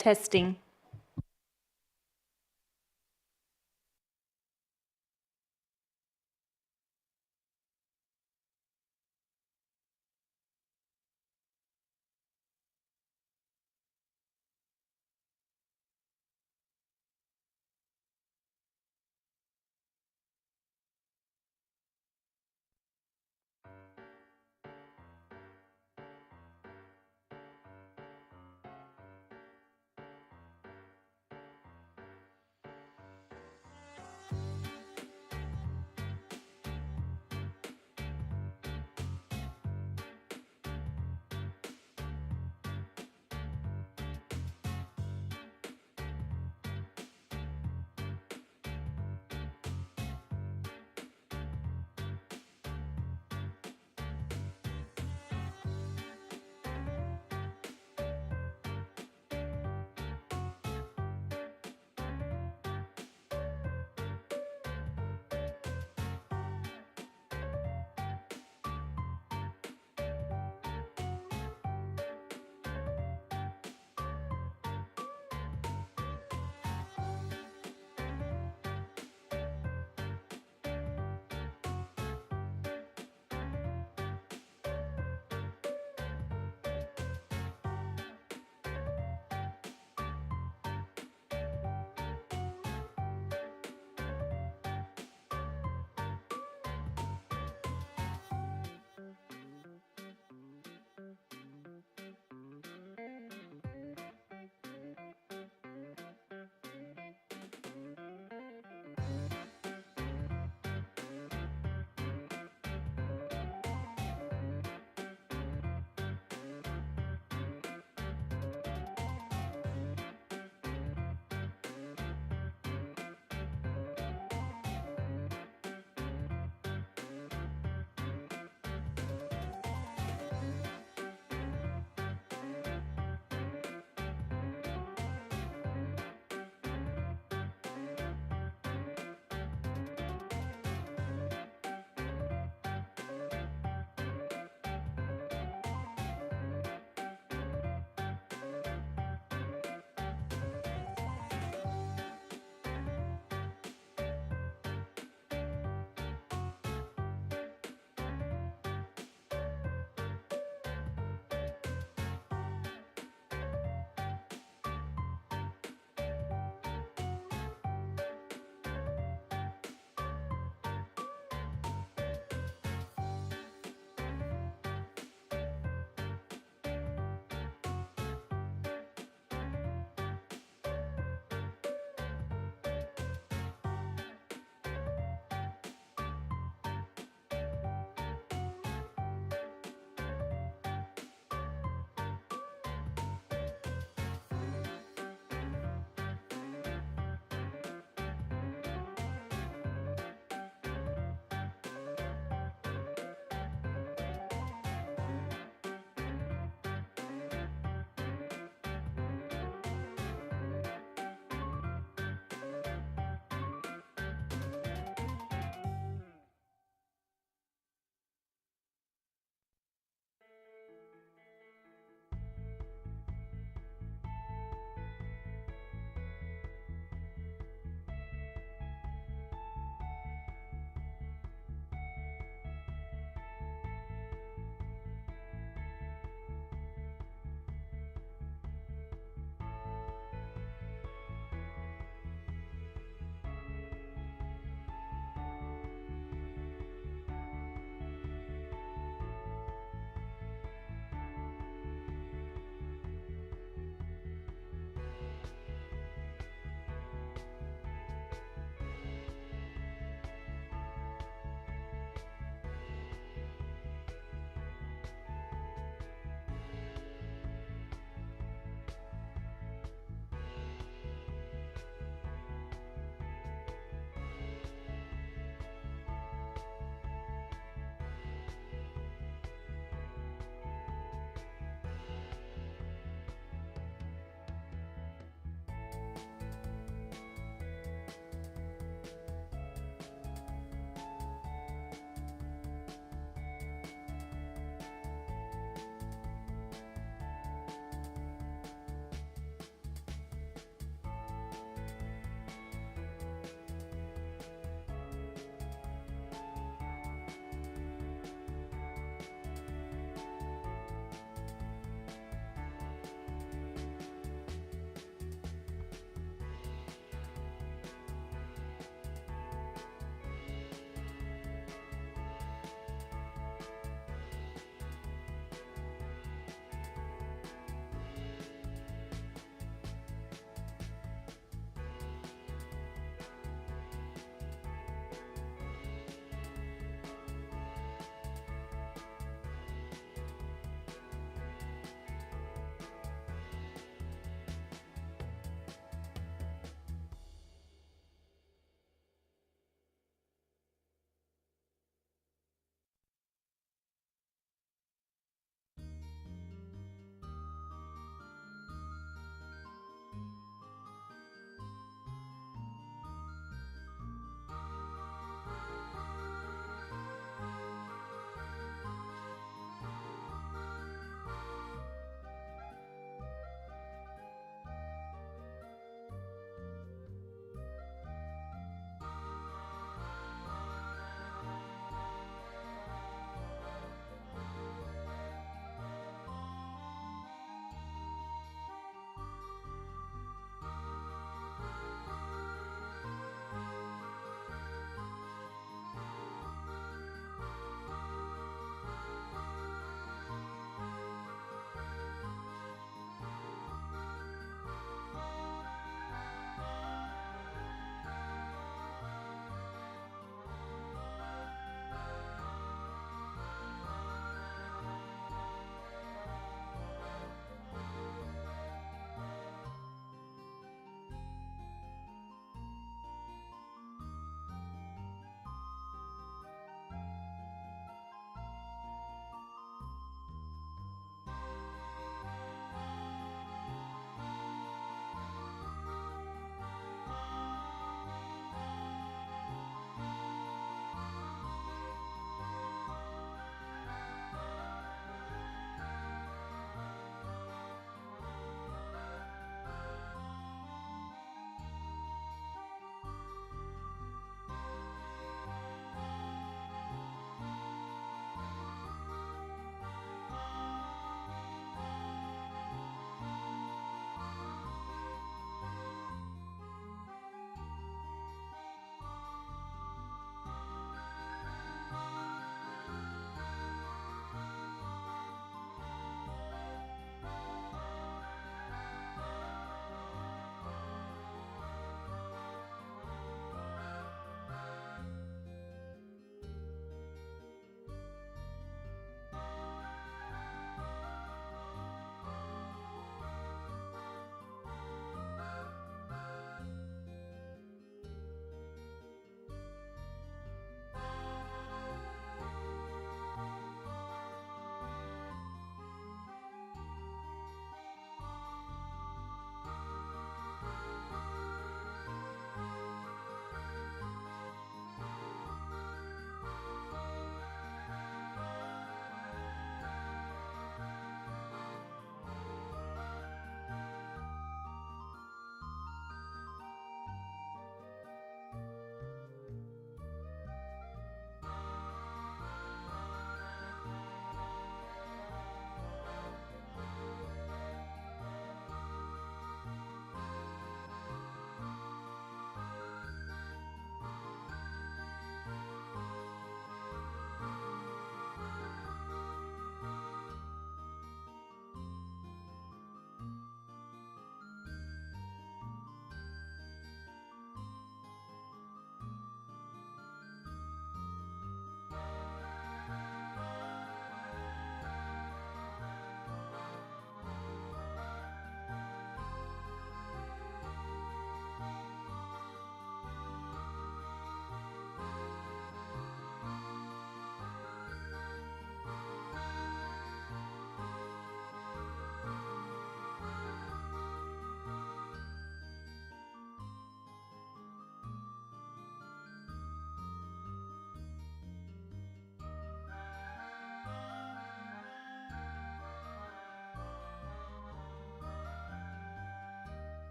Testing.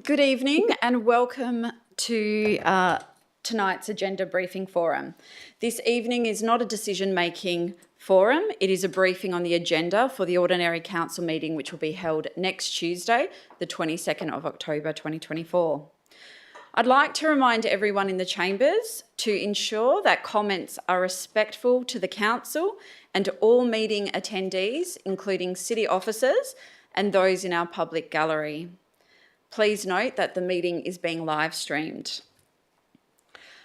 Good evening and welcome to tonight's agenda briefing forum. This evening is not a decision-making forum, it is a briefing on the agenda for the Ordinary Council meeting which will be held next Tuesday, the 22nd of October 2024. I'd like to remind everyone in the chambers to ensure that comments are respectful to the Council and all meeting attendees, including city officers and those in our public gallery. Please note that the meeting is being live streamed.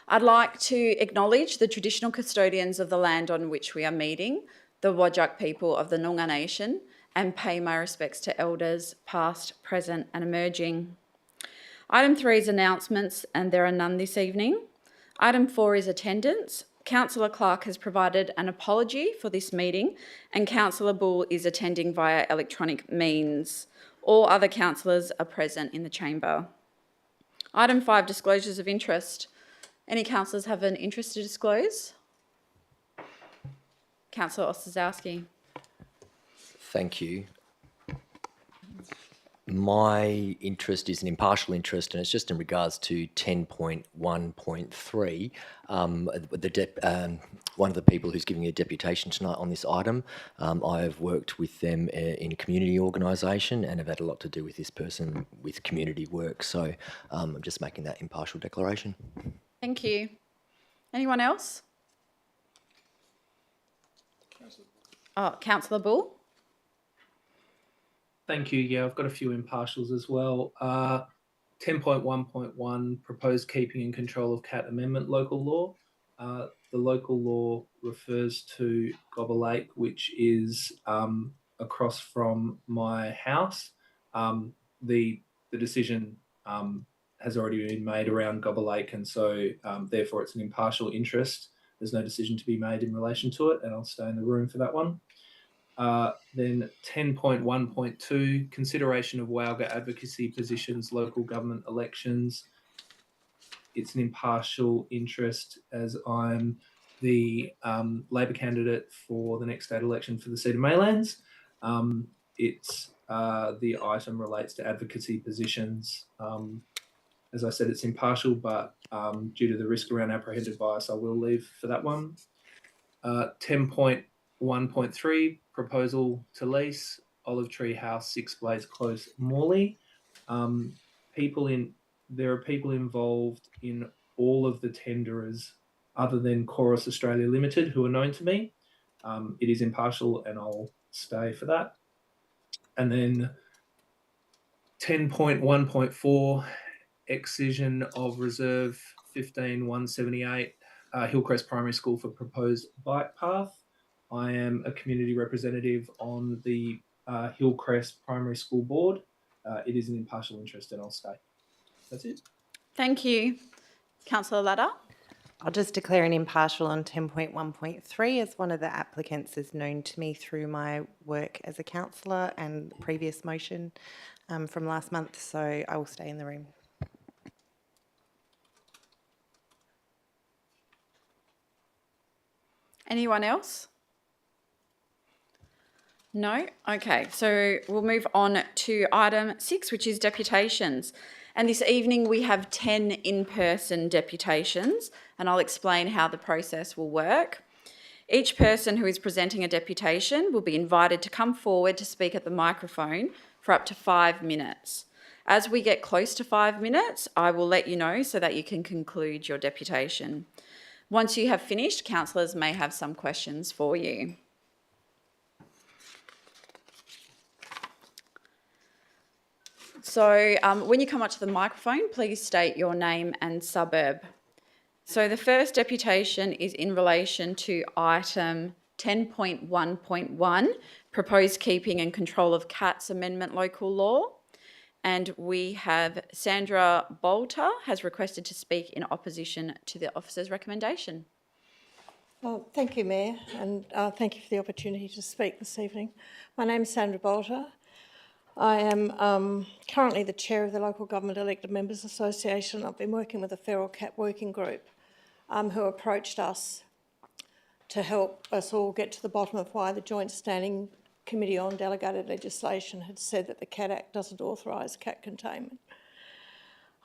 I'd like to acknowledge the traditional custodians of the land on which we are meeting, the Whadjuk people of the Noongar Nation, and pay my respects to elders past, present and emerging. Item 3 is announcements, and there are none this evening. Item 4 is attendance. Councillor Clark has provided an apology for this meeting and Councillor Bull is attending via electronic means. All other councillors are present in the chamber. Item 5, disclosures of interest. Any councillors have an interest to disclose? Councillor Ostaszewski. Thank you. My interest is an impartial interest, and it's just in regards to 10.1.3. One of the people who's giving a deputation tonight on this item, I have worked with them in a community organisation and have had a lot to do with this person with community work. So I'm just making that impartial declaration. Thank you. Anyone else? Councillor Bull. Thank you. Yeah, I've got a few impartials as well. 10.1.1, proposed keeping and control of cat amendment local law. The local law refers to Gobber Lake, which is across from my house. The decision has already been made around Gobber Lake, and so therefore it's an impartial interest. There's no decision to be made in relation to it, and I'll stay in the room for that one. Then 10.1.2, consideration of Wowga advocacy positions, local government elections. It's an impartial interest as I'm the Labor candidate for the next state election for the seat of Maylands. The item relates to advocacy positions. As I said, it's impartial, but due to the risk around apprehended bias, I will leave for that one. 10.1.3, proposal to lease Olive Tree House, 6 Blades Close, Morley. There are people involved in all of the tenderers other than Chorus Australia Limited who are known to me. It is impartial and I'll stay for that. And then 10.1.4, excision of reserve 15.178, Hillcrest Primary School for proposed bike path. I am a community representative on the Hillcrest Primary School Board. It is an impartial interest and I'll stay. That's it. Thank you. Councillor Ladder. I'll just declare an impartial on 10.1.3 as one of the applicants is known to me through my work as a councillor and the previous motion from last month, so I will stay in the room. Anyone else? No? Okay, so we'll move on to item 6, which is deputations. And this evening we have 10 in-person deputations, and I'll explain how the process will work. Each person who is presenting a deputation will be invited to come forward to speak at the microphone for up to 5 minutes. As we get close to 5 minutes, I will let you know so that you can conclude your deputation. Once you have finished, councillors may have some questions for you. So when you come up to the microphone, please state your name and suburb. So the first deputation is in relation to item 10.1.1, proposed keeping and control of cats amendment local law. And we have Sandra Bolter has requested to speak in opposition to the officer's recommendation. Thank you, Mayor, and thank you for the opportunity to speak this evening. My name is Sandra Bolter. I am currently the chair of the Local Government Elected Members Association. I've been working with the Feral Cat Working Group who approached us to help us all get to the bottom of why the Joint Standing Committee on Delegated Legislation had said that the Cat Act doesn't authorise cat containment.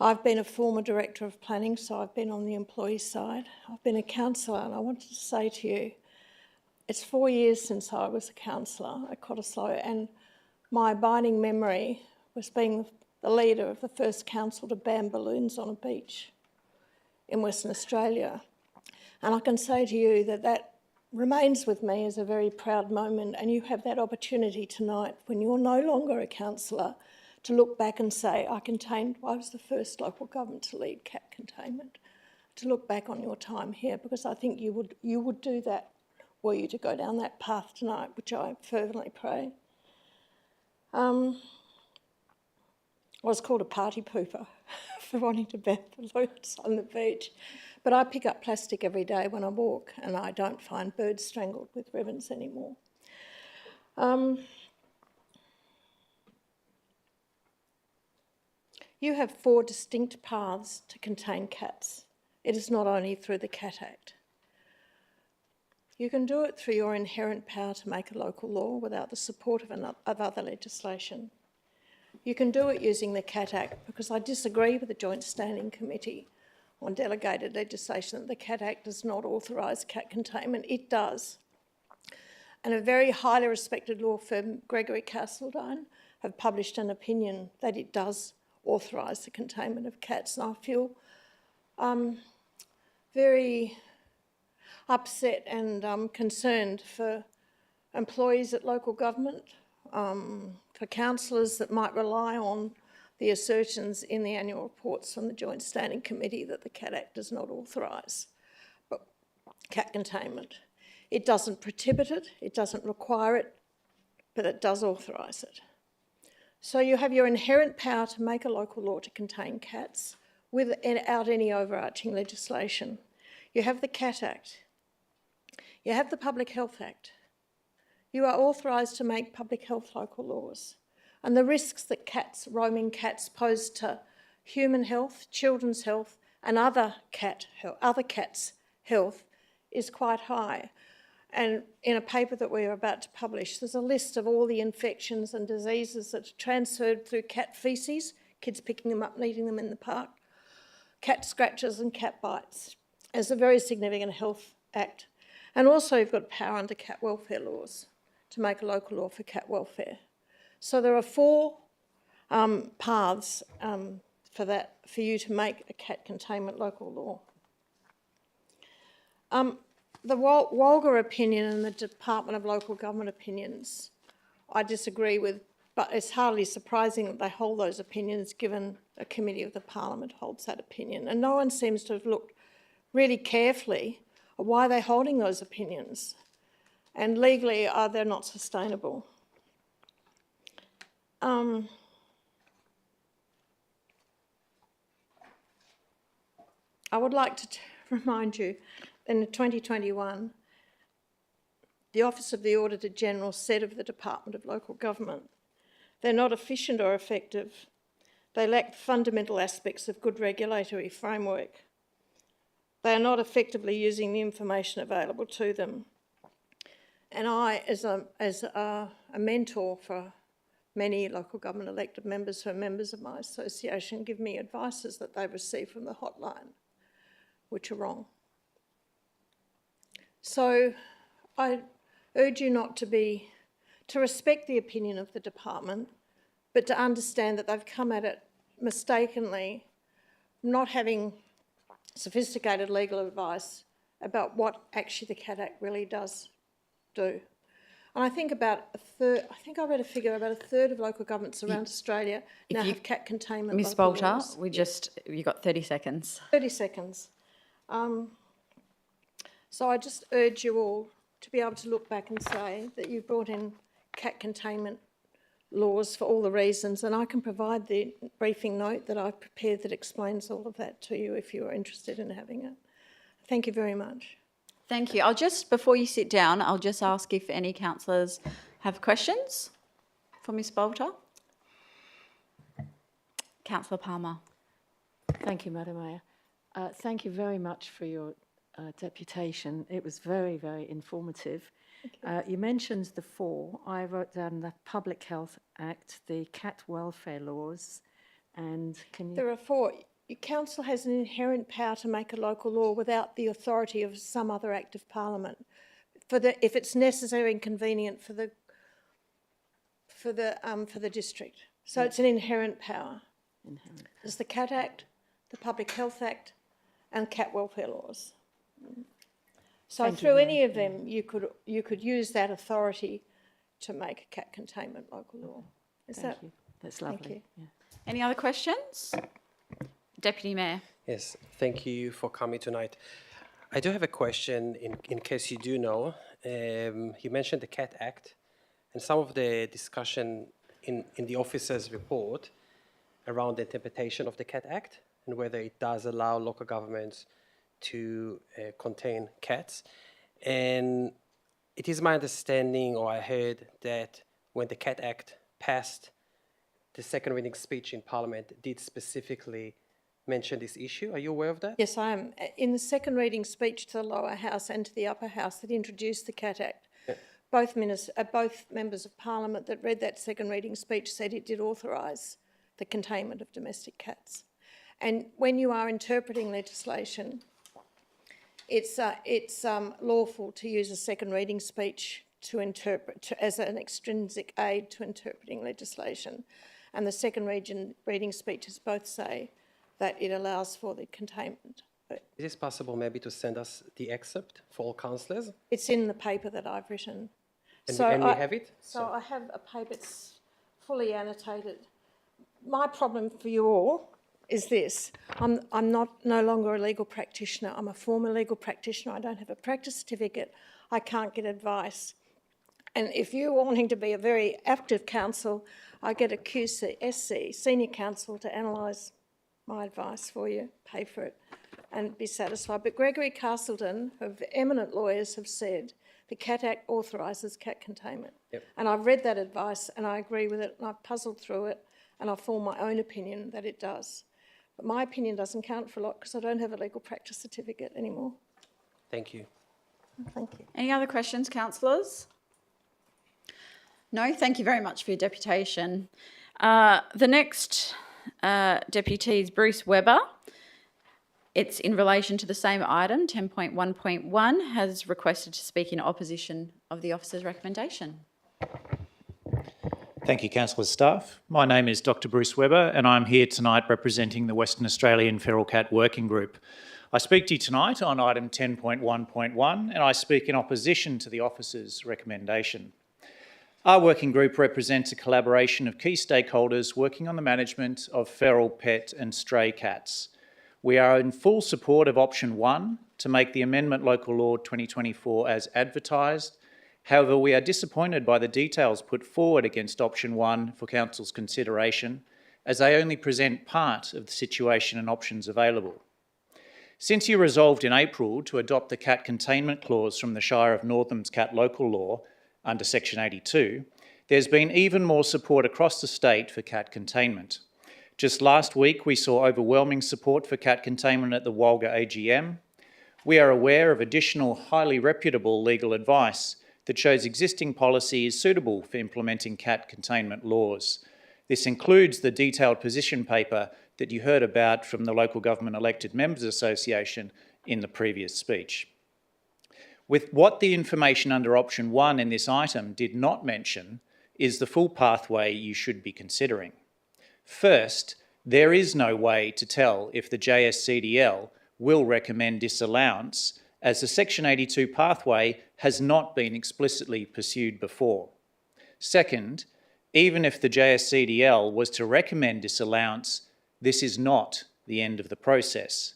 I've been a former director of planning, so I've been on the employee side. I've been a councillor, and I wanted to say to you, it's 4 years since I was a councillor at Cottesloe, and my abiding memory was being the leader of the first council to ban balloons on a beach in Western Australia. And I can say to you that that remains with me as a very proud moment, and you have that opportunity tonight when you're no longer a councillor to look back and say, I was the first local government to lead cat containment, to look back on your time here, because I think you would do that were you to go down that path tonight, which I fervently pray. I was called a party pooper for wanting to ban balloons on the beach, but I pick up plastic every day when I walk, and I don't find birds strangled with ribbons anymore. You have 4 distinct paths to contain cats. It is not only through the Cat Act. You can do it through your inherent power to make a local law without the support of other legislation. You can do it using the Cat Act, because I disagree with the Joint Standing Committee on delegated legislation that the Cat Act does not authorise cat containment. It does. And a very highly respected law firm, Gregory Castledine, have published an opinion that it does authorise the containment of cats. And I feel very upset and concerned for employees at local government, for councillors that might rely on the assertions in the annual reports from the Joint Standing Committee that the Cat Act does not authorise cat containment. It doesn't prohibit it, it doesn't require it, but it does authorise it. So you have your inherent power to make a local law to contain cats without any overarching legislation. You have the Cat Act. You have the Public Health Act. You are authorised to make public health local laws. And the risks that roaming cats pose to human health, children's health, and other cats' health is quite high. And in a paper that we are about to publish, there's a list of all the infections and diseases that are transferred through cat faeces, kids picking them up and eating them in the park, cat scratches and cat bites. It's a very significant health act. And also you've got power under cat welfare laws to make a local law for cat welfare. So there are 4 paths for you to make a cat containment local law. The Walger opinion and the Department of Local Government opinions, I disagree with, but it's hardly surprising that they hold those opinions given a committee of the Parliament holds that opinion. And no one seems to have looked really carefully at why they're holding those opinions. And legally, they're not sustainable. I would like to remind you, in 2021, the Office of the Auditor General said of the Department of Local Government, they're not efficient or effective. They lack fundamental aspects of good regulatory framework. They are not effectively using the information available to them. And I, as a mentor for many local government elected members who are members of my association, give me advices that they've received from the hotline, which are wrong. So I urge you not to respect the opinion of the department, but to understand that they've come at it mistakenly, not having sophisticated legal advice about what actually the Cat Act really does do. And I think I read a figure, about a third of local governments around Australia now have cat containment. Ms. Bolter, you've got 30 seconds. 30 seconds. So I just urge you all to be able to look back and say that you brought in cat containment laws for all the reasons, and I can provide the briefing note that I've prepared that explains all of that to you if you are interested in having it. Thank you very much. Thank you. Before you sit down, I'll just ask if any councillors have questions for Ms. Bolter. Councillor Palmer. Thank you, Madam Mayor. Thank you very much for your deputation. It was very, very informative. You mentioned the 4. I wrote down the Public Health Act, the cat welfare laws, And can you? There are four. Your council has an inherent power to make a local law without the authority of some other act of parliament, if it's necessary and convenient for the district. So it's an inherent power. There's the Cat Act, the Public Health Act, and cat welfare laws. So Thank you, through Mary. any of them, you could use that authority to make a cat containment local law. Thank you. That's lovely. you. Yeah. Any other questions? Deputy Mayor. Yes, thank you for coming tonight. I do have a question in case you do know. You mentioned the Cat Act and some of the discussion in the officer's report around the interpretation of the Cat Act and whether it does allow local governments to contain cats. And it is my understanding, or I heard, that when the Cat Act passed, the second reading speech in Parliament did specifically mention this issue. Are you aware of that? Yes, I am. In the second reading speech to the lower house and to the upper house that introduced the Cat Act, both members of Parliament that read that second reading speech said it did authorise the containment of domestic cats. And when you are interpreting legislation, it's lawful to use a second reading speech to interpret as an extrinsic aid to interpreting legislation. And the second reading speeches both say that it allows for the containment. Is it possible maybe to send us the excerpt for all councillors? It's in the paper that I've written. And we have it? So I have a paper, it's fully annotated. My problem for you all is this. I'm no longer a legal practitioner. I'm a former legal practitioner. I don't have a practice certificate. I can't get advice. And if you're wanting to be a very active counsel, I get a QCSC, senior counsel, to analyse my advice for you, pay for it, and be satisfied. But Gregory Castleton, of eminent lawyers, have said the Cat Act authorises cat containment. Yep. And I've read that advice and I agree with it, and I've puzzled through it and I've formed my own opinion that it does. But my opinion doesn't count for a lot because I don't have a legal practice certificate anymore. Thank you. Thank you. Any other questions, councillors? No, thank you very much for your deputation. The next deputy is Bruce Webber. It's in relation to the same item, 10.1.1, has requested to speak in opposition of the officer's recommendation. Thank you, councillors, staff. My name is Dr Bruce Webber and I'm here tonight representing the Western Australian Feral Cat Working Group. I speak to you tonight on item 10.1.1 and I speak in opposition to the officer's recommendation. Our working group represents a collaboration of key stakeholders working on the management of feral, pet and stray cats. We are in full support of option 1 to make the Amendment Local Law 2024 as advertised. However, we are disappointed by the details put forward against option 1 for council's consideration, as they only present part of the situation and options available. Since you resolved in April to adopt the cat containment clause from the Shire of Northam's cat local law under section 82, there's been even more support across the state for cat containment. Just last week, we saw overwhelming support for cat containment at the Walga AGM. We are aware of additional highly reputable legal advice that shows existing policy is suitable for implementing cat containment laws. This includes the detailed position paper that you heard about from the Local Government Elected Members Association in the previous speech. With what the information under option 1 in this item did not mention is the full pathway you should be considering. First, there is no way to tell if the JSCDL will recommend disallowance, as the Section 82 pathway has not been explicitly pursued before. Second, even if the JSCDL was to recommend disallowance, this is not the end of the process.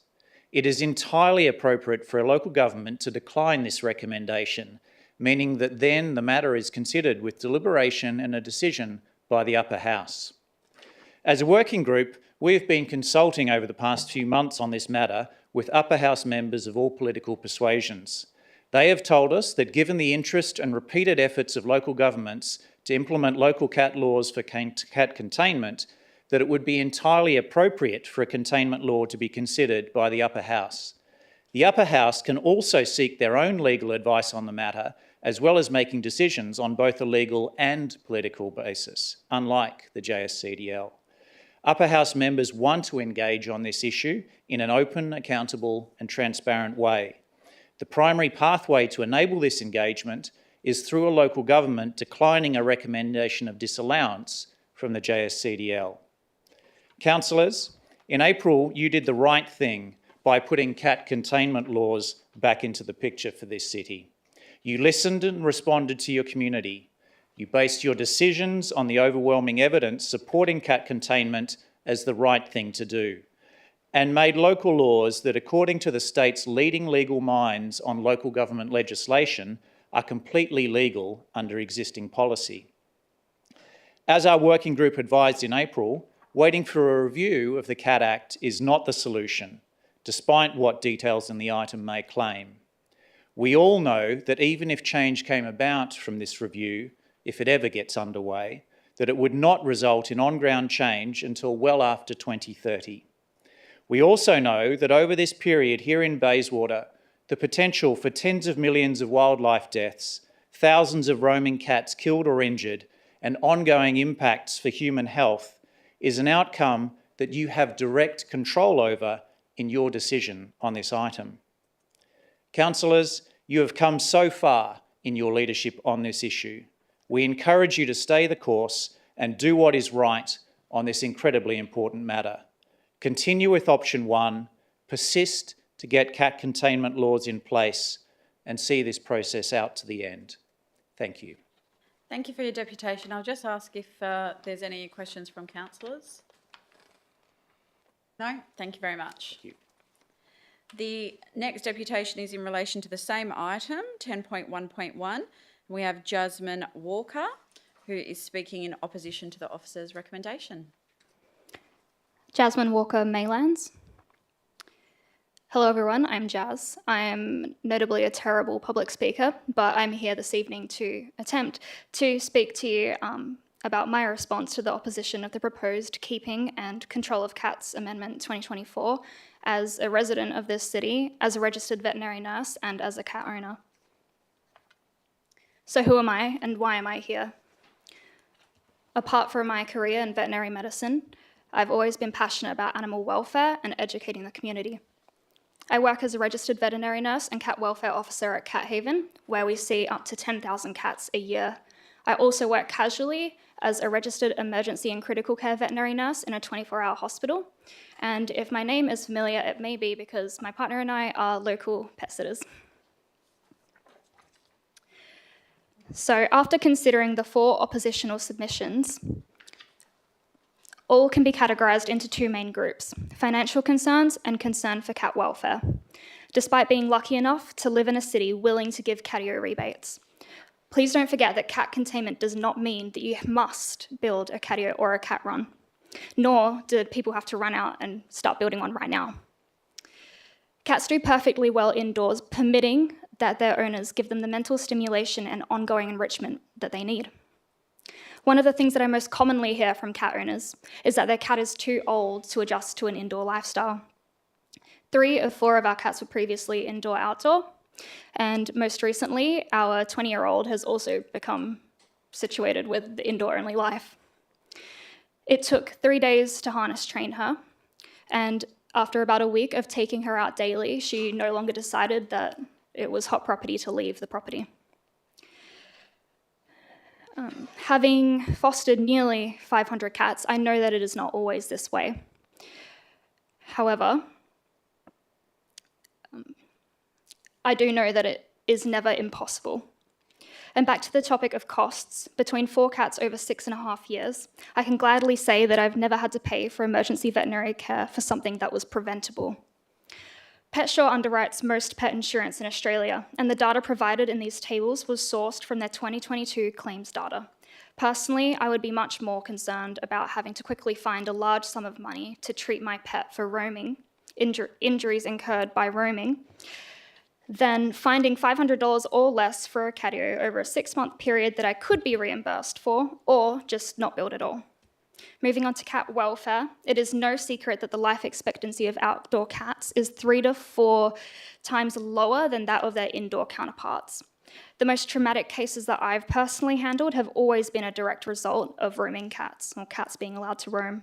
It is entirely appropriate for a local government to decline this recommendation, meaning that then the matter is considered with deliberation and a decision by the upper house. As a working group, we have been consulting over the past few months on this matter with upper house members of all political persuasions. They have told us that given the interest and repeated efforts of local governments to implement local cat laws for cat containment, that it would be entirely appropriate for a containment law to be considered by the upper house. The upper house can also seek their own legal advice on the matter, as well as making decisions on both a legal and political basis, unlike the JSCDL. Upper House members want to engage on this issue in an open, accountable and transparent way. The primary pathway to enable this engagement is through a local government declining a recommendation of disallowance from the JSCDL. Councillors, in April you did the right thing by putting cat containment laws back into the picture for this city. You listened and responded to your community. You based your decisions on the overwhelming evidence supporting cat containment as the right thing to do, and made local laws that, according to the state's leading legal minds on local government legislation, are completely legal under existing policy. As our working group advised in April, waiting for a review of the Cat Act is not the solution, despite what details in the item may claim. We all know that even if change came about from this review, if it ever gets underway, that it would not result in on-ground change until well after 2030. We also know that over this period here in Bayswater, the potential for tens of millions of wildlife deaths, thousands of roaming cats killed or injured, and ongoing impacts for human health is an outcome that you have direct control over in your decision on this item. Councillors, you have come so far in your leadership on this issue. We encourage you to stay the course and do what is right on this incredibly important matter. Continue with option 1, persist to get cat containment laws in place and see this process out to the end. Thank you. Thank you for your deputation. I'll just ask if there's any questions from councillors. No? Thank you very much. Thank you. The next deputation is in relation to the same item, 10.1.1. We have Jasmine Walker, who is speaking in opposition to the officer's recommendation. Jasmine Walker Maylands. Hello everyone, I'm Jazz. I am notably a terrible public speaker, but I'm here this evening to attempt to speak to you about my response to the opposition of the proposed Keeping and Control of Cats Amendment 2024 as a resident of this city, as a registered veterinary nurse and as a cat owner. So who am I and why am I here? Apart from my career in veterinary medicine, I've always been passionate about animal welfare and educating the community. I work as a registered veterinary nurse and cat welfare officer at Cat Haven, where we see up to 10,000 cats a year. I also work casually as a registered emergency and critical care veterinary nurse in a 24-hour hospital. And if my name is familiar, it may be because my partner and I are local pet sitters. So after considering the 4 oppositional submissions, all can be categorised into 2 main groups: financial concerns and concern for cat welfare, despite being lucky enough to live in a city willing to give catio rebates. Please don't forget that cat containment does not mean that you must build a catio or a cat run, nor do people have to run out and start building one right now. Cats do perfectly well indoors, permitting that their owners give them the mental stimulation and ongoing enrichment that they need. One of the things that I most commonly hear from cat owners is that their cat is too old to adjust to an indoor lifestyle. 3 of 4 of our cats were previously indoor-outdoor, and most recently, our 20-year-old has also become situated with the indoor-only life. It took 3 days to harness train her, and after about a week of taking her out daily, she no longer decided that it was hot property to leave the property. Having fostered nearly 500 cats, I know that it is not always this way. However, I do know that it is never impossible. And back to the topic of costs, between 4 cats over 6.5 years, I can gladly say that I've never had to pay for emergency veterinary care for something that was preventable. PetSure underwrites most pet insurance in Australia, and the data provided in these tables was sourced from their 2022 claims data. Personally, I would be much more concerned about having to quickly find a large sum of money to treat my pet for roaming, injuries incurred by roaming, than finding $500 or less for a catio over a 6-month period that I could be reimbursed for, or just not build at all. Moving on to cat welfare, it is no secret that the life expectancy of outdoor cats is 3 to 4 times lower than that of their indoor counterparts. The most traumatic cases that I've personally handled have always been a direct result of roaming cats, or cats being allowed to roam.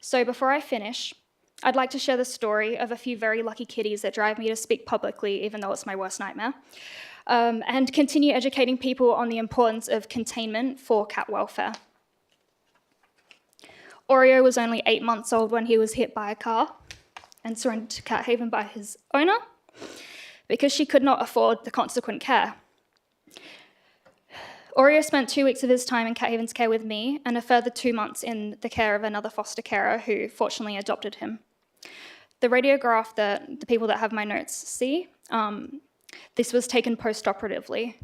So before I finish, I'd like to share the story of a few very lucky kitties that drive me to speak publicly, even though it's my worst nightmare, and continue educating people on the importance of containment for cat welfare. Oreo was only 8 months old when he was hit by a car and surrendered to Cat Haven by his owner because she could not afford the consequent care. Oreo spent 2 weeks of his time in Cat Haven's care with me and a further 2 months in the care of another foster carer who fortunately adopted him. The radiograph that the people that have my notes see, this was taken post-operatively.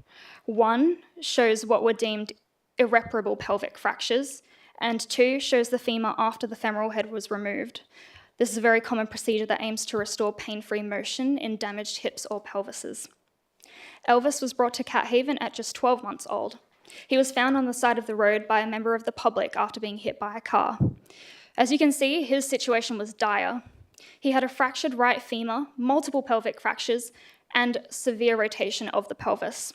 One shows what were deemed irreparable pelvic fractures, and 2 shows the femur after the femoral head was removed. This is a very common procedure that aims to restore pain-free motion in damaged hips or pelvises. Elvis was brought to Cat Haven at just 12 months old. He was found on the side of the road by a member of the public after being hit by a car. As you can see, his situation was dire. He had a fractured right femur, multiple pelvic fractures, and severe rotation of the pelvis.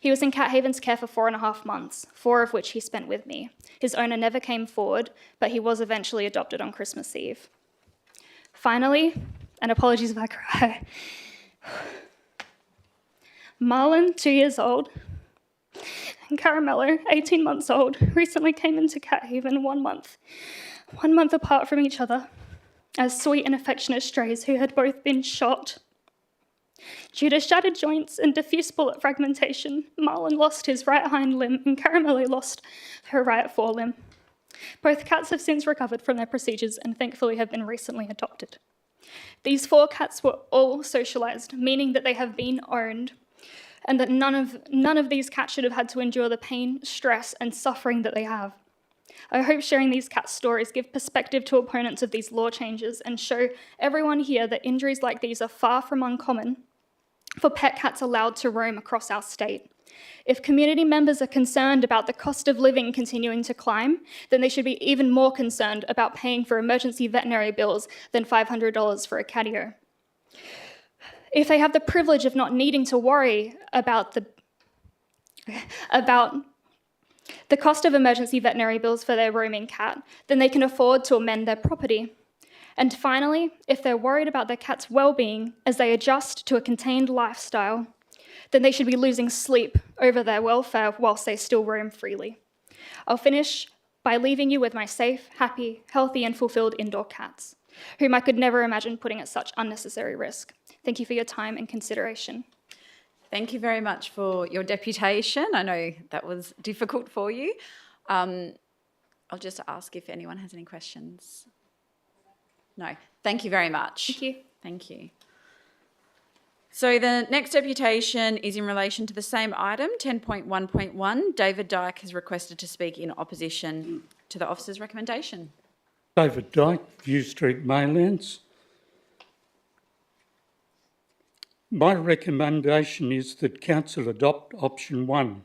He was in Cat Haven's care for 4.5 months, 4 of which he spent with me. His owner never came forward, but he was eventually adopted on Christmas Eve. Finally, and apologies if I cry, Marlon, 2 years old, and Caramello, 18 months old, recently came into Cat Haven 1 month apart from each other, as sweet and affectionate strays who had both been shot. Due to shattered joints and diffuse bullet fragmentation, Marlon lost his right hind limb and Caramello lost her right forelimb. Both cats have since recovered from their procedures and thankfully have been recently adopted. These 4 cats were all socialised, meaning that they have been owned, and that none of these cats should have had to endure the pain, stress, and suffering that they have. I hope sharing these cat stories give perspective to opponents of these law changes and show everyone here that injuries like these are far from uncommon for pet cats allowed to roam across our state. If community members are concerned about the cost of living continuing to climb, then they should be even more concerned about paying for emergency veterinary bills than $500 for a catio. If they have the privilege of not needing to worry about the cost of emergency veterinary bills for their roaming cat, then they can afford to amend their property. And finally, if they're worried about their cat's well-being as they adjust to a contained lifestyle, then they should be losing sleep over their welfare whilst they still roam freely. I'll finish by leaving you with my safe, happy, healthy, and fulfilled indoor cats, whom I could never imagine putting at such unnecessary risk. Thank you for your time and consideration. Thank you very much for your deputation. I know that was difficult for you. I'll just ask if anyone has any questions. No. Thank you very much. Thank you. Thank you. So the next deputation is in relation to the same item, 10.1.1. David Dyke has requested to speak in opposition to the officer's recommendation. David Dyke, View Street, Maylands. My recommendation is that Council adopt option 1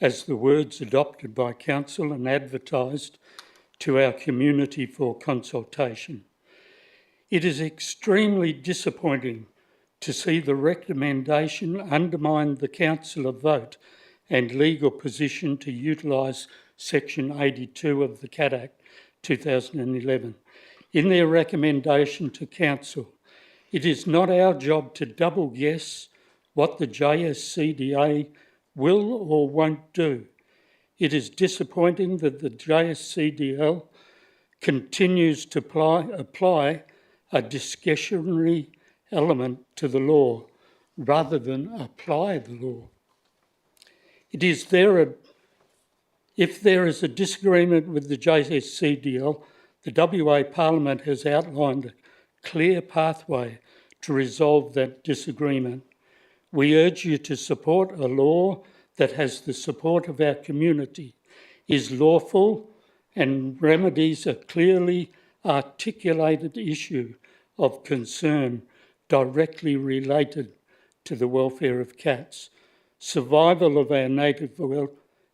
as the words adopted by Council and advertised to our community for consultation. It is extremely disappointing to see the recommendation undermine the Councillor vote and legal position to utilise Section 82 of the Cat Act 2011. In their recommendation to Council, it is not our job to double guess what the JSCDA will or won't do. It is disappointing that the JSCDL continues to apply a discretionary element to the law rather than apply the law. If there is a disagreement with the JSCDL, the WA Parliament has outlined a clear pathway to resolve that disagreement. We urge you to support a law that has the support of our community, is lawful, and remedies a clearly articulated issue of concern directly related to the welfare of cats, survival of our native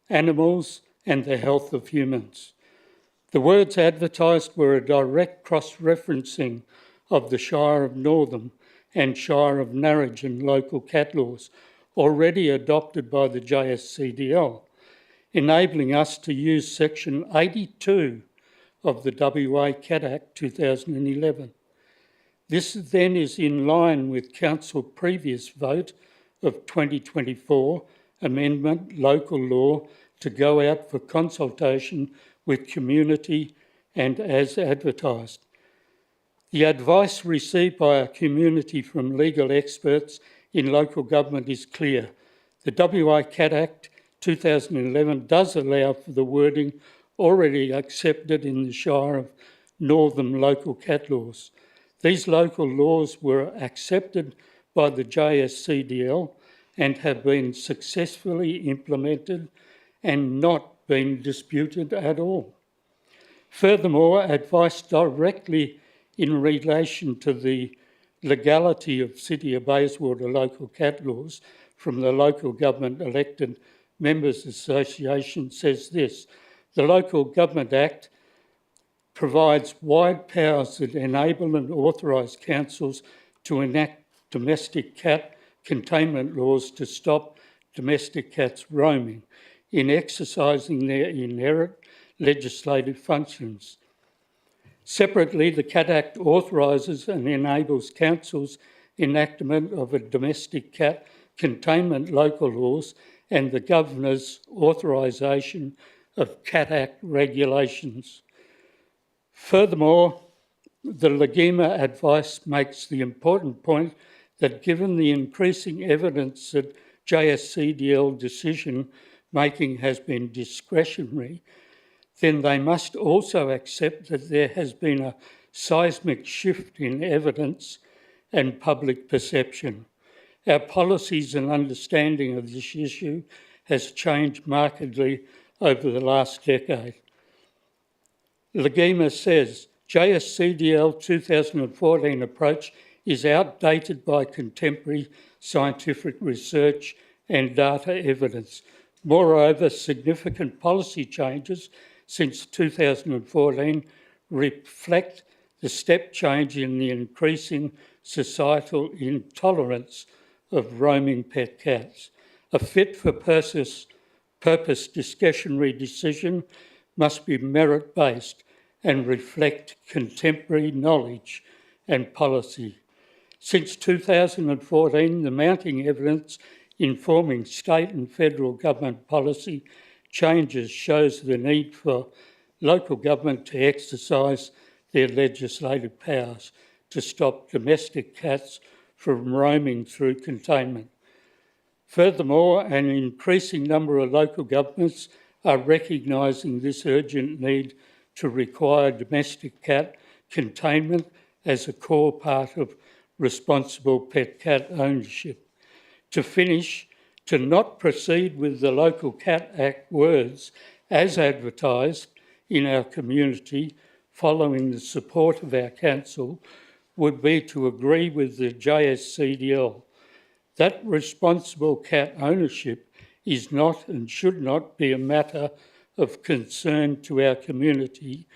animals, and the health of humans. The words advertised were a direct cross-referencing of the Shire of Northam and Shire of Narrogin local cat laws already adopted by the JSCDL, enabling us to use Section 82 of the WA Cat Act 2011. This then is in line with Council's previous vote of 2024 amendment local law to go out for consultation with community and as advertised. The advice received by our community from legal experts in local government is clear. The WA Cat Act 2011 does allow for the wording already accepted in the Shire of Northern local cat laws. These local laws were accepted by the JSCDL and have been successfully implemented and not been disputed at all. Furthermore, advice directly in relation to the legality of City of Bayswater local cat laws from the Local Government Elected Members Association says this: the Local Government Act provides wide powers that enable and authorise councils to enact domestic cat containment laws to stop domestic cats roaming in exercising their inherent legislative functions. Separately, the Cat Act authorises and enables councils' enactment of a domestic cat containment local laws and the Governor's authorisation of Cat Act regulations. Furthermore, the Legima advice makes the important point that given the increasing evidence that JSCDL decision making has been discretionary, then they must also accept that there has been a seismic shift in evidence and public perception. Our policies and understanding of this issue has changed markedly over the last decade. Legima says, JSCDL 2014 approach is outdated by contemporary scientific research and data evidence. Moreover, significant policy changes since 2014 reflect the step change in the increasing societal intolerance of roaming pet cats. A fit-for-purpose discretionary decision must be merit-based and reflect contemporary knowledge and policy. Since 2014, the mounting evidence informing state and federal government policy changes shows the need for local government to exercise their legislative powers to stop domestic cats from roaming through containment. Furthermore, an increasing number of local governments are recognising this urgent need to require domestic cat containment as a core part of responsible pet cat ownership. To finish, to not proceed with the Local Cat Act words as advertised in our community following the support of our council would be to agree with the JSCDL that responsible cat ownership is not and should not be a matter of concern to our community,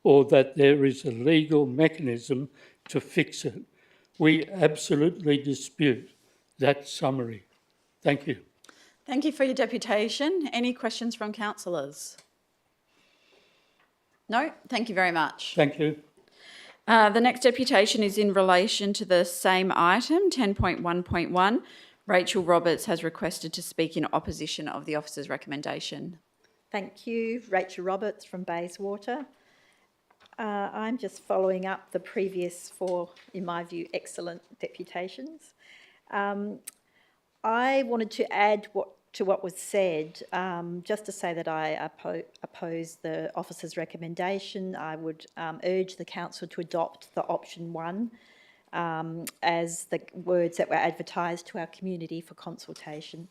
or that there is a legal mechanism to fix it. We absolutely dispute that summary. Thank you. Thank you for your deputation. Any questions from councillors? No? Thank you very much. Thank you. The next deputation is in relation to the same item, 10.1.1. Rachel Roberts has requested to speak in opposition of the officer's recommendation. Thank you. Rachel Roberts from Bayswater. I'm just following up the previous four, in my view, excellent deputations. I wanted to add to what was said, just to say that I oppose the officer's recommendation. I would urge the council to adopt the option 1 as the words that were advertised to our community for consultation.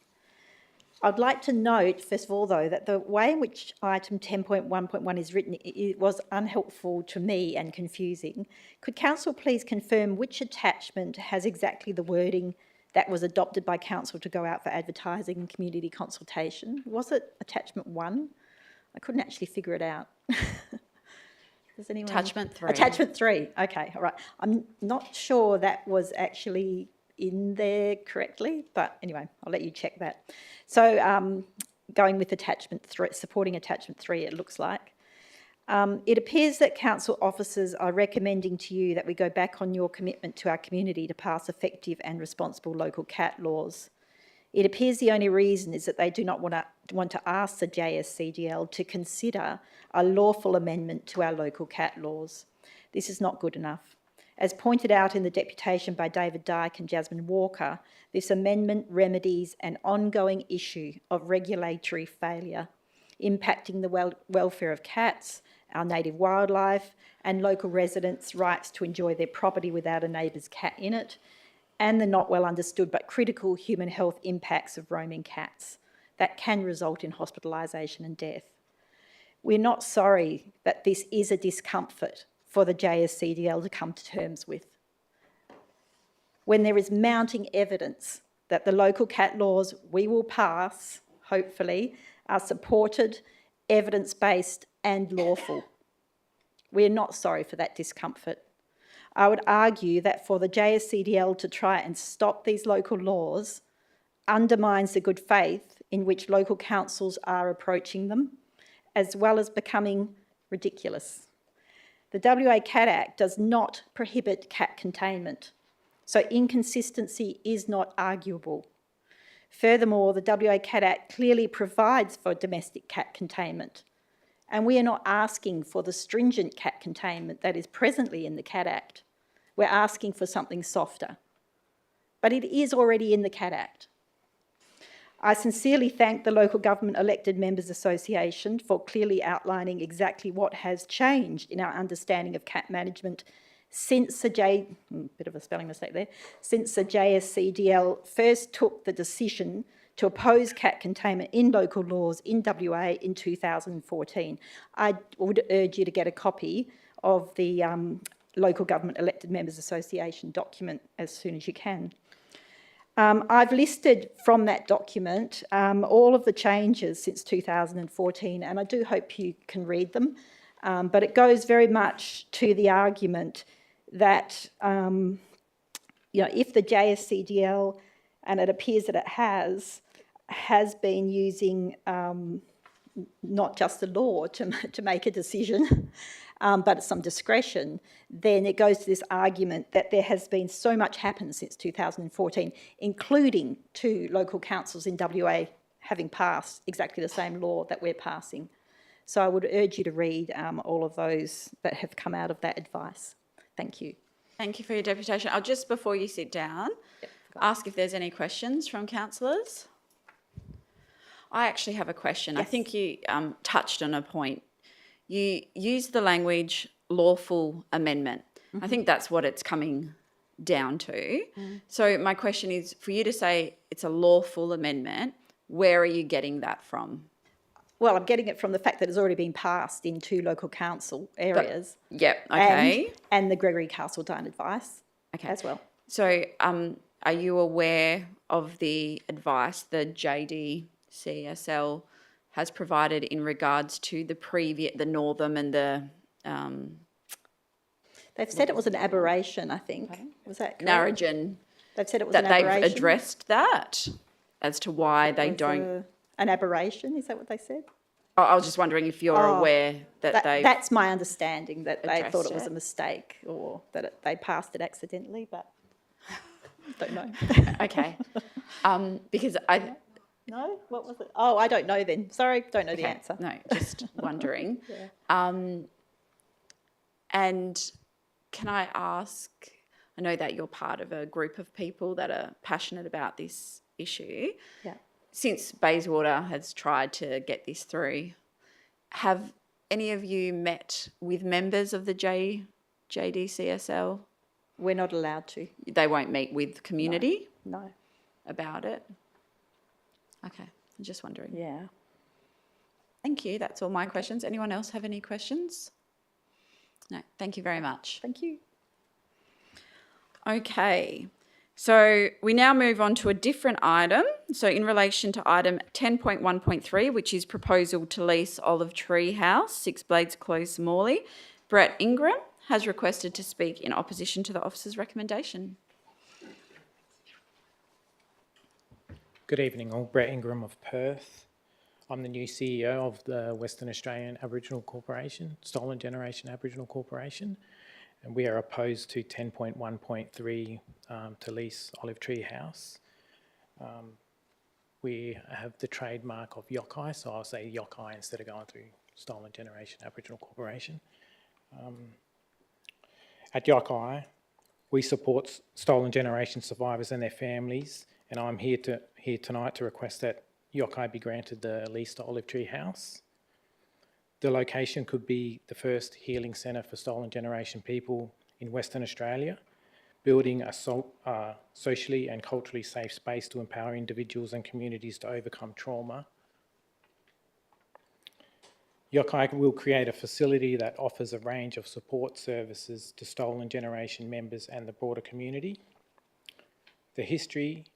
I'd like to note, first of all, though, that the way in which item 10.1.1 is written was unhelpful to me and confusing. Could council please confirm which attachment has exactly the wording that was adopted by council to go out for advertising and community consultation? Was it attachment 1? I couldn't actually figure it out. Does anyone? Attachment 3. Attachment 3. Okay, all right. I'm not sure that was actually in there correctly, but anyway, I'll let you check that. So going with attachment 3, supporting attachment 3, it looks like. It appears that council officers are recommending to you that we go back on your commitment to our community to pass effective and responsible local cat laws. It appears the only reason is that they do not want to ask the JSCDL to consider a lawful amendment to our local cat laws. This is not good enough. As pointed out in the deputation by David Dyke and Jasmine Walker, this amendment remedies an ongoing issue of regulatory failure, impacting the welfare of cats, our native wildlife, and local residents' rights to enjoy their property without a neighbour's cat in it, and the not well understood but critical human health impacts of roaming cats that can result in hospitalisation and death. We're not sorry that this is a discomfort for the JSCDL to come to terms with. When there is mounting evidence that the local cat laws we will pass, hopefully, are supported, evidence-based and lawful. We're not sorry for that discomfort. I would argue that for the JSCDL to try and stop these local laws undermines the good faith in which local councils are approaching them, as well as becoming ridiculous. The WA Cat Act does not prohibit cat containment, so inconsistency is not arguable. Furthermore, the WA Cat Act clearly provides for domestic cat containment, and we are not asking for the stringent cat containment that is presently in the Cat Act. We're asking for something softer, but it is already in the Cat Act. I sincerely thank the Local Government Elected Members Association for clearly outlining exactly what has changed in our understanding of cat management since the JSCDL first took the decision to oppose cat containment in local laws in WA in 2014. I would urge you to get a copy of the Local Government Elected Members Association document as soon as you can. I've listed from that document all of the changes since 2014, and I do hope you can read them. But it goes very much to the argument that if the JSCDL, and it appears that it has been using not just the law to make a decision, but some discretion, then it goes to this argument that there has been so much happened since 2014, including 2 local councils in WA having passed exactly the same law that we're passing. So I would urge you to read all of those that have come out of that advice. Thank you. Thank you for your deputation. I'll just, before you sit down, ask if there's any questions from councillors. I actually have a question. Yes. I think you touched on a point. You used the language lawful amendment. Mm-hmm. I think that's what it's coming down to. Mm. So my question is, for you to say it's a lawful amendment, where are you getting that from? Well, I'm getting it from the fact that it's already been passed in 2 local council areas. Yep, okay. And the Gregory Castledine advice as well. So are you aware of the advice the JDCSL has provided in regards to the Northam and the... they've said it was an aberration, I think. Okay. Was that correct? Narrogin. They've said it was an aberration. They've addressed that as to why they don't... An aberration, is that what they said? Oh, I was just wondering if you're aware that they... That's my understanding, that they thought it was a mistake or that they passed it accidentally, but don't know. Okay. Because I... No? What was it? Oh, I don't know then. Sorry, don't know the answer. No, just wondering. Yeah. And can I ask, I know that you're part of a group of people that are passionate about this issue. Yeah. Since Bayswater has tried to get this through, have any of you met with members of the JDCSL? We're not allowed to. They won't meet with community? No. About it? Okay, I'm just wondering. Yeah. Thank you. That's all my questions. Anyone else have any questions? No, thank you very much. Thank you. Okay, so we now move on to a different item. So in relation to item 10.1.3, which is proposal to lease Olive Tree House, 6 Blades Close, Morley, Brett Ingram has requested to speak in opposition to the officer's recommendation. Good evening all, Brett Ingram of Perth. I'm the new CEO of the Western Australian Aboriginal Corporation, Stolen Generation Aboriginal Corporation, and we are opposed to 10.1.3 to lease Olive Tree House. We have the trademark of Yokai, so I'll say Yokai instead of going through Stolen Generation Aboriginal Corporation. At Yokai, we support stolen generation survivors and their families, and I'm here tonight to request that Yokai be granted the lease to Olive Tree House. The location could be the first healing centre for stolen generation people in Western Australia, building a socially and culturally safe space to empower individuals and communities to overcome trauma. Yokai will create a facility that offers a range of support services to stolen generation members and the broader community. The history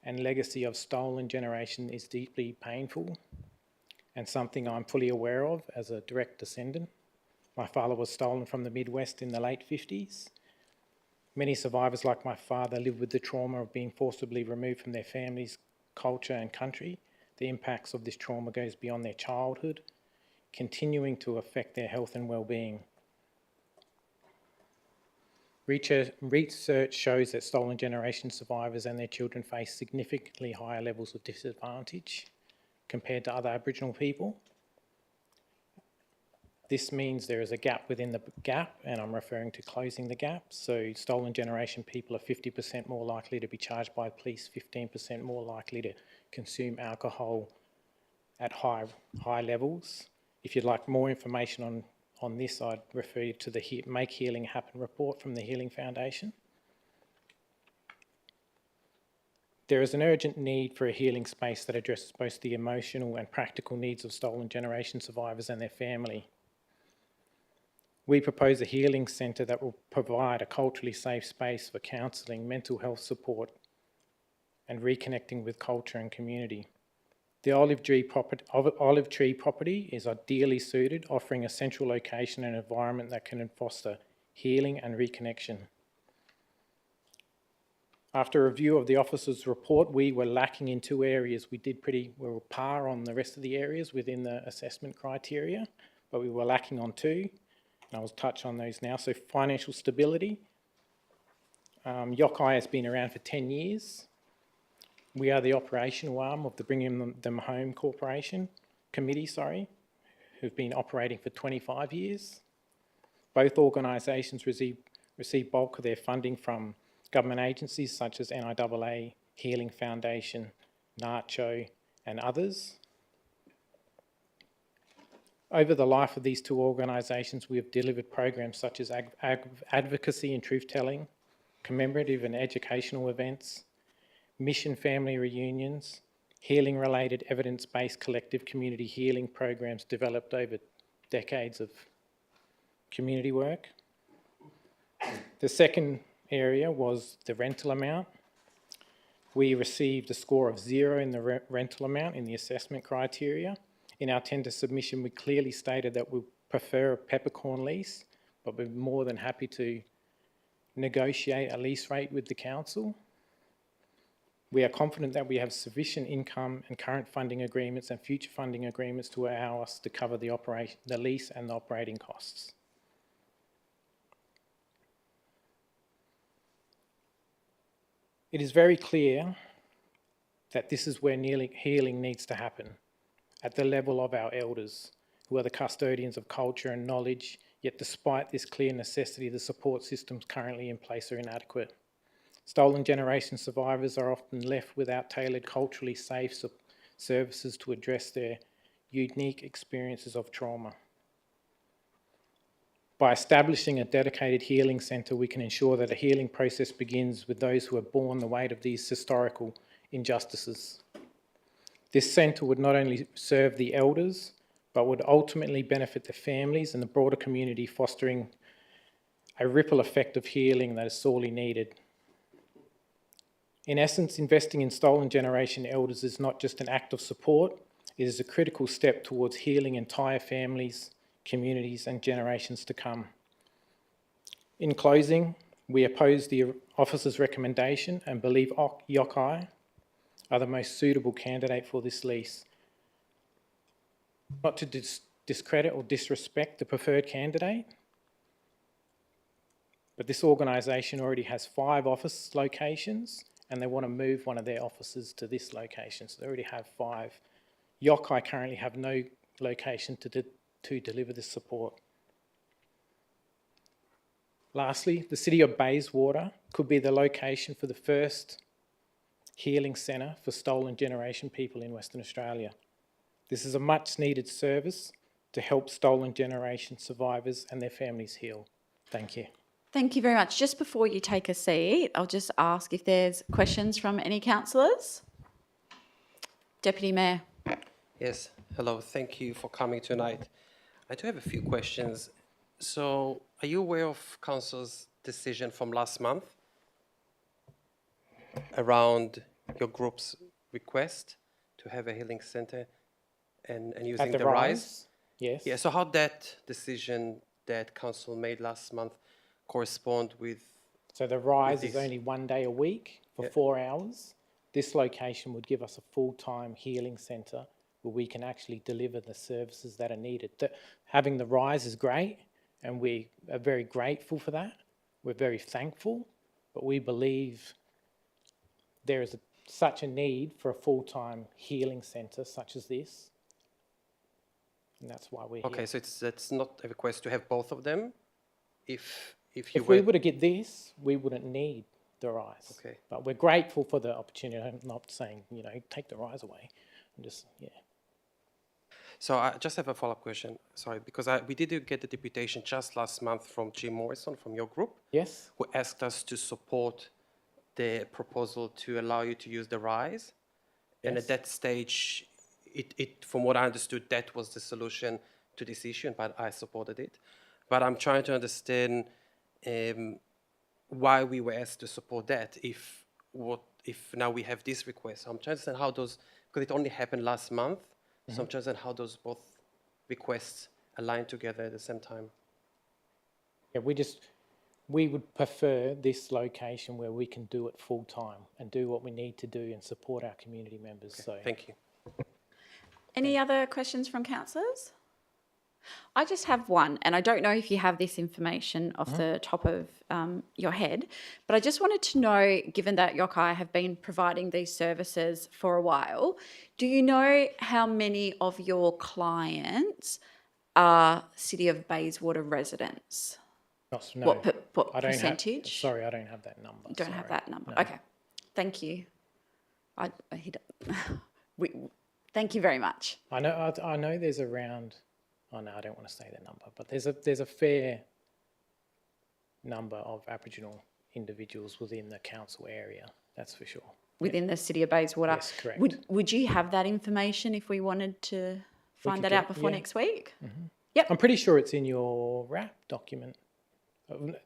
and legacy of stolen generation is deeply painful and something I'm fully aware of as a direct descendant. My father was stolen from the Midwest in the late 50s. Many survivors like my father live with the trauma of being forcibly removed from their families, culture and country. The impacts of this trauma goes beyond their childhood, continuing to affect their health and well-being. Research shows that stolen generation survivors and their children face significantly higher levels of disadvantage compared to other Aboriginal people. This means there is a gap within the gap, and I'm referring to closing the gap. So stolen generation people are 50% more likely to be charged by police, 15% more likely to consume alcohol at high levels. If you'd like more information on this, I'd refer you to the Make Healing Happen report from the Healing Foundation. There is an urgent need for a healing space that addresses both the emotional and practical needs of stolen generation survivors and their family. We propose a healing centre that will provide a culturally safe space for counselling, mental health support and reconnecting with culture and community. The Olive Tree property is ideally suited, offering a central location and environment that can foster healing and reconnection. After a review of the officer's report, we were lacking in two areas. We were par on the rest of the areas within the assessment criteria, but we were lacking on two, and I'll touch on those now. So financial stability. Yokai has been around for 10 years. We are the operational arm of the Bringing Them Home Committee, who've been operating for 25 years. Both organisations receive bulk of their funding from government agencies such as NIAA, Healing Foundation, NACCHO and others. Over the life of these two organisations, we have delivered programs such as advocacy and truth-telling, commemorative and educational events, mission family reunions, healing-related evidence-based collective community healing programs developed over decades of community work. The second area was the rental amount. We received a score of 0 in the rental amount in the assessment criteria. In our tender submission, we clearly stated that we prefer a peppercorn lease, but we're more than happy to negotiate a lease rate with the council. We are confident that we have sufficient income and current funding agreements and future funding agreements to allow us to cover the lease and the operating costs. It is very clear that this is where healing needs to happen, at the level of our elders, who are the custodians of culture and knowledge, yet despite this clear necessity, the support systems currently in place are inadequate. Stolen generation survivors are often left without tailored, culturally safe services to address their unique experiences of trauma. By establishing a dedicated healing centre, we can ensure that a healing process begins with those who have borne the weight of these historical injustices. This centre would not only serve the elders, but would ultimately benefit the families and the broader community, fostering a ripple effect of healing that is sorely needed. In essence, investing in stolen generation elders is not just an act of support, it is a critical step towards healing entire families, communities and generations to come. In closing, we oppose the officer's recommendation and believe Yokai are the most suitable candidate for this lease. not to discredit or disrespect the preferred candidate, but this organisation already has 5 office locations and they want to move one of their offices to this location. So they already have 5. Yokai currently have no location to deliver this support. Lastly, the City of Bayswater could be the location for the first healing centre for stolen generation people in Western Australia. This is a much needed service to help stolen generation survivors and their families heal. Thank you. Thank you very much. Just before you take a seat, I'll just ask if there's questions from any councillors. Deputy Mayor. Yes, hello, thank you for coming tonight. I do have a few questions. So, are you aware of Council's decision from last month around your group's request to have a healing centre and using At the RISE? Yes. Yeah, so how that decision that Council made last month correspond with? So the RISE is this? only 1 day a week for Yeah. 4 hours. This location would give us a full-time healing centre where we can actually deliver the services that are needed. Having the RISE is great, and we are very grateful for that. We're very thankful, but we believe there is such a need for a full-time healing centre such as this, and that's why we're Okay, here. so it's not a request to have both of them? If you If we were to get this, we wouldn't need the RISE. Okay. But we're grateful for the opportunity. I'm not saying, take the RISE away. I'm just, So I just have a follow-up question, sorry, because we did get the deputation just last month from Jim Morrison from your group, Yes? who asked us to support the proposal to allow you to use the RISE. And Yes. at that stage, it from what I understood, that was the solution to this issue, but I supported it. But I'm trying to understand why we were asked to support that if now we have this request. So I'm trying to understand how those, because it only happened last month, so I'm trying to understand how those both requests align together at the same time. Yeah, we would prefer this location where we can do it full time and do what we need to do and support our community members. So Thank you. Any other questions from councillors? I just have one, and I don't know if you have this information off the top of your head, but I just wanted to know, given that Yokai have been providing these services for a while, do you know how many of your clients are City of Bayswater residents? no, What I don't percentage? Sorry, I don't have that number. You don't have sorry. that number. No. Okay, thank you. Thank you very much. I know there's around. Oh no, I don't want to say the number, but there's a fair number of Aboriginal individuals within the council area. That's for sure. Within the City of Bayswater. Yes, correct. Would you have that information if we wanted to find could that out get- before yeah. next week? I'm pretty sure it's in your RAP document.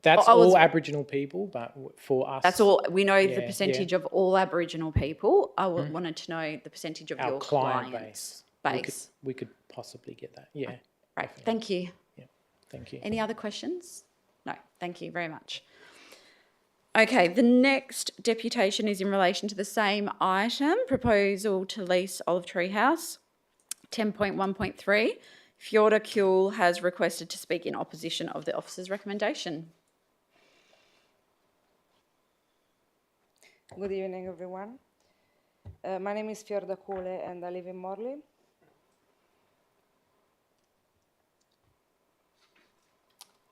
That's I was- all Aboriginal people, but for us, That's all. We know the Yeah, percentage of all Aboriginal people. I wanted to know the percentage of our your client clients. base. We could possibly get that. Yeah, Right. Thank you. thank you. Any other questions? No. Thank you very much. Okay, the next deputation is in relation to the same item, proposal to lease Olive Tree House, 10.1.3. Fjorda Kuhl has requested to speak in opposition of the officer's recommendation. Good evening, everyone. My name is Fjorda Kuhle and I live in Morley.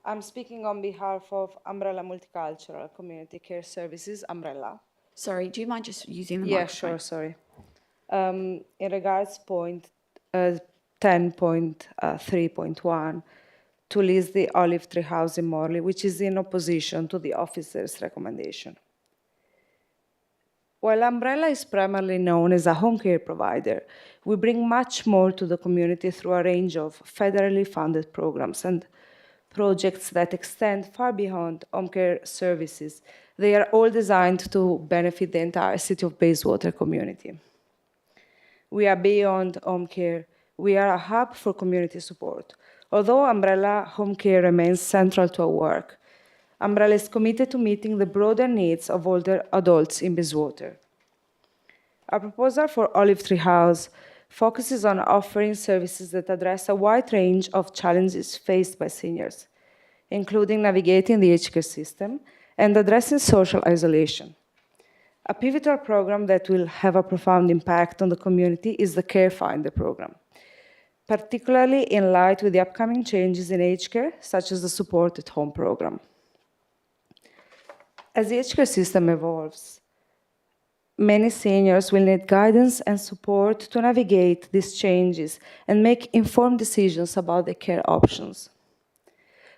I'm speaking on behalf of Umbrella Multicultural Community Care Services, Umbrella. Sorry, do you mind just using the Yeah, microphone? sure, sorry. In regards point 10.3.1, to lease the Olive Tree House in Morley, which is in opposition to the officer's recommendation. While Umbrella is primarily known as a home care provider, we bring much more to the community through a range of federally funded programs and projects that extend far beyond home care services. They are all designed to benefit the entire City of Bayswater community. We are beyond home care. We are a hub for community support. Although Umbrella Home Care remains central to our work, Umbrella is committed to meeting the broader needs of older adults in Bayswater. Our proposal for Olive Tree House focuses on offering services that address a wide range of challenges faced by seniors, including navigating the aged care system and addressing social isolation. A pivotal program that will have a profound impact on the community is the Care Finder program, particularly in light with the upcoming changes in aged care, such as the Support at Home program. As the aged care system evolves, many seniors will need guidance and support to navigate these changes and make informed decisions about their care options.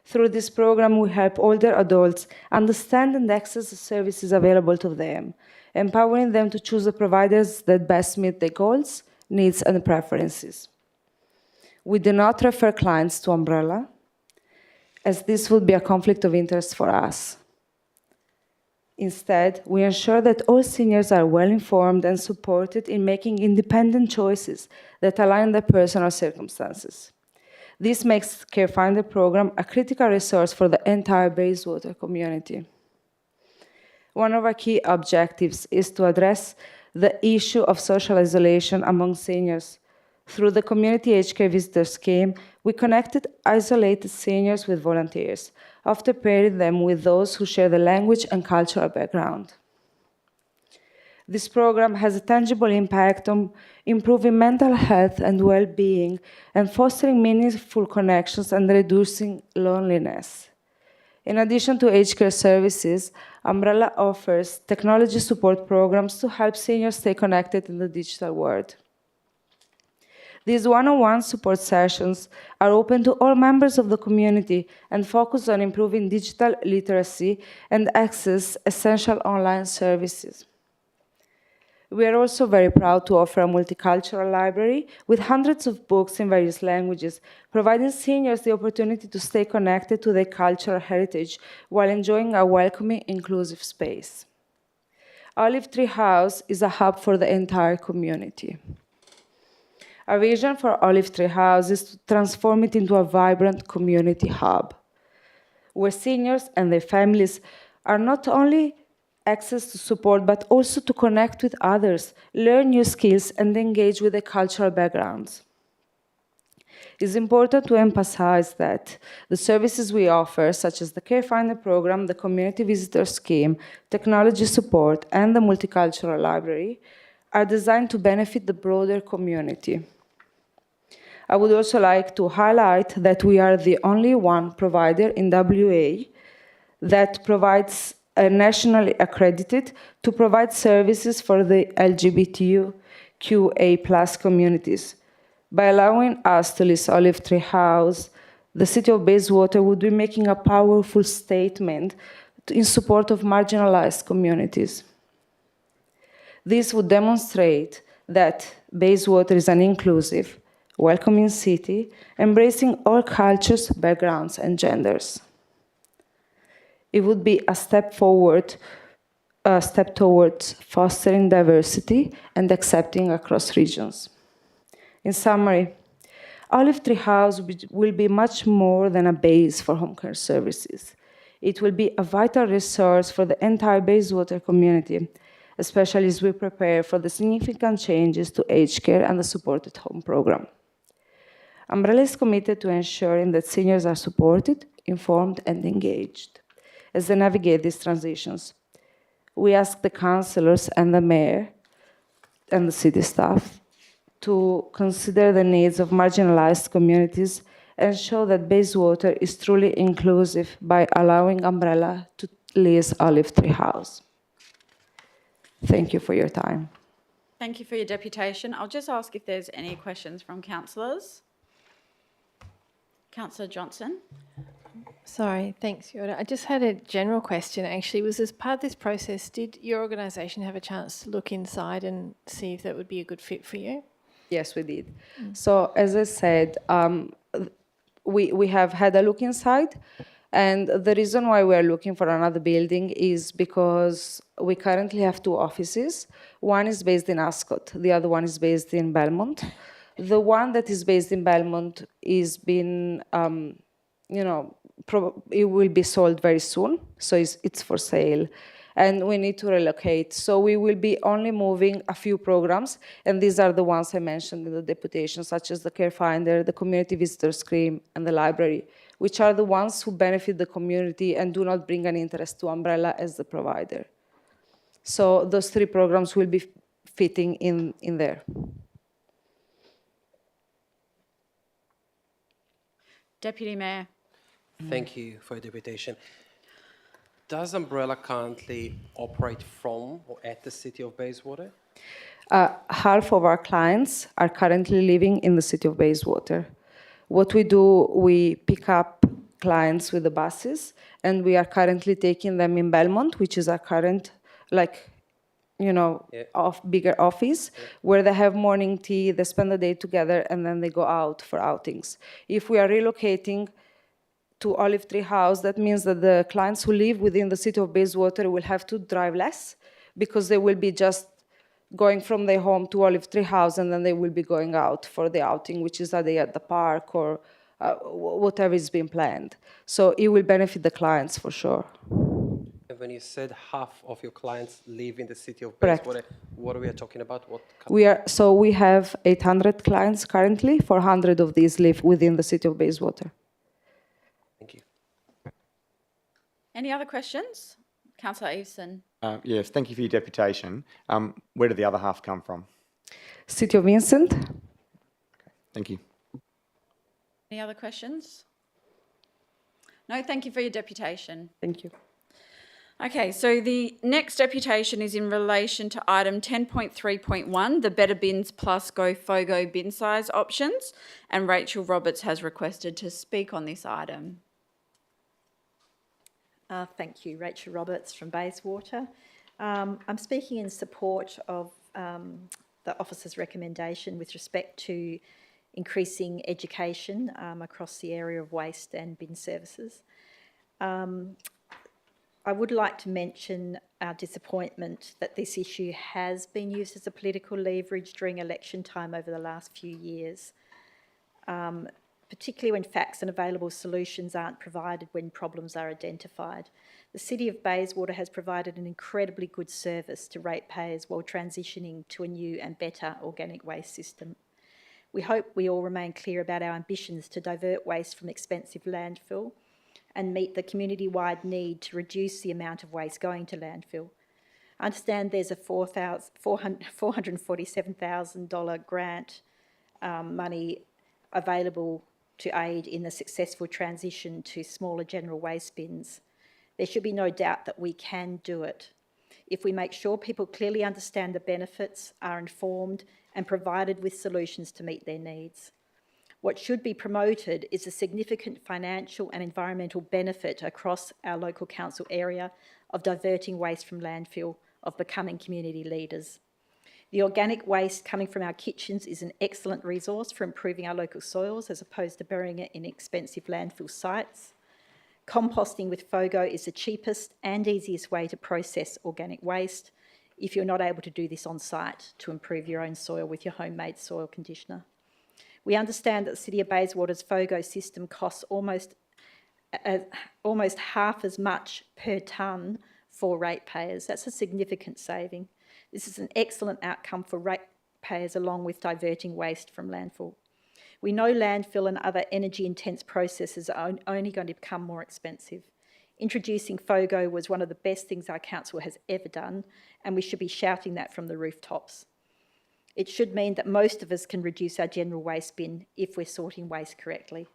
Through this program, we help older adults understand and access the services available to them, empowering them to choose the providers that best meet their goals, needs, and preferences. We do not refer clients to Umbrella, as this would be a conflict of interest for us. Instead, we ensure that all seniors are well informed and supported in making independent choices that align their personal circumstances. This makes Care Finder program a critical resource for the entire Bayswater community. One of our key objectives is to address the issue of social isolation among seniors. Through the Community Aged Care Visitor Scheme, we connected isolated seniors with volunteers, often pairing them with those who share the language and cultural background. This program has a tangible impact on improving mental health and well-being and fostering meaningful connections and reducing loneliness. In addition to aged care services, Umbrella offers technology support programs to help seniors stay connected in the digital world. These one-on-one support sessions are open to all members of the community and focus on improving digital literacy and access essential online services. We are also very proud to offer a multicultural library with hundreds of books in various languages, providing seniors the opportunity to stay connected to their cultural heritage while enjoying a welcoming, inclusive space. Olive Tree House is a hub for the entire community. Our vision for Olive Tree House is to transform it into a vibrant community hub, where seniors and their families are not only access to support, but also to connect with others, learn new skills, and engage with their cultural backgrounds. It's important to emphasize that the services we offer, such as the Care Finder program, the Community Visitor Scheme, technology support, and the Multicultural Library, are designed to benefit the broader community. I would also like to highlight that we are the only one provider in WA that provides nationally accredited to provide services for the LGBTQA+ communities. By allowing us to list Olive Tree House, the City of Bayswater would be making a powerful statement in support of marginalized communities. This would demonstrate that Bayswater is an inclusive, welcoming city, embracing all cultures, backgrounds, and genders. It would be a step towards fostering diversity and accepting across regions. In summary, Olive Tree House will be much more than a base for home care services. It will be a vital resource for the entire Bayswater community, especially as we prepare for the significant changes to aged care and the Support at Home program. Umbrella is committed to ensuring that seniors are supported, informed, and engaged as they navigate these transitions. We ask the councillors and the mayor and the city staff to consider the needs of marginalized communities and show that Bayswater is truly inclusive by allowing Umbrella to lease Olive Tree House. Thank you for your time. Thank you for your deputation. I'll just ask if there's any questions from councillors. Councillor Johnson. Sorry, thanks, Yorda. I just had a general question, actually. Was as part of this process, did your organisation have a chance to look inside and see if that would be a good fit for you? Yes, we did. So, as I said, we have had a look inside, and the reason why we are looking for another building is because we currently have two offices. One is based in Ascot, the other one is based in Belmont. The one that is based in Belmont is been, it will be sold very soon, so it's for sale. and we need to relocate. So we will be only moving a few programs, and these are the ones I mentioned in the deputation, such as the Care Finder, the Community Visitor Scheme, and the library, which are the ones who benefit the community and do not bring an interest to Umbrella as the provider. So those 3 programs will be fitting in there. Deputy Mayor. Thank you for your deputation. Does Umbrella currently operate from or at the City of Bayswater? Half of our clients are currently living in the City of Bayswater. What we do, we pick up clients with the buses, and we are currently taking them in Belmont, which is our current, bigger office, where they have morning tea, they spend the day together, and then they go out for outings. If we are relocating to Olive Tree House, that means that the clients who live within the City of Bayswater will have to drive less, because they will be just going from their home to Olive Tree House, and then they will be going out for the outing, which is a day at the park or whatever is being planned. So it will benefit the clients for sure. And when you said half of your clients live in the City of Correct. Bayswater, what are we talking about? We have 800 clients currently. 400 of these live within the City of Bayswater. Thank you. Any other questions? Councillor Eveson. Yes, thank you for your deputation. Where did the other half come from? City of Vincent. Thank you. Any other questions? No, thank you for your deputation. Thank you. Okay, so the next deputation is in relation to item 10.3.1, the Better Bins Plus Go FOGO bin size options, and Rachel Roberts has requested to speak on this item. Thank you, Rachel Roberts from Bayswater. I'm speaking in support of the officer's recommendation with respect to increasing education across the area of waste and bin services. I would like to mention our disappointment that this issue has been used as a political leverage during election time over the last few years, particularly when facts and available solutions aren't provided when problems are identified. The City of Bayswater has provided an incredibly good service to ratepayers while transitioning to a new and better organic waste system. We hope we all remain clear about our ambitions to divert waste from expensive landfill and meet the community-wide need to reduce the amount of waste going to landfill. I understand there's a $447,000 grant money available to aid in the successful transition to smaller general waste bins. There should be no doubt that we can do it if we make sure people clearly understand the benefits, are informed and provided with solutions to meet their needs. What should be promoted is a significant financial and environmental benefit across our local council area of diverting waste from landfill, of becoming community leaders. The organic waste coming from our kitchens is an excellent resource for improving our local soils as opposed to burying it in expensive landfill sites. Composting with FOGO is the cheapest and easiest way to process organic waste if you're not able to do this on site to improve your own soil with your homemade soil conditioner. We understand that the City of Bayswater's FOGO system costs almost half as much per tonne for ratepayers. That's a significant saving. This is an excellent outcome for ratepayers along with diverting waste from landfill. We know landfill and other energy-intense processes are only going to become more expensive. Introducing FOGO was one of the best things our council has ever done, and we should be shouting that from the rooftops. It should mean that most of us can reduce our general waste bin if we're sorting waste correctly.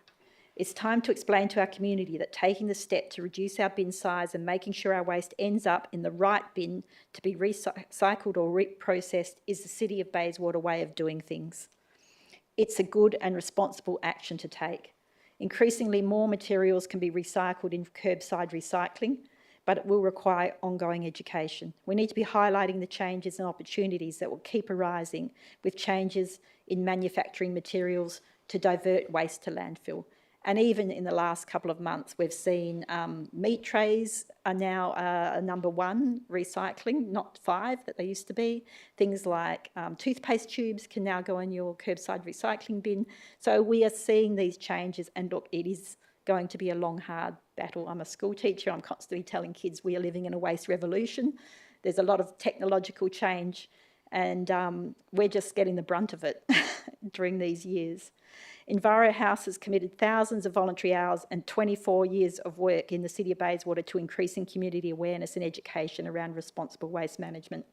It's time to explain to our community that taking the step to reduce our bin size and making sure our waste ends up in the right bin to be recycled or reprocessed is the City of Bayswater way of doing things. It's a good and responsible action to take. Increasingly more materials can be recycled in curbside recycling, but it will require ongoing education. We need to be highlighting the changes and opportunities that will keep arising with changes in manufacturing materials to divert waste to landfill. And even in the last couple of months, we've seen meat trays are now number 1 recycling, not 5 that they used to be. Things like toothpaste tubes can now go in your curbside recycling bin. So we are seeing these changes, and look, it is going to be a long, hard battle. I'm a school teacher. I'm constantly telling kids we are living in a waste revolution. There's a lot of technological change, and we're just getting the brunt of it during these years. Enviro House has committed thousands of voluntary hours and 24 years of work in the City of Bayswater to increasing community awareness and education around responsible waste management.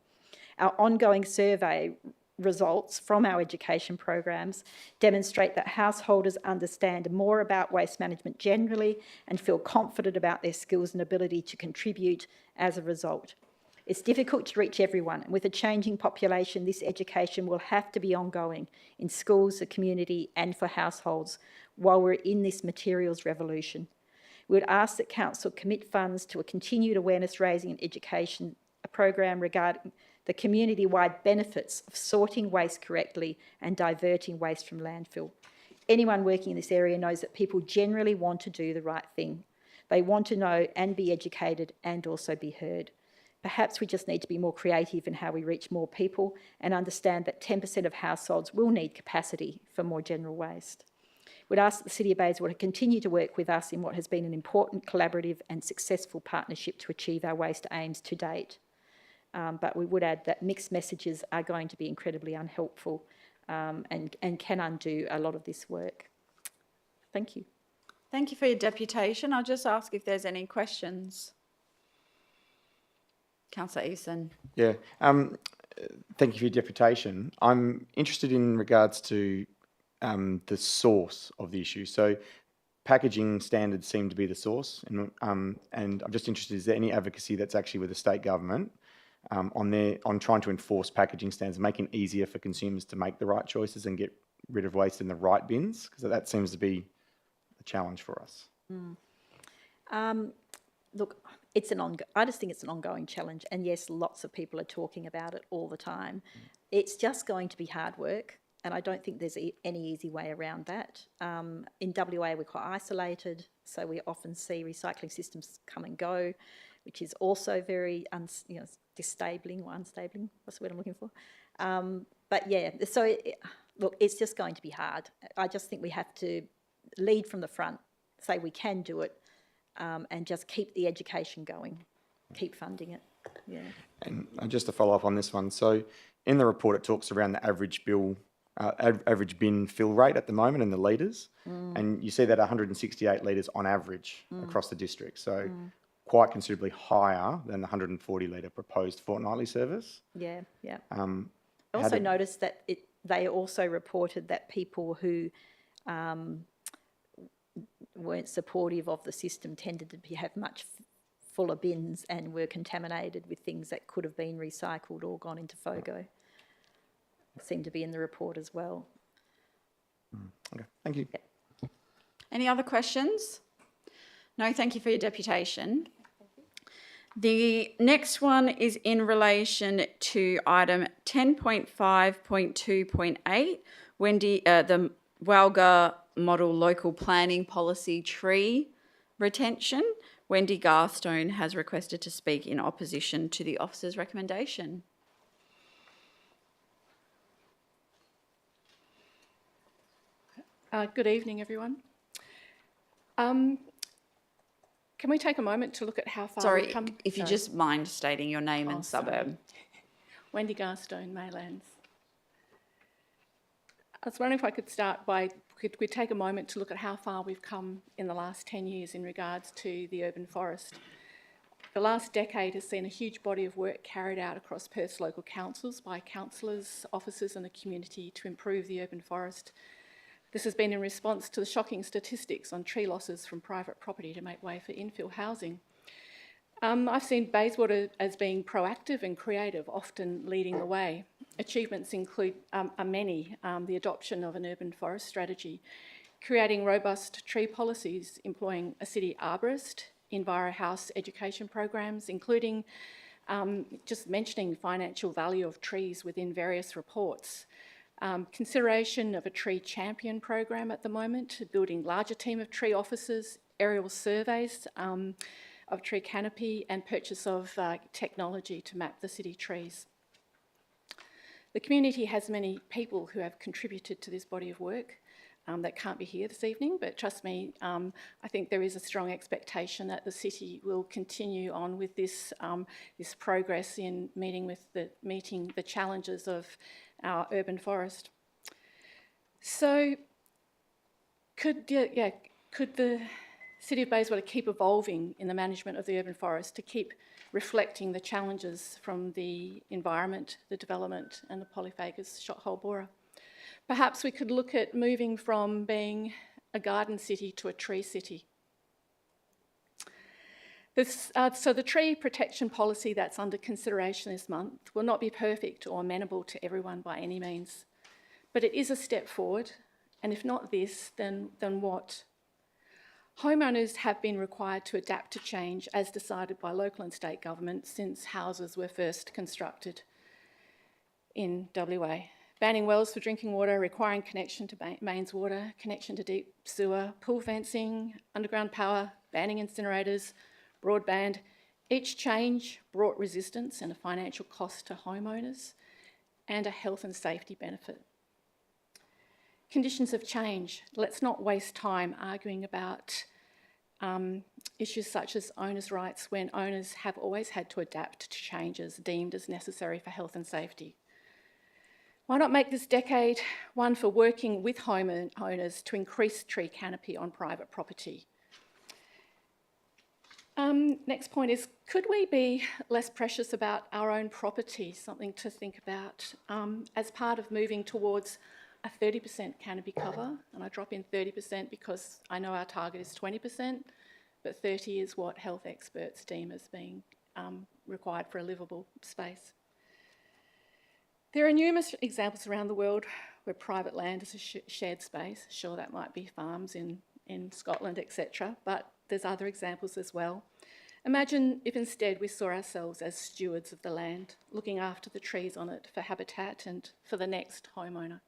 Our ongoing survey results from our education programs demonstrate that householders understand more about waste management generally and feel confident about their skills and ability to contribute as a result. It's difficult to reach everyone, and with a changing population, this education will have to be ongoing in schools, the community, and for households while we're in this materials revolution. We would ask that Council commit funds to a continued awareness raising and education program regarding the community-wide benefits of sorting waste correctly and diverting waste from landfill. Anyone working in this area knows that people generally want to do the right thing. They want to know and be educated and also be heard. Perhaps we just need to be more creative in how we reach more people and understand that 10% of households will need capacity for more general waste. We'd ask that the City of Bayswater continue to work with us in what has been an important collaborative and successful partnership to achieve our waste aims to date. But we would add that mixed messages are going to be incredibly unhelpful and can undo a lot of this work. Thank you. Thank you for your deputation. I'll just ask if there's any questions. Councillor Eason. Yeah. Thank you for your deputation. I'm interested in regards to the source of the issue. So packaging standards seem to be the source, and I'm just interested, is there any advocacy that's actually with the state government on trying to enforce packaging standards, making it easier for consumers to make the right choices and get rid of waste in the right bins? Because that seems to be a challenge for us. Look, I just think it's an ongoing challenge, and yes, lots of people are talking about it all the time. It's just going to be hard work, and I don't think there's any easy way around that. In WA, we're quite isolated, so we often see recycling systems come and go, which is also very disabling or unstabling. What's the word I'm looking for? But yeah, so look, it's just going to be hard. I just think we have to lead from the front, say we can do it, and just keep the education going, keep funding it. Yeah. And just to follow up on this one, so in the report it talks around the average bin fill rate at the moment in the litres, and you see that 168 litres on average across the district, so quite considerably higher than the 140 litre proposed fortnightly service. Yeah, yeah. I also noticed that they also reported that people who weren't supportive of the system tended to have much fuller bins and were contaminated with things that could have been recycled or gone into FOGO. Seemed to be in the report as well. Okay, thank you. Yeah. Any other questions? No, thank you for your deputation. The next one is in relation to item 10.5.2.8, the Walga Model Local Planning Policy Tree Retention. Wendy Garstone has requested to speak in opposition to the officer's recommendation. Good evening, everyone. Can we take a moment to look at how far we've come? Sorry, if you just mind stating your name and suburb. Wendy Garstone, Maylands. I was wondering if I could start by, could we take a moment to look at how far we've come in the last 10 years in regards to the urban forest. The last decade has seen a huge body of work carried out across Perth's local councils by councillors, officers and the community to improve the urban forest. This has been in response to the shocking statistics on tree losses from private property to make way for infill housing. I've seen Bayswater as being proactive and creative, often leading the way. Achievements include many, the adoption of an urban forest strategy, creating robust tree policies, employing a city arborist, Enviro House education programs, including just mentioning financial value of trees within various reports. Consideration of a tree champion program at the moment, building larger team of tree officers, aerial surveys of tree canopy and purchase of technology to map the city trees. The community has many people who have contributed to this body of work. that can't be here this evening, but trust me, I think there is a strong expectation that the city will continue on with this this progress in meeting the challenges of our urban forest. So, could the City of Bayswater keep evolving in the management of the urban forest to keep reflecting the challenges from the environment, the development, and the polyphagous shothole borer? Perhaps we could look at moving from being a garden city to a tree city. So the tree protection policy that's under consideration this month will not be perfect or amenable to everyone by any means, but it is a step forward, and if not this, then what? Homeowners have been required to adapt to change as decided by local and state governments since houses were first constructed in WA. Banning wells for drinking water, requiring connection to mains water, connection to deep sewer, pool fencing, underground power, banning incinerators, broadband. Each change brought resistance and a financial cost to homeowners and a health and safety benefit. Conditions have changed. Let's not waste time arguing about issues such as owners' rights when owners have always had to adapt to changes deemed as necessary for health and safety. Why not make this decade one for working with homeowners to increase tree canopy on private property? Next point is, could we be less precious about our own property? Something to think about as part of moving towards a 30% canopy cover, and I drop in 30% because I know our target is 20%, but 30 is what health experts deem as being required for a livable space. There are numerous examples around the world where private land is a shared space. Sure, that might be farms in Scotland, etc., but there's other examples as well. Imagine if instead we saw ourselves as stewards of the land, looking after the trees on it for habitat and for the next homeowner.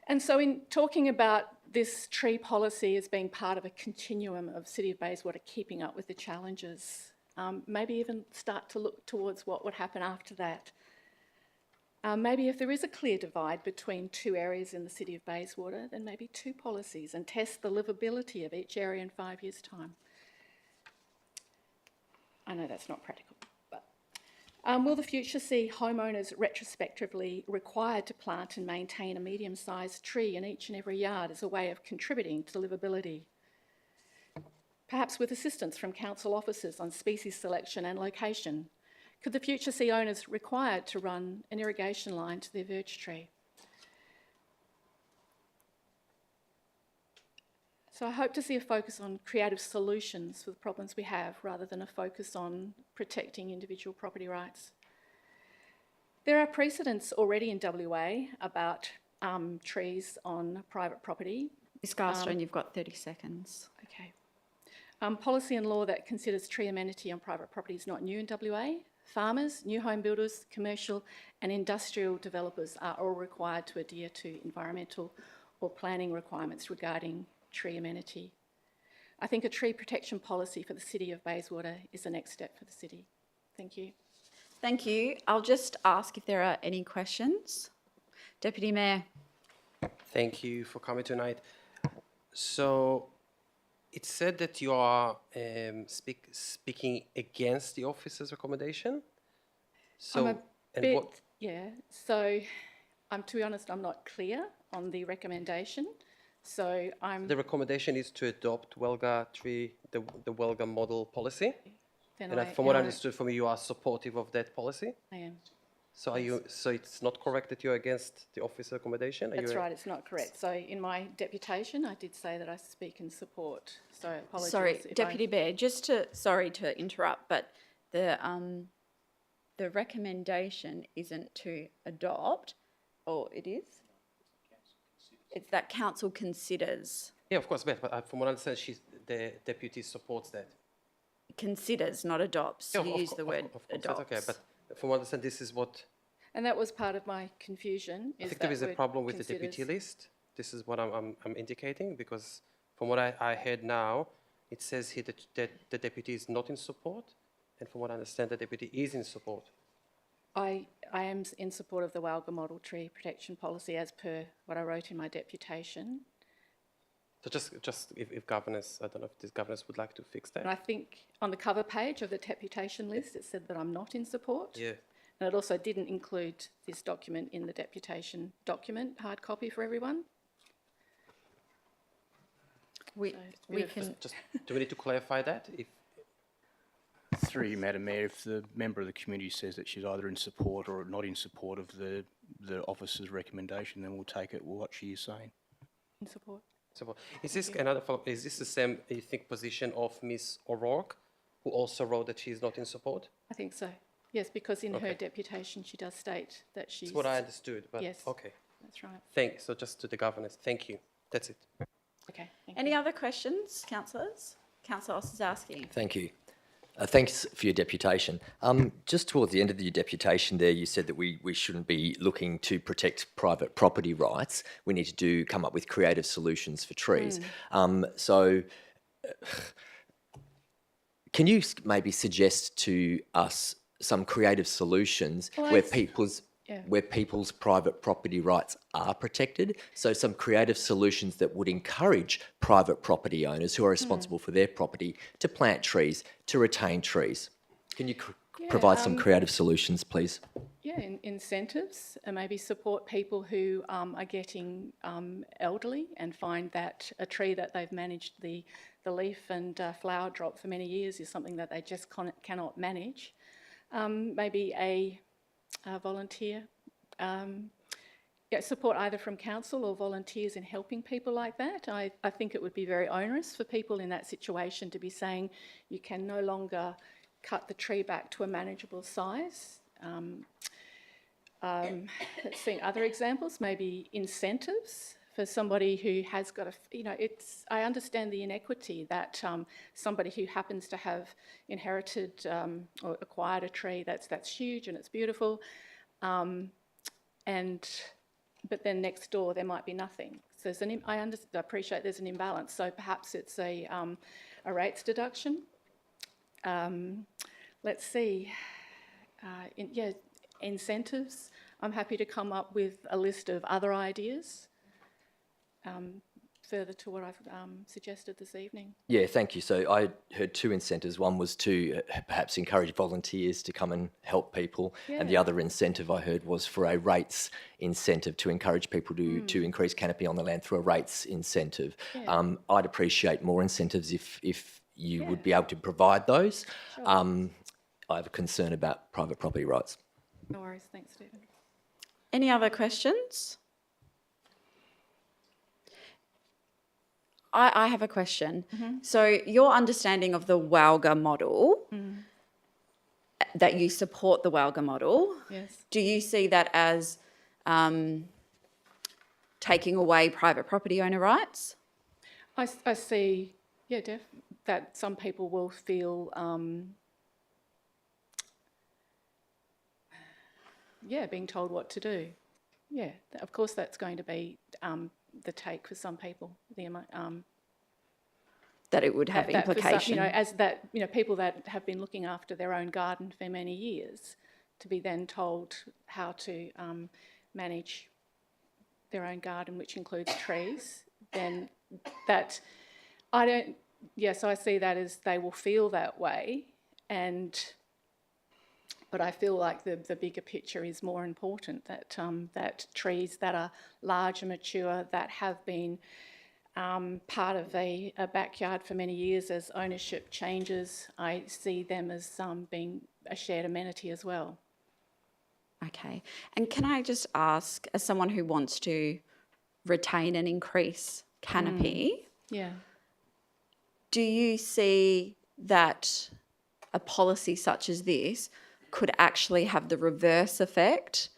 And so in talking about this tree policy as being part of a continuum of City of Bayswater keeping up with the challenges, maybe even start to look towards what would happen after that. Maybe if there is a clear divide between two areas in the City of Bayswater, then maybe two policies and test the livability of each area in 5 years' time. I know that's not practical, but will the future see homeowners retrospectively required to plant and maintain a medium-sized tree in each and every yard as a way of contributing to livability? Perhaps with assistance from council officers on species selection and location. Could the future see owners required to run an irrigation line to their verge tree? So I hope to see a focus on creative solutions for the problems we have rather than a focus on protecting individual property rights. There are precedents already in WA about trees on private property. Ms Garstone, you've got 30 seconds. Okay. Policy and law that considers tree amenity on private property is not new in WA. Farmers, new home builders, commercial and industrial developers are all required to adhere to environmental or planning requirements regarding tree amenity. I think a tree protection policy for the City of Bayswater is the next step for the city. Thank you. Thank you. I'll just ask if there are any questions. Deputy Mayor. Thank you for coming tonight. So it said that you are speaking against the officer's recommendation. So So to be honest, I'm not clear on the recommendation. So the recommendation is to adopt WELGA the WELGA model policy. From what I understood from you are supportive of that policy. I am. So are you? So it's not correct that you're against the officer recommendation? That's right. It's not correct. So in my deputation, I did say that I speak in support. So apologies. Sorry, Deputy Mayor. Sorry to interrupt, but the recommendation isn't to adopt, or it is. It's that council considers. Yeah, of course, but from what I understand, the deputy supports that. Considers, not adopts. Yeah, you use the word adopts. Okay, but from what I understand, this is what. And that was part of my confusion. I think there is a problem with the deputy list. This is what I'm indicating, because from what I heard now, it says here that the deputy is not in support, and from what I understand, the deputy is in support. I I am in support of the Walga Model Tree Protection Policy as per what I wrote in my deputation. So just if governors, I don't know if this governors would like to fix that. And I think on the cover page of the deputation list, it said that I'm not in support. Yeah. And it also didn't include this document in the deputation document, hard copy for everyone. We can. Just do we need to clarify that? If Through you, Madam Mayor, if the member of the community says that she's either in support or not in support of the officer's recommendation, then we'll take it what she is saying. In support. Is this another follow-up? Is this the same, you think, position of Ms. O'Rourke, who also wrote that she is not in support? I think so. Yes, because in her Okay. deputation she does state that she's... That's what I understood, but yes, okay. that's right. Thanks. So just to the governors, thank you. That's it. Okay. Any other questions, councillors? Councillor Oss is asking. Thank you. Thanks for your deputation. Just towards the end of your deputation there, you said that we shouldn't be looking to protect private property rights. We need to come up with creative solutions for trees. Can you maybe suggest to us some creative solutions where people's private property rights are protected? So some creative solutions that would encourage private property owners who are responsible for their property to plant trees, to retain trees. Can you provide some creative solutions, please? Yeah, incentives and maybe support people who are getting elderly and find that a tree that they've managed the leaf and flower drop for many years is something that they just cannot manage. Maybe a volunteer, support either from council or volunteers in helping people like that. I think it would be very onerous for people in that situation to be saying you can no longer cut the tree back to a manageable size. Let's see, other examples, maybe incentives for somebody who has got I understand the inequity that somebody who happens to have inherited or acquired a tree that's huge and it's beautiful, but then next door there might be nothing. So I appreciate there's an imbalance. So perhaps it's a rates deduction. Let's see, incentives. I'm happy to come up with a list of other ideas further to what I've suggested this evening. Yeah, thank you. So I heard two incentives. One was to perhaps encourage volunteers to come and help people. And the other incentive I heard was for a rates incentive to encourage people to increase canopy on the land through a rates incentive. Yeah. I'd appreciate more incentives if you would be able to provide those. Sure. I have a concern about private property rights. No worries. Thanks, Stephen. Any other questions? I have a question. So your understanding of the Walga model, that you support the Walga model, Yes. do you see that as taking away private property owner rights? I see, that some people will feel, being told what to do. Yeah, of course that's going to be the take for some people. That it would have implication. People that have been looking after their own garden for many years, to be then told how to manage their own garden, which includes trees, then that so I see that as they will feel that way, but I feel like the bigger picture is more important, that trees that are large and mature, that have been part of a backyard for many years, as ownership changes, I see them as being a shared amenity as well. Okay. And can I just ask, as someone who wants to retain and increase canopy, do you see that a policy such as this could actually have the reverse effect,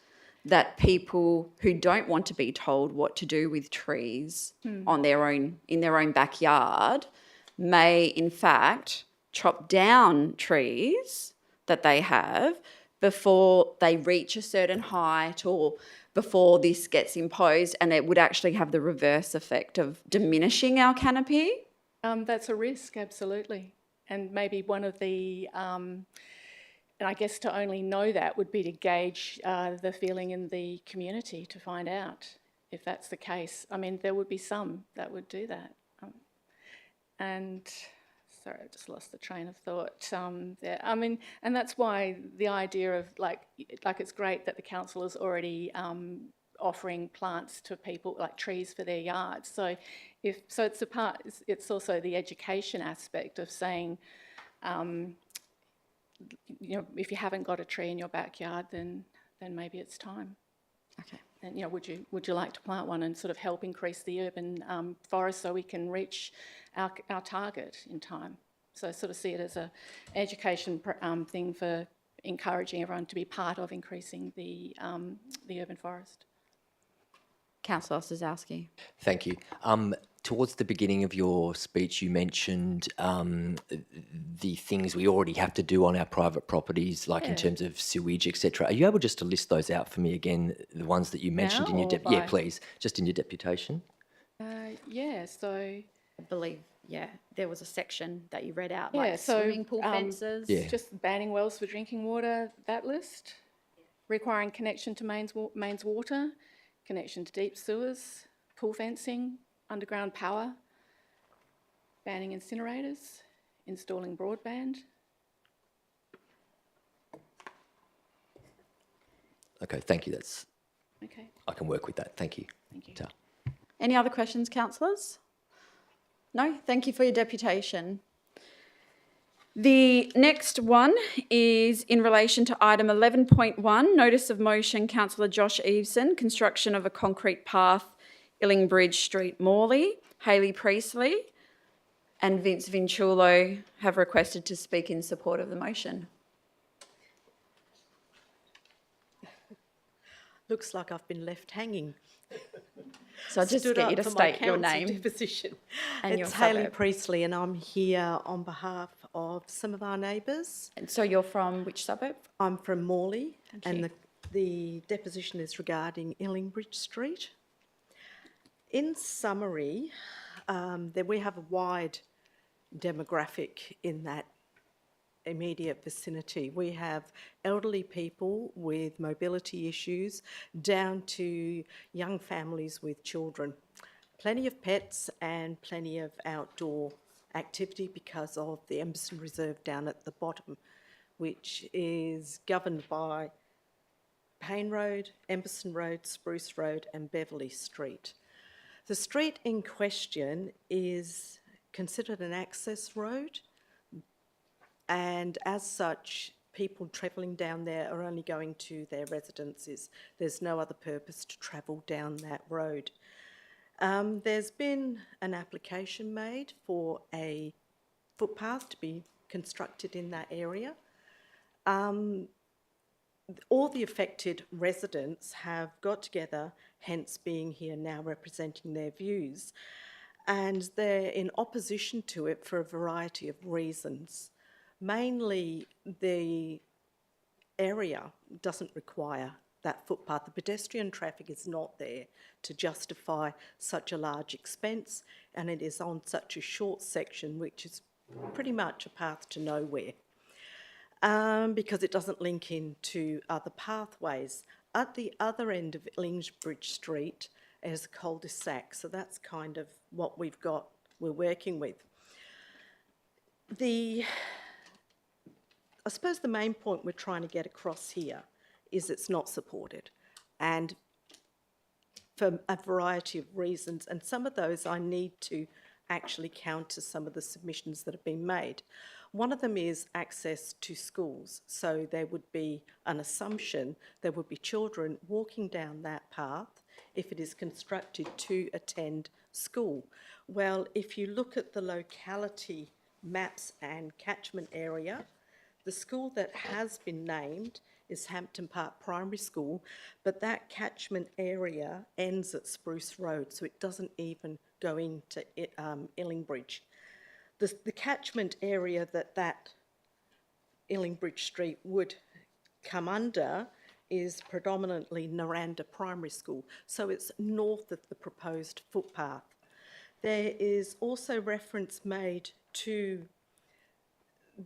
that people who don't want to be told what to do with trees in their own backyard may in fact chop down trees that they have before they reach a certain height or before this gets imposed, and it would actually have the reverse effect of diminishing our canopy? That's a risk, absolutely. And maybe one of the I guess to only know that would be to gauge the feeling in the community to find out if that's the case. I mean, there would be some that would do that. And sorry, I just lost the train of thought there. I mean, and that's why the idea of like it's great that the council is already offering plants to people, like trees for their yards. So it's a part. It's also the education aspect of saying, you know, if you haven't got a tree in your backyard, then maybe it's time. Okay. And, you know, would you like to plant one and sort of help increase the urban forest so we can reach our target in time? So I sort of see it as a education thing for encouraging everyone to be part of increasing the urban forest. Councillor Osdowski. Thank you. Towards the beginning of your speech, you mentioned the things we already have to do on our private properties, like in terms of sewage, etc. Are you able just to list those out for me again, the ones that you mentioned in your yeah, please, just in your deputation? Yeah. So I believe there was a section that you read out, yeah, like so, swimming pool fences. Yeah. Just banning wells for drinking water. That list, requiring connection to mains water, connection to deep sewers, pool fencing, underground power, banning incinerators, installing broadband. Okay, thank you. That's Okay. I can work with that. Thank you. Thank you. Ta. Any other questions, councillors? No? Thank you for your deputation. The next one is in relation to item 11.1, notice of motion, Councillor Josh Eveson, construction of a concrete path, Illingbridge Street, Morley. Hayley Priestley and Vince Vinciulo have requested to speak in support of the motion. Looks like I've been left hanging. So I'll just get you to state your name. Deposition. And it's your Hayley suburb. Priestley, and I'm here on behalf of some of our neighbours. And so you're from which suburb? I'm from Morley, Thank and you. the deposition is regarding Illingbridge Street. In summary, we have a wide demographic in that immediate vicinity. We have elderly people with mobility issues down to young families with children. Plenty of pets and plenty of outdoor activity because of the Emberson Reserve down at the bottom, which is governed by Payne Road, Emberson Road, Spruce Road and Beverley Street. The street in question is considered an access road, and as such, people travelling down there are only going to their residences. There's no other purpose to travel down that road. There's been an application made for a footpath to be constructed in that area. All the affected residents have got together, hence being here now representing their views, and they're in opposition to it for a variety of reasons. Mainly, the area doesn't require that footpath. The pedestrian traffic is not there to justify such a large expense, and it is on such a short section, which is pretty much a path to nowhere. Because it doesn't link into other pathways. At the other end of Illingbridge Street is a cul-de-sac, so that's kind of what we're working with. I suppose the main point we're trying to get across here is it's not supported, and for a variety of reasons, and some of those I need to actually counter some of the submissions that have been made. One of them is access to schools. So there would be an assumption there would be children walking down that path if it is constructed to attend school. Well, if you look at the locality maps and catchment area, the school that has been named is Hampton Park Primary School, but that catchment area ends at Spruce Road, so it doesn't even go into Illingbridge. The catchment area that Illingbridge Street would come under is predominantly Noranda Primary School, so it's north of the proposed footpath. There is also reference made to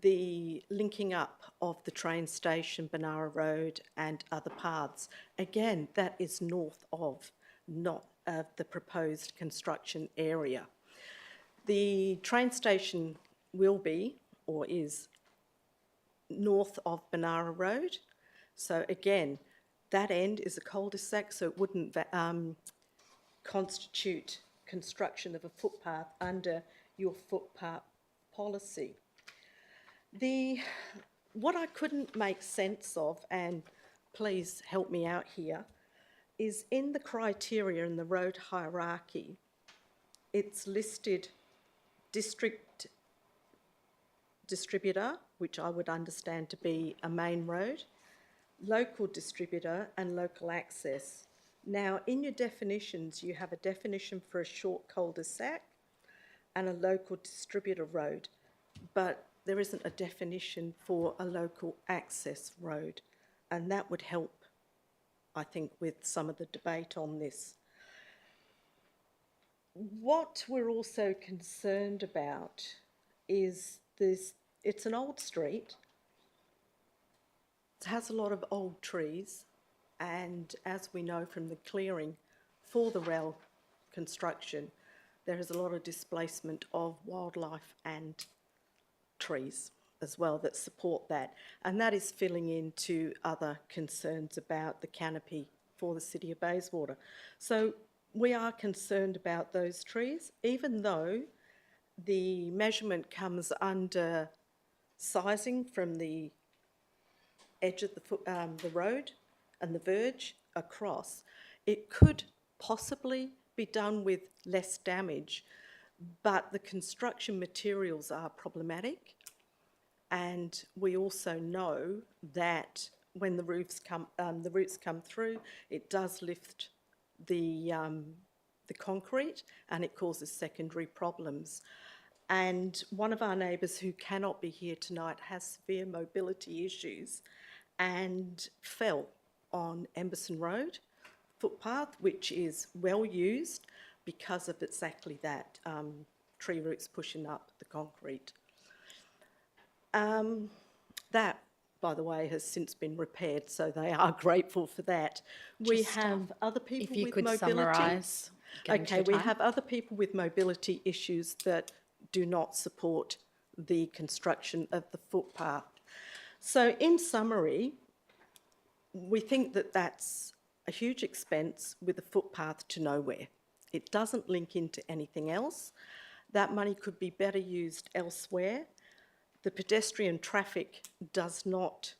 the linking up of the train station, Benara Road and other paths. Again, that is north of, not the proposed construction area. The train station will be, or is, north of Benara Road. So again, that end is a cul-de-sac, so it wouldn't constitute construction of a footpath under your footpath policy. What I couldn't make sense of, and please help me out here, is in the criteria in the road hierarchy, it's listed district distributor, which I would understand to be a main road, local distributor and local access. Now, in your definitions, you have a definition for a short cul-de-sac and a local distributor road, but there isn't a definition for a local access road, and that would help, I think, with some of the debate on this. What we're also concerned about is this, it's an old street, it has a lot of old trees, and as we know from the clearing for the rail construction, there is a lot of displacement of wildlife and trees as well that support that, and that is filling into other concerns about the canopy for the City of Bayswater. So we are concerned about those trees, even though the measurement comes under sizing from the edge of the road and the verge across. It could possibly be done with less damage, but the construction materials are problematic, and we also know that when the roots come through, it does lift the concrete and it causes secondary problems. And one of our neighbours who cannot be here tonight has severe mobility issues and fell on Emberson Road footpath, which is well used because of exactly that, tree roots pushing up the concrete. That, by the way, has since been repaired, so they are grateful for that. We have other people with mobility. If you could summarise. Okay, we have other people with mobility issues that do not support the construction of the footpath. So in summary, we think that that's a huge expense with a footpath to nowhere. It doesn't link into anything else. That money could be better used elsewhere. The pedestrian traffic does not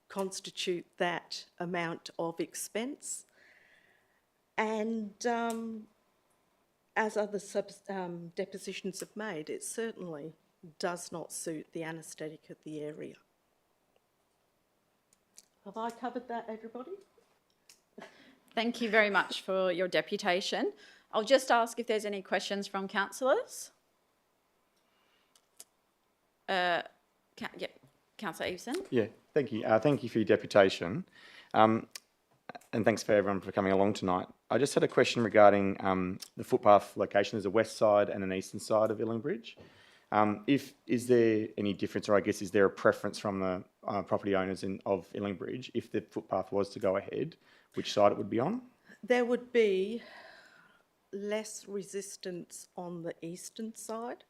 constitute that amount of expense. And as other depositions have made, it certainly does not suit the anaesthetic of the area. Have I covered that, everybody? Thank you very much for your deputation. I'll just ask if there's any questions from councillors. Councillor Eveson. Yeah, thank you. Thank you for your deputation. And thanks for everyone for coming along tonight. I just had a question regarding the footpath location. There's a west side and an eastern side of Illingbridge. Is there any difference, or I guess is there a preference from the property owners of Illingbridge if the footpath was to go ahead, which side it would be on? There would be less resistance on the eastern side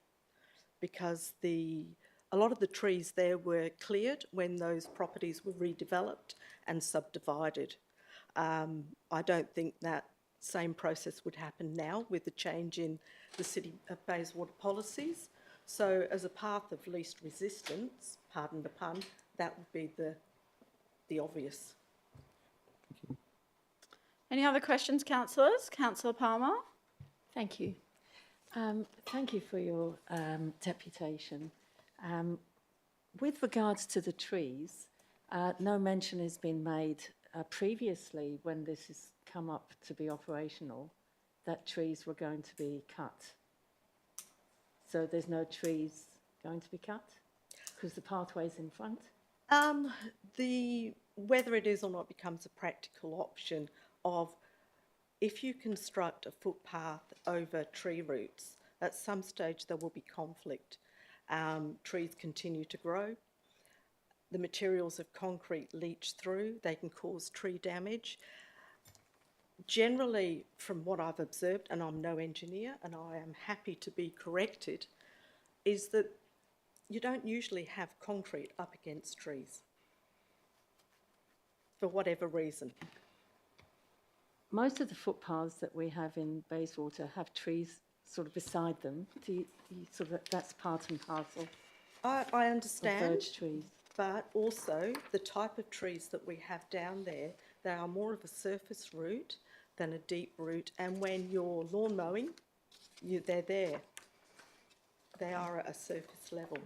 because a lot of the trees there were cleared when those properties were redeveloped and subdivided. I don't think that same process would happen now with the change in the City of Bayswater policies. So as a path of least resistance, pardon the pun, that would be the obvious. Any other questions, councillors? Councillor Palmer. Thank you. Thank you for your deputation. With regards to the trees, no mention has been made previously when this has come up to be operational that trees were going to be cut. So there's no trees going to be cut because the pathway's in front? Whether it is or not becomes a practical option of if you construct a footpath over tree roots, at some stage there will be conflict. trees continue to grow. The materials of concrete leach through, they can cause tree damage. Generally, from what I've observed, and I'm no engineer and I am happy to be corrected, is that you don't usually have concrete up against trees for whatever reason. Most of the footpaths that we have in Bayswater have trees sort of beside them. That's part and parcel. I understand, Of birch trees. but also the type of trees that we have down there, they are more of a surface root than a deep root, and when you're lawn mowing, they're there. They are at a surface level.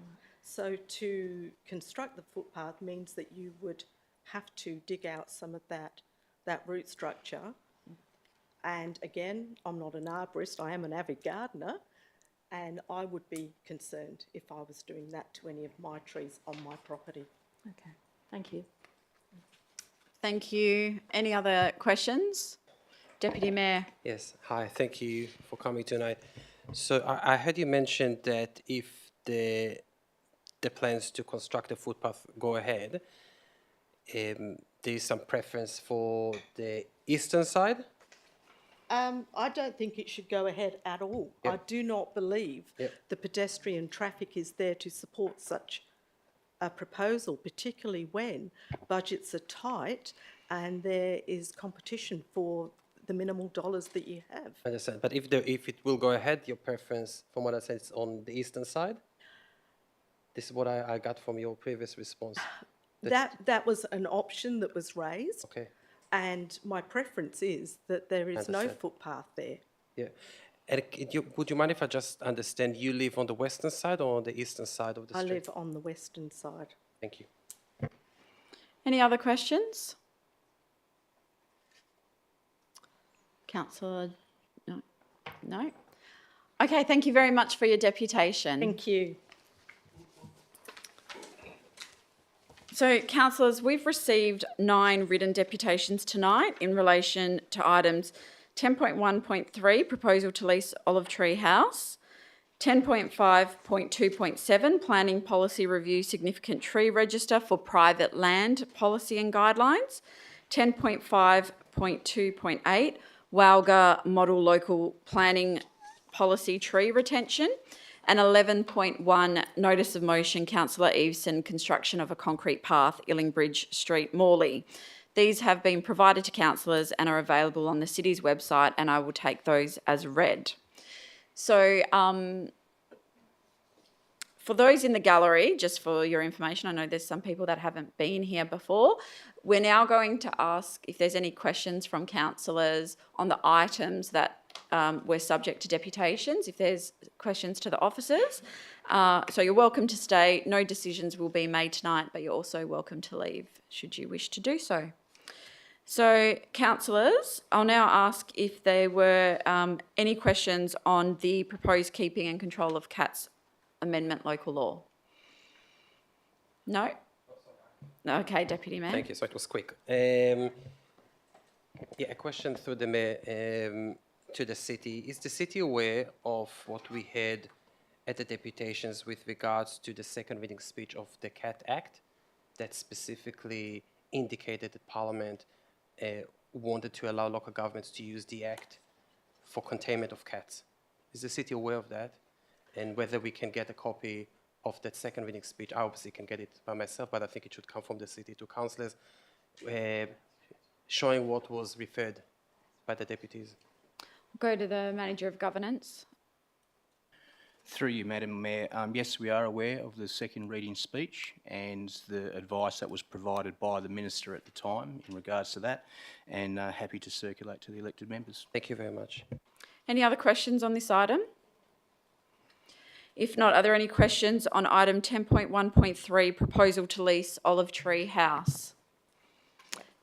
So to construct the footpath means that you would have to dig out some of that root structure. And again, I'm not an arborist, I am an avid gardener, and I would be concerned if I was doing that to any of my trees on my property. Okay, thank you. Thank you. Any other questions? Deputy Mayor. Yes, hi, thank you for coming tonight. So I heard you mention that if the plans to construct a footpath go ahead, there is some preference for the eastern side? I don't think it should go ahead at all. Yep. I do not believe Yep. the pedestrian traffic is there to support such a proposal, particularly when budgets are tight and there is competition for the minimal dollars that you have. I understand, but if it will go ahead, your preference, from what I said, is on the eastern side? This is what I got from your previous response. That was an option that was raised. Okay. And my preference is that there is no Understand. footpath there. Yeah. And would you mind if I just understand, you live on the western side or on the eastern side of the I street? live on the western side. Thank you. Any other questions? Councillor, no? No? Okay, thank you very much for your deputation. Thank you. So, councillors, we've received 9 written deputations tonight in relation to items 10.1.3, proposal to lease Olive Tree House, 10.5.2.7, planning policy review significant tree register for private land policy and guidelines, 10.5.2.8, Walga model local planning policy tree retention, and 11.1, notice of motion, Councillor Eveson, construction of a concrete path, Illingbridge Street, Morley. These have been provided to councillors and are available on the city's website, and I will take those as read. So, for those in the gallery, just for your information, I know there's some people that haven't been here before. We're now going to ask if there's any questions from councillors on the items that were subject to deputations, if there's questions to the officers. So you're welcome to stay. No decisions will be made tonight, but you're also welcome to leave should you wish to do so. So, councillors, I'll now ask if there were any questions on the proposed keeping and control of cats amendment local law. No? Okay, Deputy Mayor. Thank you, so it was quick. Yeah, a question through the mayor to the city. Is the city aware of what we had at the deputations with regards to the second reading speech of the Cat Act that specifically indicated that Parliament wanted to allow local governments to use the Act for containment of cats? Is the city aware of that? And whether we can get a copy of that second reading speech? I obviously can get it by myself, but I think it should come from the city to councillors, showing what was referred by the deputies. Go to the Manager of Governance. Through you, Madam Mayor, yes, we are aware of the second reading speech and the advice that was provided by the Minister at the time in regards to that, and happy to circulate to the elected members. Thank you very much. Any other questions on this item? If not, are there any questions on item 10.1.3, proposal to lease Olive Tree House?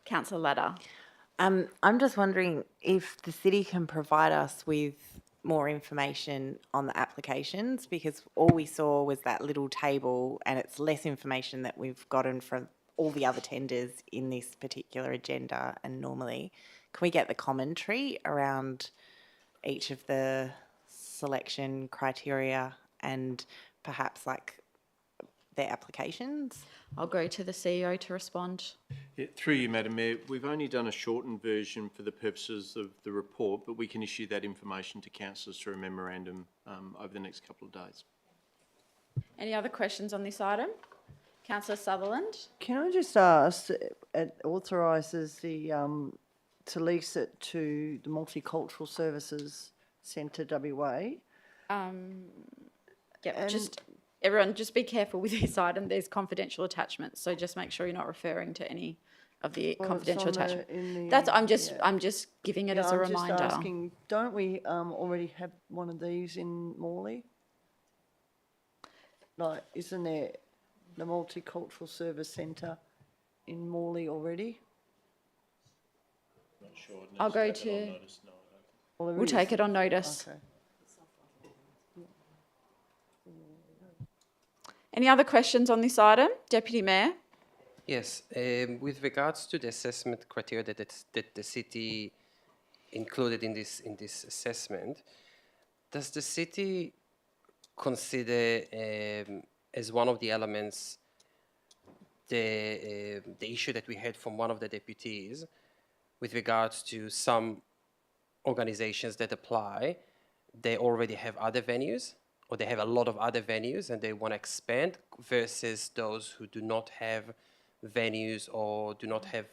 Councillor Ladder. I'm just wondering if the city can provide us with more information on the applications, because all we saw was that little table and it's less information that we've gotten from all the other tenders in this particular agenda. And normally, can we get the commentary around each of the selection criteria and perhaps like their applications? I'll go to the CEO to respond. Yeah, through you, Madam Mayor, we've only done a shortened version for the purposes of the report, but we can issue that information to councillors through a memorandum over the next couple of days. Any other questions on this item? Councillor Sutherland? Can I just ask, it authorises the to lease it to the Multicultural Services Centre WA. Yeah, just everyone, just be careful with this item. There's confidential attachments, so just make sure you're not referring to any of the confidential attachments. That's I'm just giving it as a reminder. I'm just asking, don't we already have one of these in Morley? Like, isn't there the Multicultural Service Centre in Morley already? Not sure. I'll go to. Notice, no, Well, We'll take it on notice. Okay. Any other questions on this item, Deputy Mayor? Yes, with regards to the assessment criteria that the city included in this assessment, does the city consider as one of the elements the issue that we had from one of the deputies with regards to some organizations that apply, they already have other venues, or they have a lot of other venues and they want to expand, versus those who do not have venues or do not have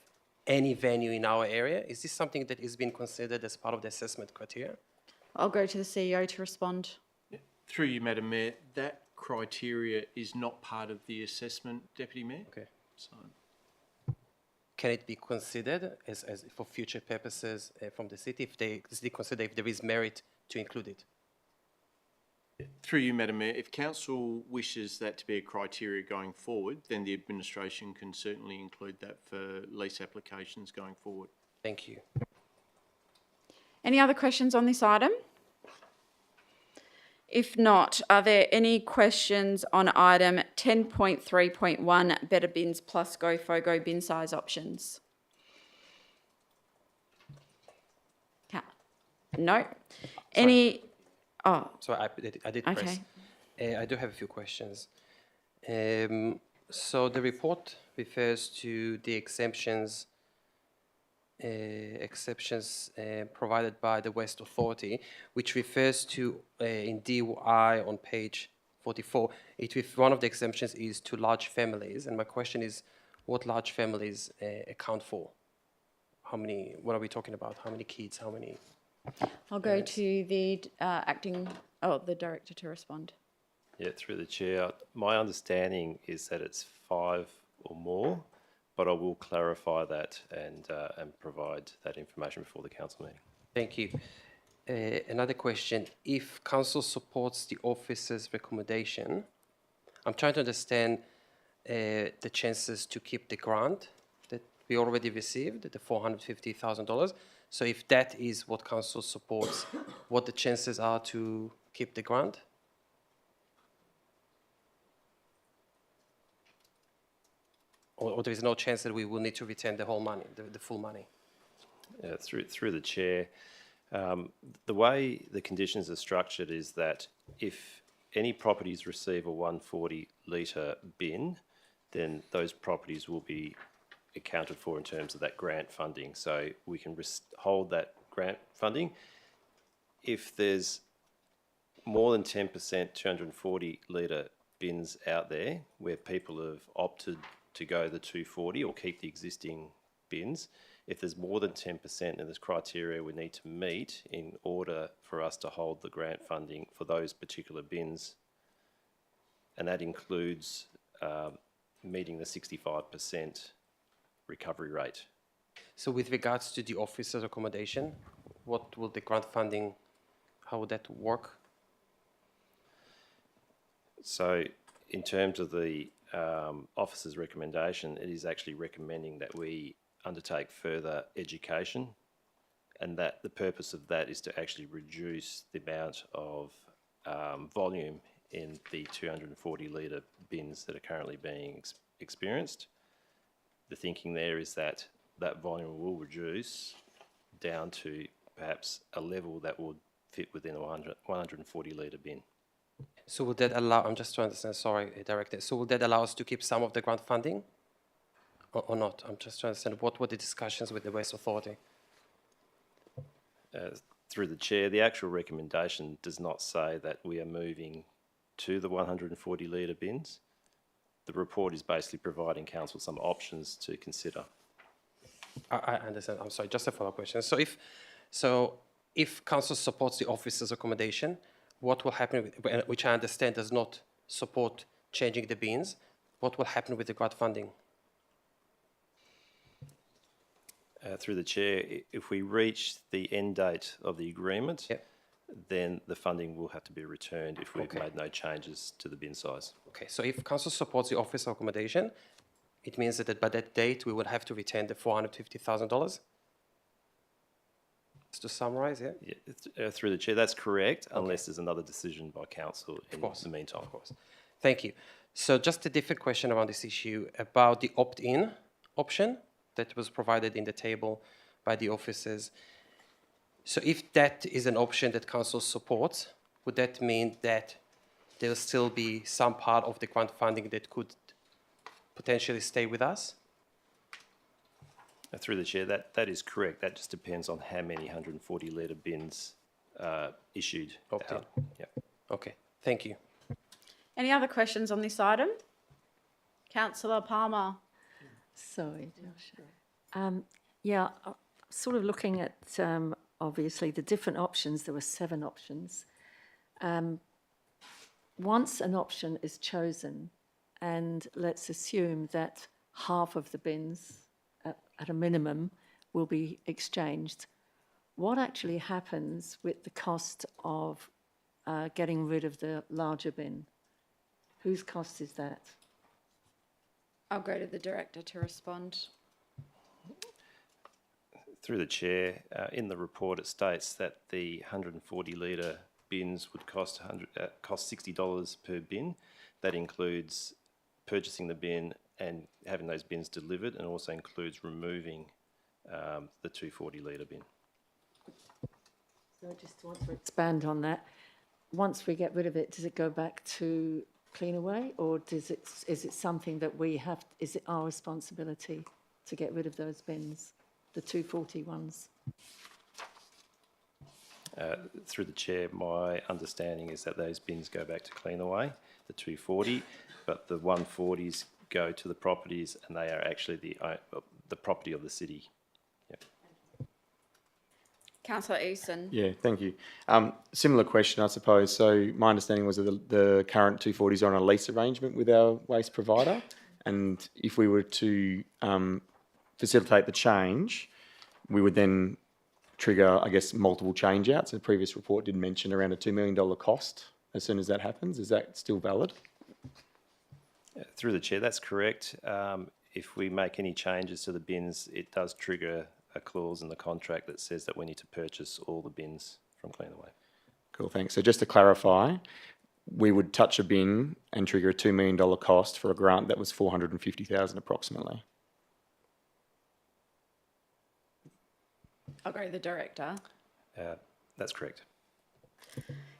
any venue in our area? Is this something that is being considered as part of the assessment criteria? I'll go to the CEO to respond. Through you, Madam Mayor, that criteria is not part of the assessment, Deputy Mayor. Okay. So, can it be considered as for future purposes from the city, if they consider if there is merit to include it? through you, Madam Mayor, if council wishes that to be a criteria going forward, then the administration can certainly include that for lease applications going forward. Thank you. Any other questions on this item? If not, are there any questions on item 10.3.1, better bins plus GoFogo bin size options? No. Any? Oh. Sorry, I did press. Okay. I do have a few questions. So the report refers to the exemptions provided by the West Authority, which refers to in DI on page 44. One of the exemptions is to large families, and my question is, what large families account for? How many? What are we talking about? How many kids? How many? I'll go to the the director to respond. Yeah, through the chair. My understanding is that it's 5 or more, but I will clarify that and provide that information before the council meeting. Thank you. Another question. If council supports the officer's recommendation, I'm trying to understand the chances to keep the grant that we already received, the $450,000. So if that is what council supports, what the chances are to keep the grant? Or there is no chance that we will need to retain the whole money, the full money? Yeah, through the chair. The way the conditions are structured is that if any properties receive a 140 litre bin, then those properties will be accounted for in terms of that grant funding. So we can hold that grant funding. If there's more than 10% 240 litre bins out there where people have opted to go the 240 or keep the existing bins, if there's more than 10%, then there's criteria we need to meet in order for us to hold the grant funding for those particular bins. And that includes meeting the 65% recovery rate. So with regards to the officer's accommodation, what will the grant funding, how would that work? So in terms of the officer's recommendation, it is actually recommending that we undertake further education, and that the purpose of that is to actually reduce the amount of volume in the 240 litre bins that are currently being experienced. The thinking there is that that volume will reduce down to perhaps a level that would fit within a 140 litre bin. So will that allow, I'm just trying to understand, sorry, Director, so will that allow us to keep some of the grant funding or not? I'm just trying to understand what were the discussions with the Waste Authority? Through the chair, the actual recommendation does not say that we are moving to the 140 litre bins. The report is basically providing council some options to consider. I understand. I'm sorry, just a follow-up question. So if council supports the officers' accommodation, what will happen, which I understand does not support changing the bins, what will happen with the grant funding? Through the chair, if we reach the end date of the agreement, then the funding will have to be returned if we've made no changes to the bin size. Okay, so if council supports the officer accommodation, it means that by that date we would have to return the $450,000? Just to summarise, Through the chair, that's correct, unless there's another decision by council in the meantime. Of course. Thank you. So just a different question around this issue about the opt-in option that was provided in the table by the officers. So if that is an option that council supports, would that mean that there will still be some part of the grant funding that could potentially stay with us? Through the chair, that is correct. That just depends on how many 140 litre bins issued. Opt-in. Okay, thank you. Any other questions on this item? Councillor Palmer. Sorry, Josh. Yeah, sort of looking at obviously the different options. There were 7 options. Once an option is chosen, and let's assume that half of the bins at a minimum will be exchanged, what actually happens with the cost of getting rid of the larger bin? Whose cost is that? I'll go to the director to respond. Through the chair, in the report it states that the 140 litre bins would cost $60 per bin. That includes purchasing the bin and having those bins delivered, and also includes removing the 240 litre bin. So I just want to expand on that. Once we get rid of it, does it go back to Cleanaway, or is it something that we have? Is it our responsibility to get rid of those bins, the 240 ones? Through the chair, my understanding is that those bins go back to Cleanaway, the 240, but the 140s go to the properties, and they are actually the property of the city. Councillor Easton. Yeah, thank you. Similar question, I suppose. So my understanding was that the current 240s are on a lease arrangement with our waste provider, and if we were to facilitate the change, we would then trigger, I guess, multiple change-outs. The previous report did mention around a $2 million cost as soon as that happens. Is that still valid? Through the chair, that's correct. If we make any changes to the bins, it does trigger a clause in the contract that says that we need to purchase all the bins from Cleanaway. Cool, thanks. So just to clarify, we would touch a bin and trigger a $2 million cost for a grant that was $450,000 approximately. I'll go to the director. That's correct.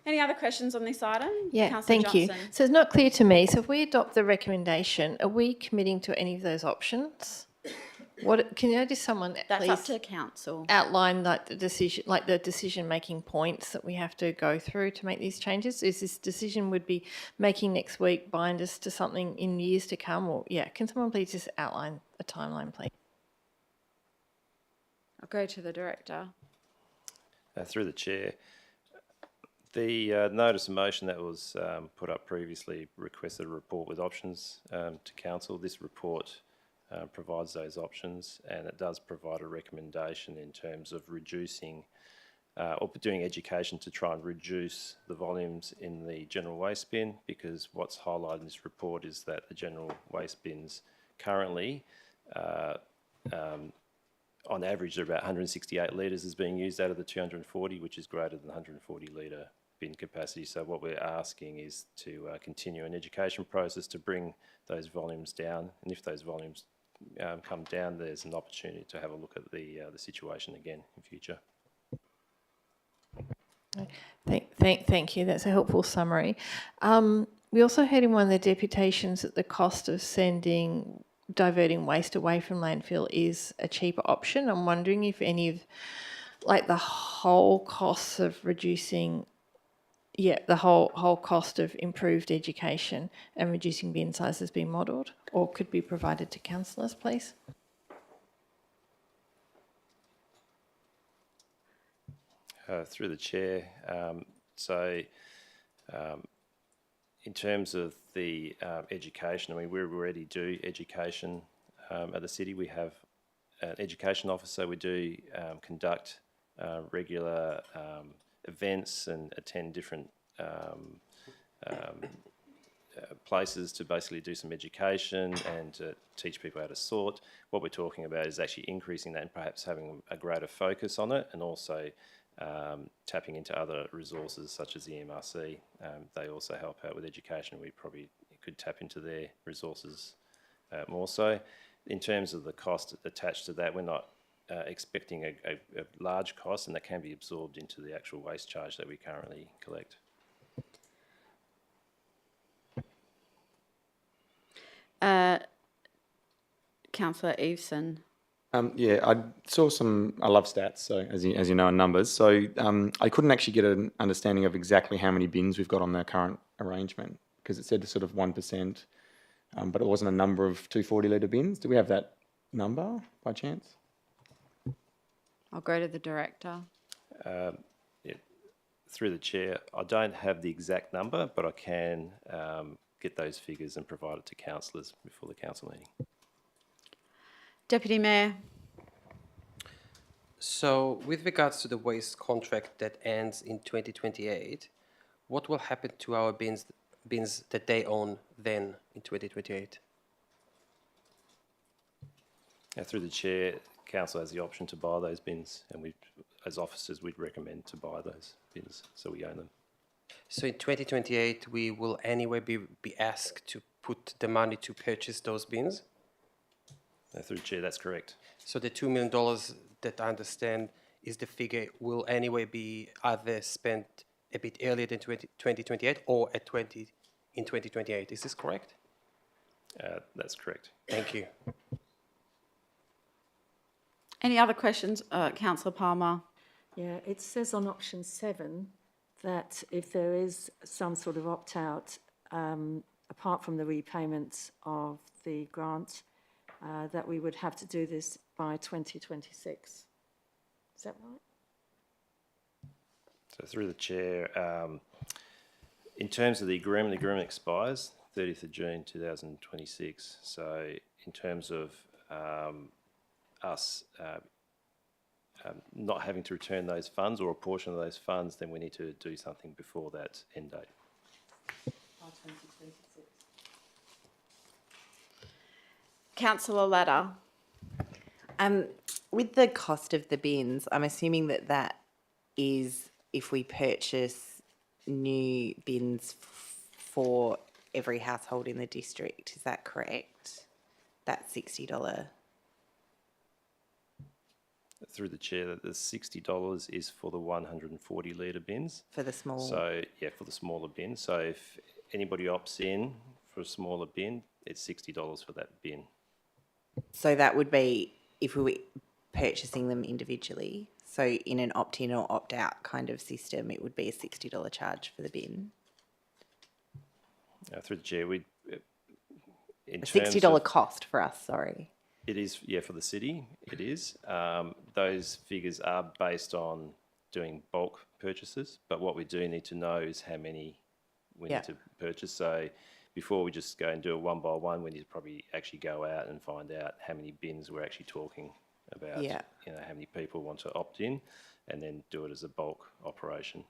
Any other questions on this item? Yeah, Councillor thank you. Johnson. So it's not clear to me. So if we adopt the recommendation, are we committing to any of those options? What can I just someone That's please up to council. outline like the decision-making points that we have to go through to make these changes? Is this decision would be making next week bind us to something in years to come? Or can someone please just outline a timeline, please? I'll go to the director. Through the chair, the notice of motion that was put up previously requested a report with options to council. This report provides those options, and it does provide a recommendation in terms of reducing or doing education to try and reduce the volumes in the general waste bin, because what's highlighted in this report is that the general waste bins currently on average, there are about 168 litres is being used out of the 240, which is greater than 140 litre bin capacity. So what we're asking is to continue an education process to bring those volumes down. And if those volumes come down, there's an opportunity to have a look at the situation again in future. Thank you. That's a helpful summary. We also heard in one of the deputations that the cost of diverting waste away from landfill is a cheaper option. I'm wondering if any of, like the whole costs of reducing, the whole cost of improved education and reducing bin size has been modelled or could be provided to councillors, please. Through the chair, in terms of the education, I mean, we already do education at the city. We have an education officer. We do conduct regular events and attend different places to basically do some education and to teach people how to sort. What we're talking about is actually increasing that and perhaps having a greater focus on it, and also tapping into other resources such as the MRC. They also help out with education. We probably could tap into their resources more so. In terms of the cost attached to that, we're not expecting a large cost, and that can be absorbed into the actual waste charge that we currently collect. Councillor Eveson. I love stats, so as you know, in numbers. So I couldn't actually get an understanding of exactly how many bins we've got on the current arrangement, because it said sort of 1%, but it wasn't a number of 240 litre bins. Do we have that number by chance? I'll go to the director. Through the chair, I don't have the exact number, but I can get those figures and provide it to councillors before the council meeting. Deputy Mayor. So, with regards to the waste contract that ends in 2028, what will happen to our bins that they own then in 2028? Through the chair, council has the option to buy those bins, and we, as officers, we'd recommend to buy those bins, so we own them. So in 2028, we will anyway be asked to put the money to purchase those bins? Through the chair, that's correct. So the $2 million that I understand is the figure will anyway be either spent a bit earlier than 2028 or in 2028. Is this correct? That's correct. Thank you. Any other questions? Councillor Palmer. Yeah, it says on option 7 that if there is some sort of opt-out, apart from the repayment of the grant, that we would have to do this by 2026. Is that right? So through the chair, in terms of the agreement expires 30th of June 2026. So in terms of us not having to return those funds or a portion of those funds, then we need to do something before that end date. By 2026. Councillor Ladder. With the cost of the bins, I'm assuming that is if we purchase new bins for every household in the district. Is that correct? That $60. Through the chair, the $60 is for the 140 litre bins. For the small. So yeah, for the smaller bin. So if anybody opts in for a smaller bin, it's $60 for that bin. So that would be if we were purchasing them individually. So in an opt-in or opt-out kind of system, it would be a $60 charge for the bin. Through the chair, a $60 cost for us, sorry. It is, yeah, for the city, it is. Those figures are based on doing bulk purchases, but what we do need to know is how many we need to purchase. So before we just go and do a one by one, we need to probably actually go out and find out how many bins we're actually talking about, you know, how many people want to opt in, and then do it as a bulk operation.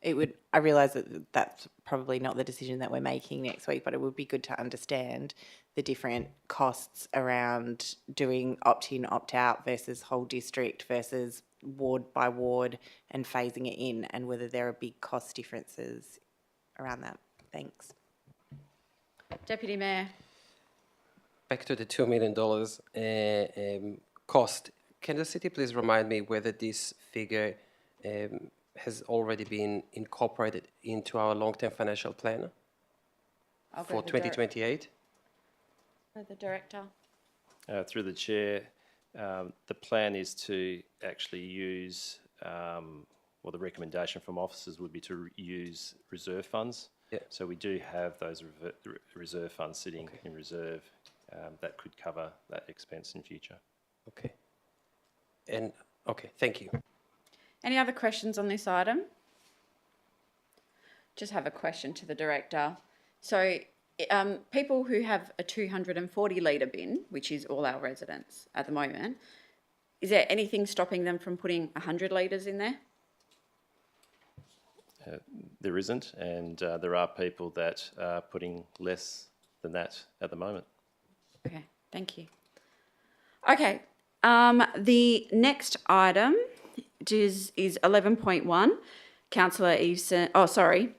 I realise that that's probably not the decision that we're making next week, but it would be good to understand the different costs around doing opt-in, opt-out versus whole district versus ward by ward and phasing it in, and whether there are big cost differences around that. Thanks. Deputy Mayor. Back to the $2 million cost. Can the city please remind me whether this figure has already been incorporated into our long-term financial plan I'll go for to the 2028? The director. Through the chair, the plan is to actually use, well, the recommendation from officers would be to use reserve funds. Yeah. So we do have those reserve funds sitting in reserve that could cover that expense in future. Okay. And, okay, thank you. Any other questions on this item? Just have a question to the director. So people who have a 240 litre bin, which is all our residents at the moment, is there anything stopping them from putting 100 litres in there? There isn't, and there are people that are putting less than that at the moment. Okay, thank you. Okay, the next item is 11.1. Councillor Eveson, oh, sorry,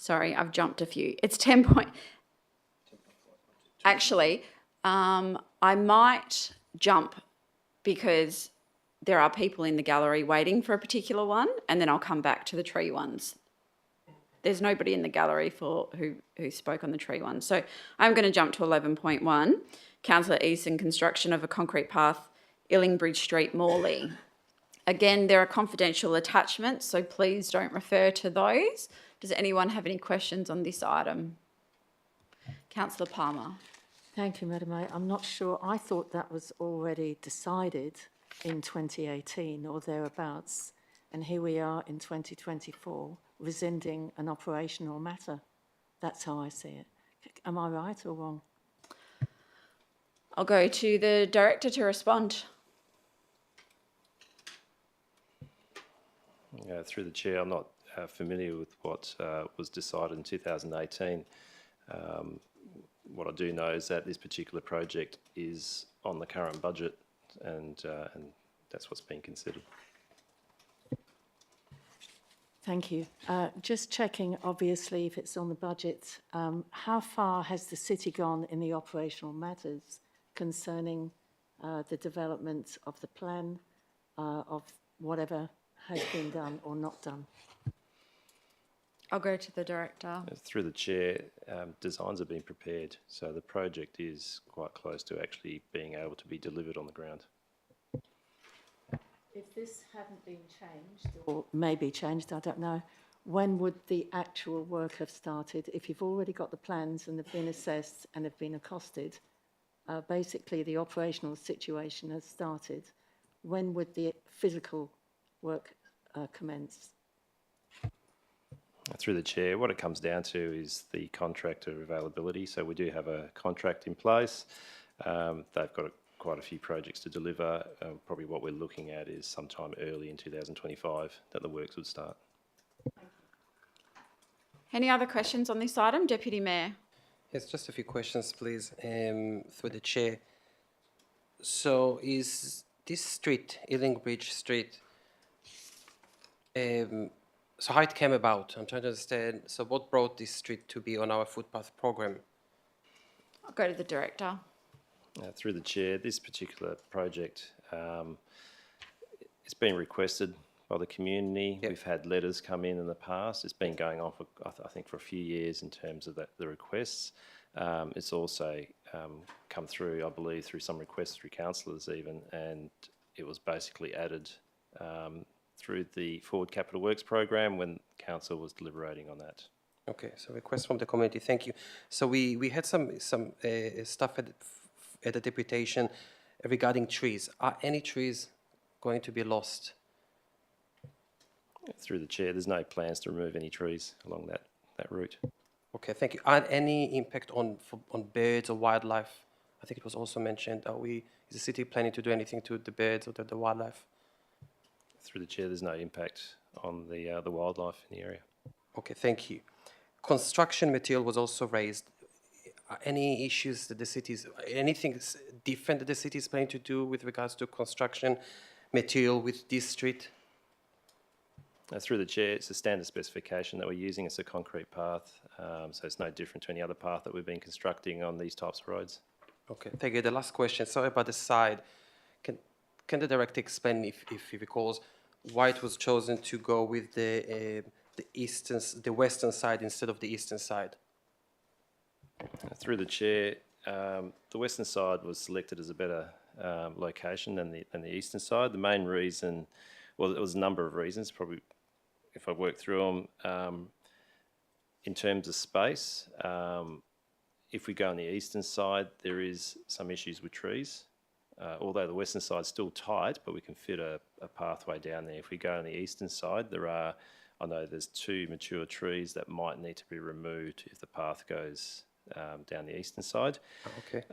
I've jumped a few. It's 10 point. Actually, I might jump because there are people in the gallery waiting for a particular one, and then I'll come back to the tree ones. There's nobody in the gallery who spoke on the tree one. So I'm going to jump to 11.1. Councillor Eason, construction of a concrete path, Illingbridge Street, Morley. Again, there are confidential attachments, so please don't refer to those. Does anyone have any questions on this item? Councillor Palmer. Thank you, Madam Mayor. I'm not sure. I thought that was already decided in 2018 or thereabouts, and here we are in 2024 rescinding an operational matter. That's how I see it. Am I right or wrong? I'll go to the director to respond. Through the chair, I'm not familiar with what was decided in 2018. What I do know is that this particular project is on the current budget, and that's what's being considered. Thank you. Just checking, obviously, if it's on the budget, how far has the city gone in the operational matters concerning the development of the plan, of whatever has been done or not done? I'll go to the director. Through the chair, designs are being prepared, so the project is quite close to actually being able to be delivered on the ground. If this hadn't been changed, or maybe changed, I don't know, when would the actual work have started? If you've already got the plans and they've been assessed and have been accosted, basically the operational situation has started. When would the physical work commence? Through the chair, what it comes down to is the contractor availability. So we do have a contract in place. They've got quite a few projects to deliver. Probably what we're looking at is sometime early in 2025 that the works would start. Any other questions on this item, Deputy Mayor? Yes, just a few questions, please, through the chair. So is this street, Illingbridge Street, so how it came about? I'm trying to understand. So what brought this street to be on our footpath program? I'll go to the director. Through the chair, this particular project, it's been requested by the community. Yep. We've had letters come in the past. It's been going on for, I think, for a few years in terms of the requests. It's also come through, I believe, through some requests through councillors even, and it was basically added through the Forward Capital Works program when council was deliberating on that. Okay, so request from the community. Thank you. So we had some stuff at the deputation regarding trees. Are any trees going to be lost? Through the chair, there's no plans to remove any trees along that route. Okay, thank you. Are any impact on birds or wildlife? I think it was also mentioned. Is the city planning to do anything to the birds or the wildlife? Through the chair, there's no impact on the wildlife in the area. Okay, thank you. Construction material was also raised. Any issues that the city's, anything different that the city is planning to do with regards to construction material with this street? Through the chair, it's a standard specification that we're using. It's a concrete path, so it's no different to any other path that we've been constructing on these types of roads. Okay, thank you. The last question, sorry about the side. Can the director explain, if he recalls, why it was chosen to go with the western side instead of the eastern side. Through the chair, the western side was selected as a better location than the eastern side. The main reason, well, there was a number of reasons. Probably, if I work through them, in terms of space, if we go on the eastern side, there is some issues with trees. Although the western side's still tight, but we can fit a pathway down there. If we go on the eastern side, I know there's 2 mature trees that might need to be removed if the path goes down the eastern side. Okay.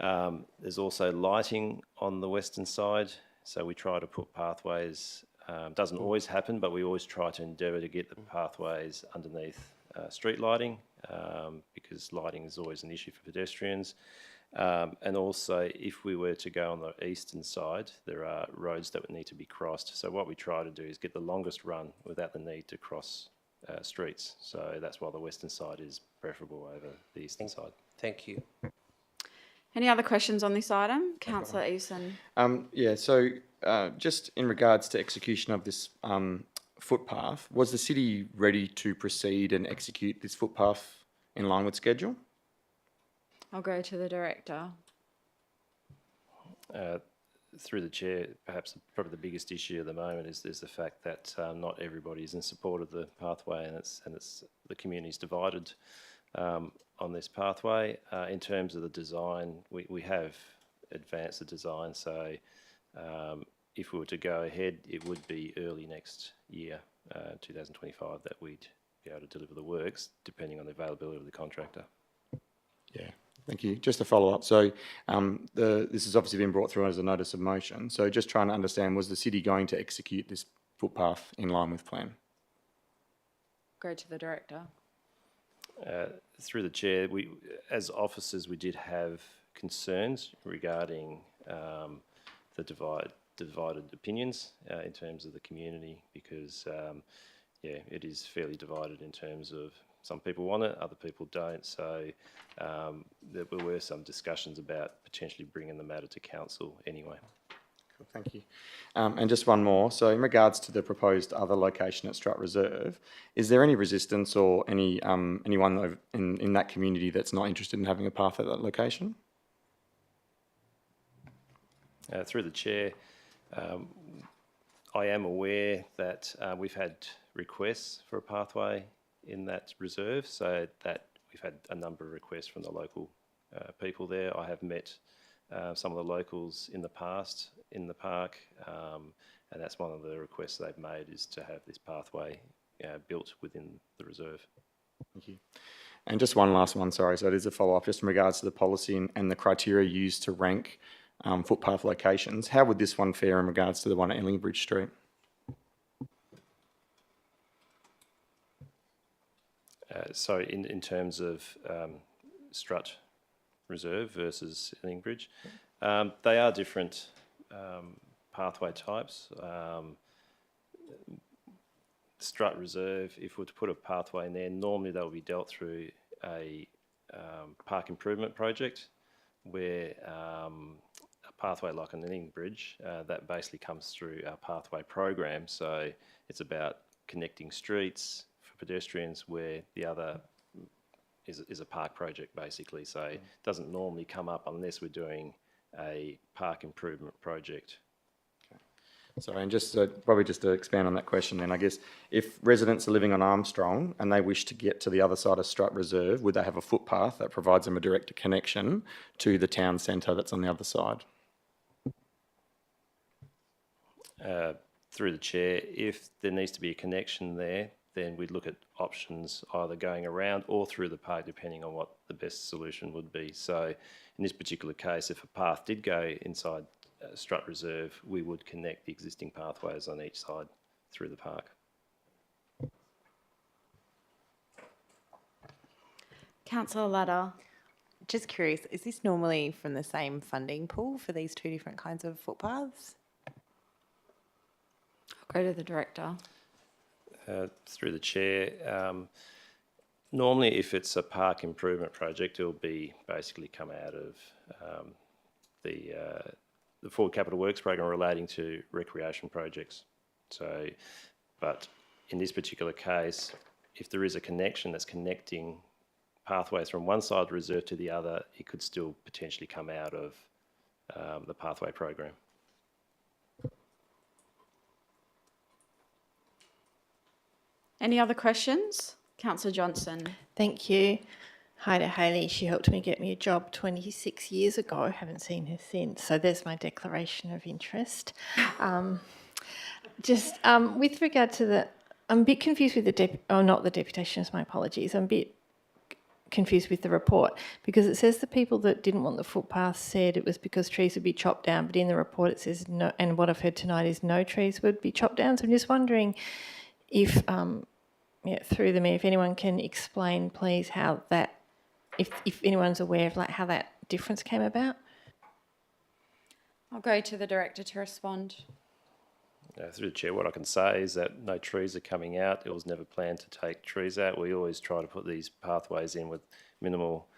There's also lighting on the western side, so we try to put pathways. Doesn't always happen, but we always try to endeavour to get the pathways underneath street lighting, because lighting is always an issue for pedestrians. And also, if we were to go on the eastern side, there are roads that would need to be crossed. So what we try to do is get the longest run without the need to cross streets. So that's why the western side is preferable over the eastern side. Thank you. Any other questions on this item? Councillor Eason. Yeah, so just in regards to execution of this footpath, was the city ready to proceed and execute this footpath in line with schedule? I'll go to the director. Through the chair, perhaps probably the biggest issue at the moment is the fact that not everybody is in support of the pathway, and it's the community's divided on this pathway. In terms of the design, we have advanced the design, so if we were to go ahead, it would be early next year, 2025, that we'd be able to deliver the works, depending on the availability of the contractor. Yeah. Thank you. Just to follow up, so this has obviously been brought through as a notice of motion. So just trying to understand, was the city going to execute this footpath in line with plan? Go to the director. Through the chair, as officers, we did have concerns regarding the divided opinions in terms of the community, because it is fairly divided in terms of some people want it, other people don't. So there were some discussions about potentially bringing the matter to council anyway. Cool, thank you. And just one more. So in regards to the proposed other location at Strutt Reserve, is there any resistance or anyone in that community that's not interested in having a path at that location? Through the chair, I am aware that we've had requests for a pathway in that reserve, so that we've had a number of requests from the local people there. I have met some of the locals in the past in the park, and that's one of the requests they've made, is to have this pathway built within the reserve. Thank you. And just one last one, sorry, so it is a follow-up, just in regards to the policy and the criteria used to rank footpath locations. How would this one fare in regards to the one at Ellingbridge Street? So in terms of Strutt Reserve versus Ellingbridge, they are different pathway types. Strutt Reserve, if we were to put a pathway in there, normally that will be dealt through a park improvement project, where a pathway like an Ellingbridge, that basically comes through our pathway program. So it's about connecting streets for pedestrians, where the other is a park project basically. So it doesn't normally come up unless we're doing a park improvement project. Sorry, and just probably just to expand on that question then, I guess, if residents are living on Armstrong and they wish to get to the other side of Strutt Reserve, would they have a footpath that provides them a direct connection to the town centre that's on the other side? Through the chair, if there needs to be a connection there, then we'd look at options either going around or through the park, depending on what the best solution would be. So in this particular case, if a path did go inside Strutt Reserve, we would connect the existing pathways on each side through the park. Councillor Ladder. Just curious, is this normally from the same funding pool for these two different kinds of footpaths? I'll go to the director. Through the chair, normally if it's a park improvement project, it'll be basically come out of the Forward Capital Works program relating to recreation projects. So, but in this particular case, if there is a connection that's connecting pathways from one side of the reserve to the other, it could still potentially come out of the pathway program. Any other questions? Councillor Johnson. Thank you. Hi to Hayley. She helped me get me a job 26 years ago. I haven't seen her since. So there's my declaration of interest. With regard to the, I'm a bit confused with not the deputations, my apologies. I'm a bit confused with the report because it says the people that didn't want the footpath said it was because trees would be chopped down, but in the report it says no, and what I've heard tonight is no trees would be chopped down. So I'm just wondering if, through the Mayor, if anyone can explain, please, how that, if anyone's aware of how that difference came about. I'll go to the Director to respond. Through the Chair, what I can say is that no trees are coming out. It was never planned to take trees out. We always try to put these pathways in with minimal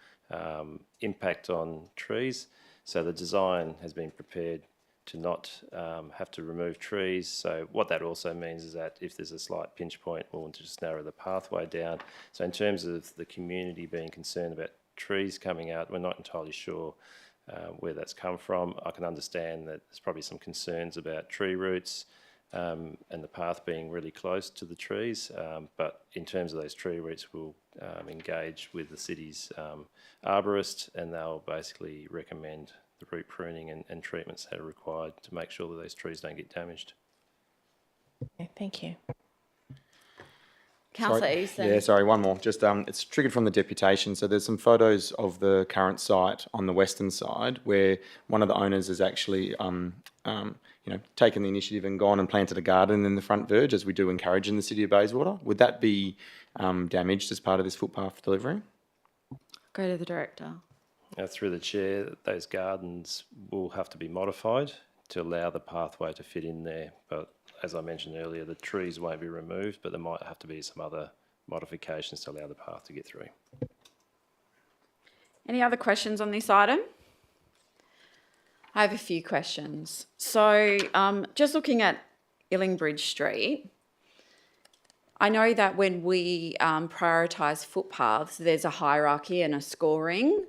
impact on trees. So the design has been prepared to not have to remove trees. So what that also means is that if there's a slight pinch point, we'll just narrow the pathway down. So in terms of the community being concerned about trees coming out, we're not entirely sure where that's come from. I can understand that there's probably some concerns about tree roots and the path being really close to the trees, but in terms of those tree roots, we'll engage with the city's arborist, and they'll basically recommend the root pruning and treatments that are required to make sure that those trees don't get damaged. Yeah, thank you. Councillor Easton. Yeah, sorry, one more. Just it's triggered from the deputation. So there's some photos of the current site on the western side where one of the owners has actually taken the initiative and gone and planted a garden in the front verge, as we do encourage in the City of Bayswater. Would that be damaged as part of this footpath delivery? Go to the Director. Through the Chair, those gardens will have to be modified to allow the pathway to fit in there, but as I mentioned earlier, the trees won't be removed, but there might have to be some other modifications to allow the path to get through. Any other questions on this item? I have a few questions. So just looking at Illingbridge Street, I know that when we prioritise footpaths, there's a hierarchy and a scoring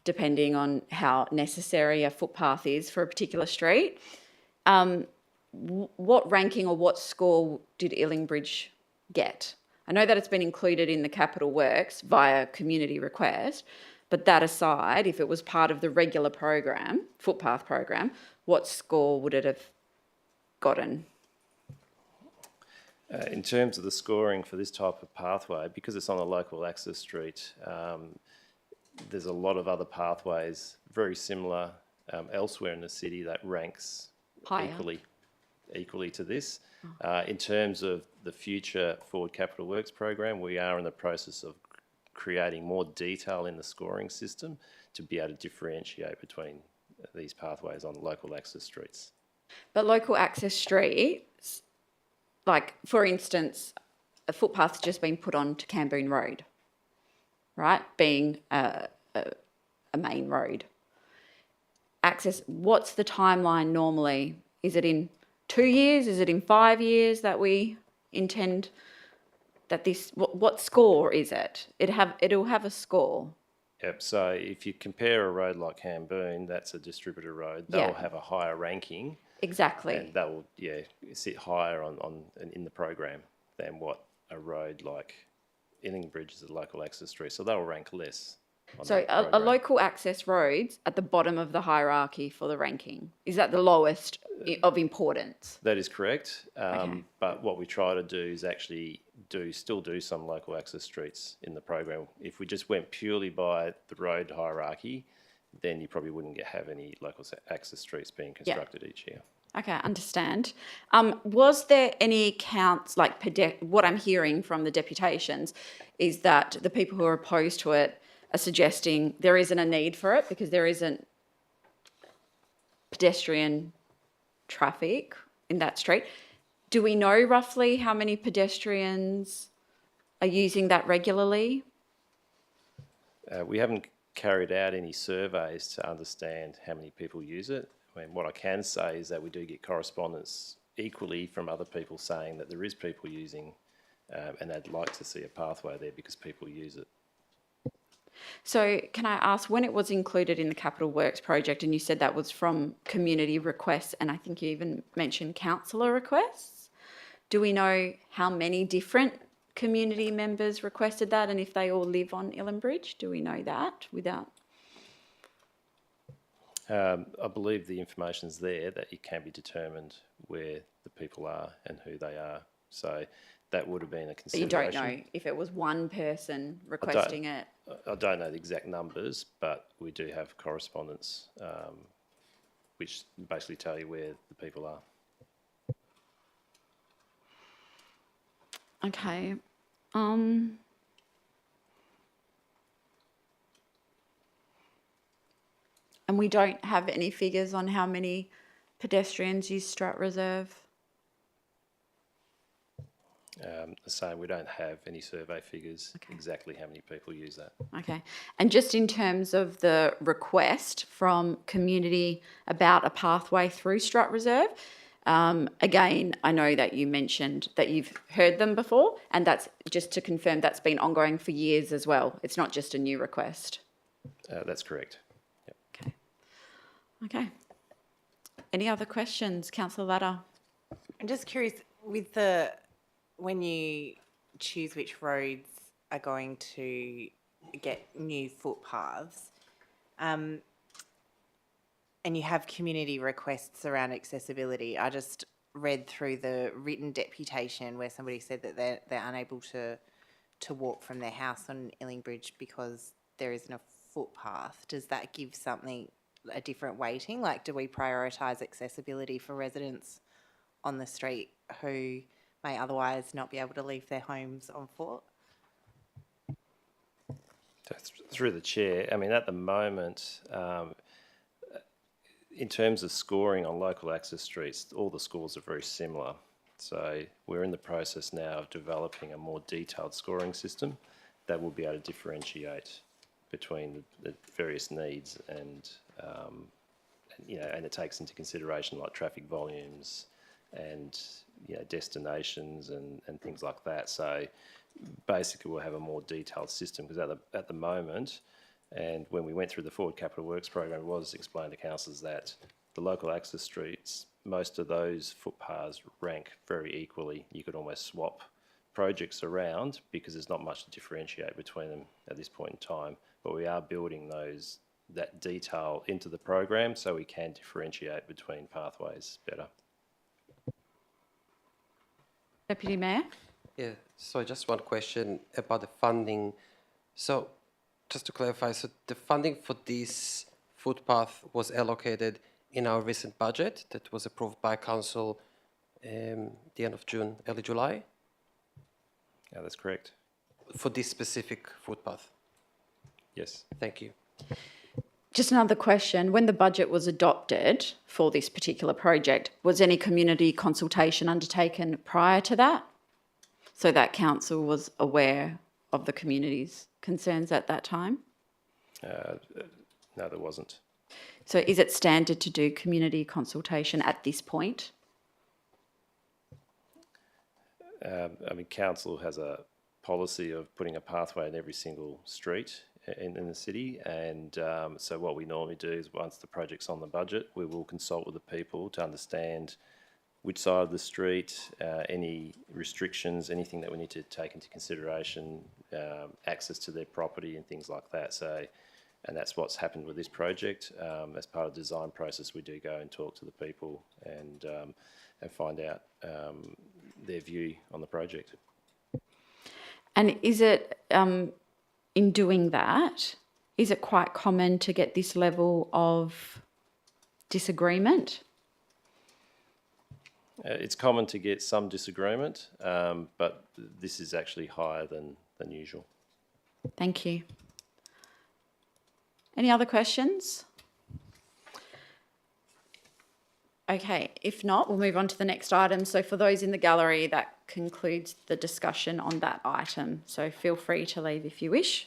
depending on how necessary a footpath is for a particular street. What ranking or what score did Illingbridge get? I know that it's been included in the capital works via community request, but that aside, if it was part of the regular program, footpath program, what score would it have gotten? In terms of the scoring for this type of pathway, because it's on a local access street, there's a lot of other pathways very similar elsewhere in the city that ranks higher, equally to this. In terms of the future Forward Capital Works program, we are in the process of creating more detail in the scoring system to be able to differentiate between these pathways on local access streets. But local access streets, like for instance, a footpath's just been put on to Camboon Road, right? Being a main road. Access, what's the timeline normally? Is it in 2 years? Is it in 5 years that we intend that this, what score is it? It'll have a score. Yep, so if you compare a road like Camboon, that's a distributor road, they'll have a higher ranking. Exactly. And that will, sit higher in the program than what a road like Illingbridge is a local access street, so they'll rank less. So a local access road's at the bottom of the hierarchy for the ranking. Is that the lowest of importance? That is correct. But what we try to do is actually still do some local access streets in the program. If we just went purely by the road hierarchy, then you probably wouldn't have any local access streets being constructed each year. Okay, I understand. Was there any counts, like what I'm hearing from the deputations is that the people who are opposed to it are suggesting there isn't a need for it because there isn't pedestrian traffic in that street. Do we know roughly how many pedestrians are using that regularly? We haven't carried out any surveys to understand how many people use it. I mean, what I can say is that we do get correspondence equally from other people saying that there is people using and they'd like to see a pathway there because people use it. So can I ask, when it was included in the Capital Works project, and you said that was from community requests, and I think you even mentioned councillor requests, do we know how many different community members requested that, and if they all live on Illenbridge? Do we know that without? I believe the information's there that it can be determined where the people are and who they are. So that would have been a But you consideration. don't know if it was one person requesting it? I don't know the exact numbers, but we do have correspondence which basically tell you where the people are. Okay. And we don't have any figures on how many pedestrians use Strat Reserve? The same, we don't have any survey figures exactly how many people use that. Okay. And just in terms of the request from community about a pathway through Strat Reserve, again, I know that you mentioned that you've heard them before, and that's just to confirm that's been ongoing for years as well. It's not just a new request. That's correct. Yep. Okay. Any other questions, Councillor Latta? I'm just curious, when you choose which roads are going to get new footpaths, and you have community requests around accessibility, I just read through the written deputation where somebody said that they're unable to walk from their house on Illenbridge because there isn't a footpath. Does that give something a different weighting? Like, do we prioritise accessibility for residents on the street who may otherwise not be able to leave their homes on foot? Through the chair, I mean, at the moment, in terms of scoring on local access streets, all the scores are very similar. So we're in the process now of developing a more detailed scoring system that will be able to differentiate between the various needs and it takes into consideration like traffic volumes and destinations and things like that. So basically we'll have a more detailed system because at the moment, and when we went through the Forward Capital Works program, it was explained to councillors that the local access streets, most of those footpaths rank very equally. You could almost swap projects around because there's not much to differentiate between them at this point in time. But we are building that detail into the program so we can differentiate between pathways better. Deputy Mayor? Yeah, so just one question about the funding. So just to clarify, so the funding for this footpath was allocated in our recent budget that was approved by Council the end of June, early July? Yeah, that's correct. For this specific footpath? Yes. Thank you. Just another question. When the budget was adopted for this particular project, was any community consultation undertaken prior to that? So that council was aware of the community's concerns at that time? No, there wasn't. So is it standard to do community consultation at this point? Council has a policy of putting a pathway in every single street in the city, and so what we normally do is once the project's on the budget, we will consult with the people to understand which side of the street, any restrictions, anything that we need to take into consideration, access to their property and things like that. So, and that's what's happened with this project. As part of the design process, we do go and talk to the people and find out their view on the project. And is it, in doing that, is it quite common to get this level of disagreement? It's common to get some disagreement, but this is actually higher than usual. Thank you. Any other questions? Okay, if not, we'll move on to the next item. So for those in the gallery, that concludes the discussion on that item. So feel free to leave if you wish.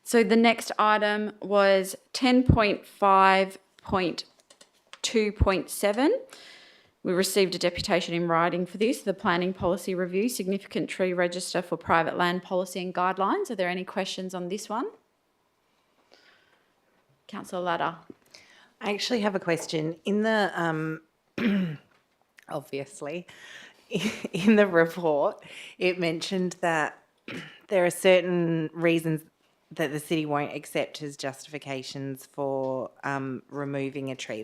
So the next item was 10.5.2.7. We received a deputation in writing for this, the Planning Policy Review, Significant Tree Register for Private Land Policy and Guidelines. Are there any questions on this one? Councillor Ladder. I actually have a question. In the, obviously, in the report, it mentioned that there are certain reasons that the city won't accept as justifications for removing a tree.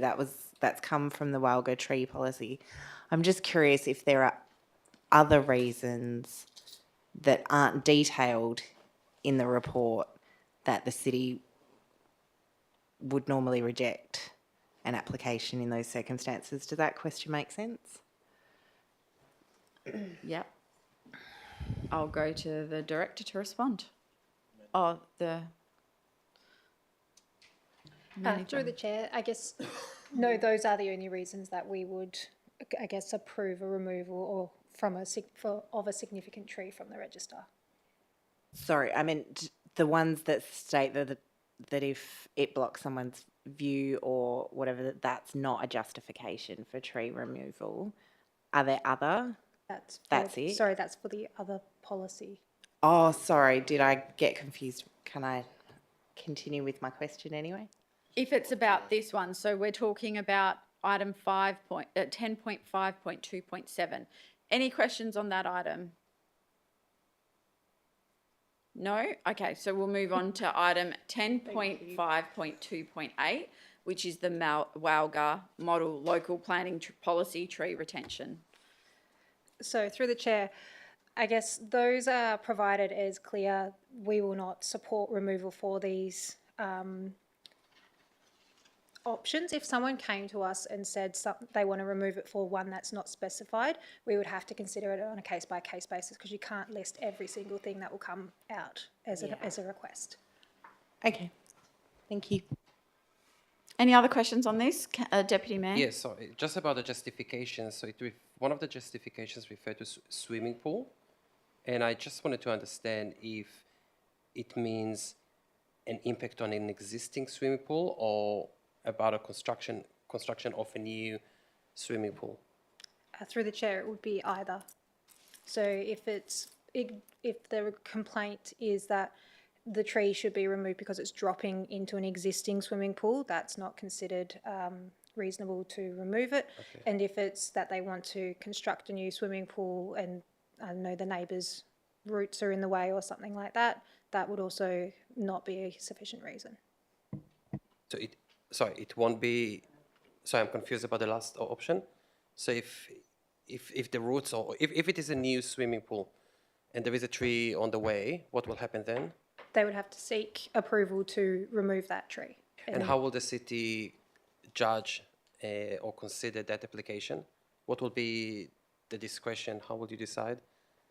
That's come from the Walga tree policy. I'm just curious if there are other reasons that aren't detailed in the report that the city would normally reject an application in those circumstances. Does that question make sense? Yep. I'll go to the director to respond. Oh, the through the chair, I guess, no, those are the only reasons that we would, I guess, approve a removal or from of a significant tree from the register. Sorry, I meant the ones that state that if it blocks someone's view or whatever, that's not a justification for tree removal. Are there other? That's it? Sorry, that's for the other policy. Oh, sorry, did I get confused? Can I continue with my question anyway? If it's about this one, so we're talking about item 10.5.2.7. Any questions on that item? No? Okay, so we'll move on to item 10.5.2.8, which is the Walga Model Local Planning Policy Tree Retention. So through the chair, I guess those are provided as clear. We will not support removal for these options. If someone came to us and said they want to remove it for one that's not specified, we would have to consider it on a case-by-case basis because you can't list every single thing that will come out as a request. Okay, thank you. Any other questions on this, Deputy Mayor? Yes, so just about the justification. So one of the justifications referred to swimming pool, and I just wanted to understand if it means an impact on an existing swimming pool or about a construction of a new swimming pool. Through the chair, it would be either. So if the complaint is that the tree should be removed because it's dropping into an existing swimming pool, that's not considered reasonable to remove it. Okay. And if it's that they want to construct a new swimming pool and I don't know, the neighbour's roots are in the way or something like that, that would also not be a sufficient reason. So it won't be. So I'm confused about the last option. So if the roots or if it is a new swimming pool, and there is a tree on the way, what will happen then? They would have to seek approval to remove that tree. And how will the city judge or consider that application? What will be the discretion? How will you decide?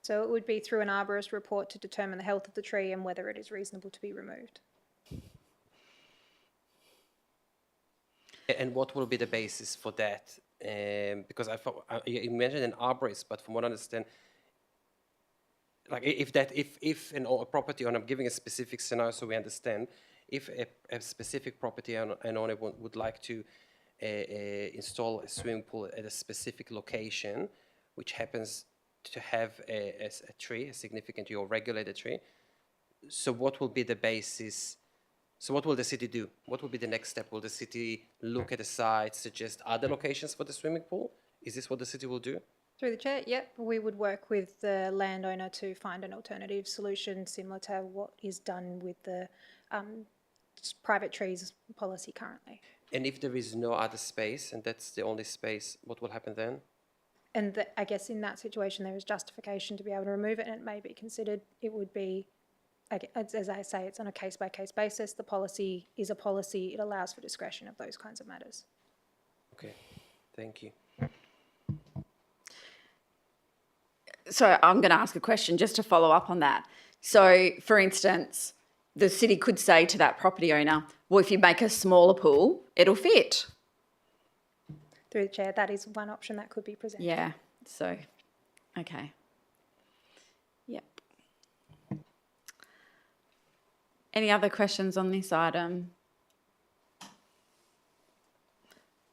So it would be through an arborist report to determine the health of the tree and whether it is reasonable to be removed. And what will be the basis for that? Because I thought you mentioned an arborist, but from what I understand, like if a property owner, I'm giving a specific scenario so we understand, if a specific property owner would like to install a swimming pool at a specific location, which happens to have a tree, a significant tree or regulated tree, so what will be the basis? So what will the city do? What will be the next step? Will the city look at the site, suggest other locations for the swimming pool? Is this what the city will do? Through the chair, yep. We would work with the landowner to find an alternative solution similar to what is done with the private trees policy currently. And if there is no other space and that's the only space, what will happen then? And I guess in that situation there is justification to be able to remove it and it may be considered. It would be, as I say, it's on a case-by-case basis. The policy is a policy. It allows for discretion of those kinds of matters. Okay, thank you. So I'm going to ask a question just to follow up on that. So, for instance, the city could say to that property owner, well, if you make a smaller pool, it'll fit. Through the chair, that is one option that could be presented. Yeah, so, okay. Yep. Any other questions on this item?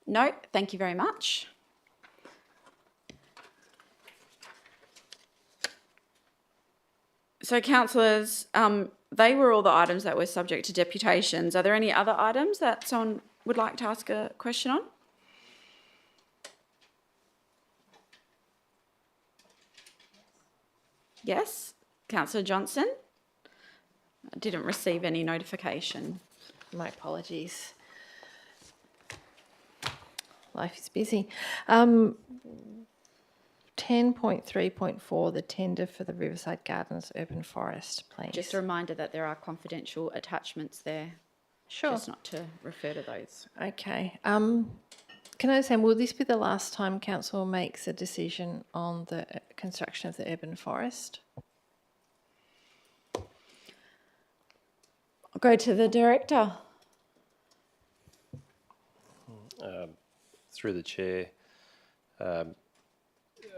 No, thank you very much. So councillors, they were all the items that were subject to deputations. Are there any other items that someone would like to ask a question on? Yes, Councillor Johnson. I didn't receive any notification. My apologies. Life is busy. 10.3.4, the tender for the Riverside Gardens Urban Forest, please. Just a reminder that there are confidential attachments there. Sure. Just not to refer to those. Okay. Can I say, will this be the last time council makes a decision on the construction of the urban forest? I'll go to the director. Through the chair,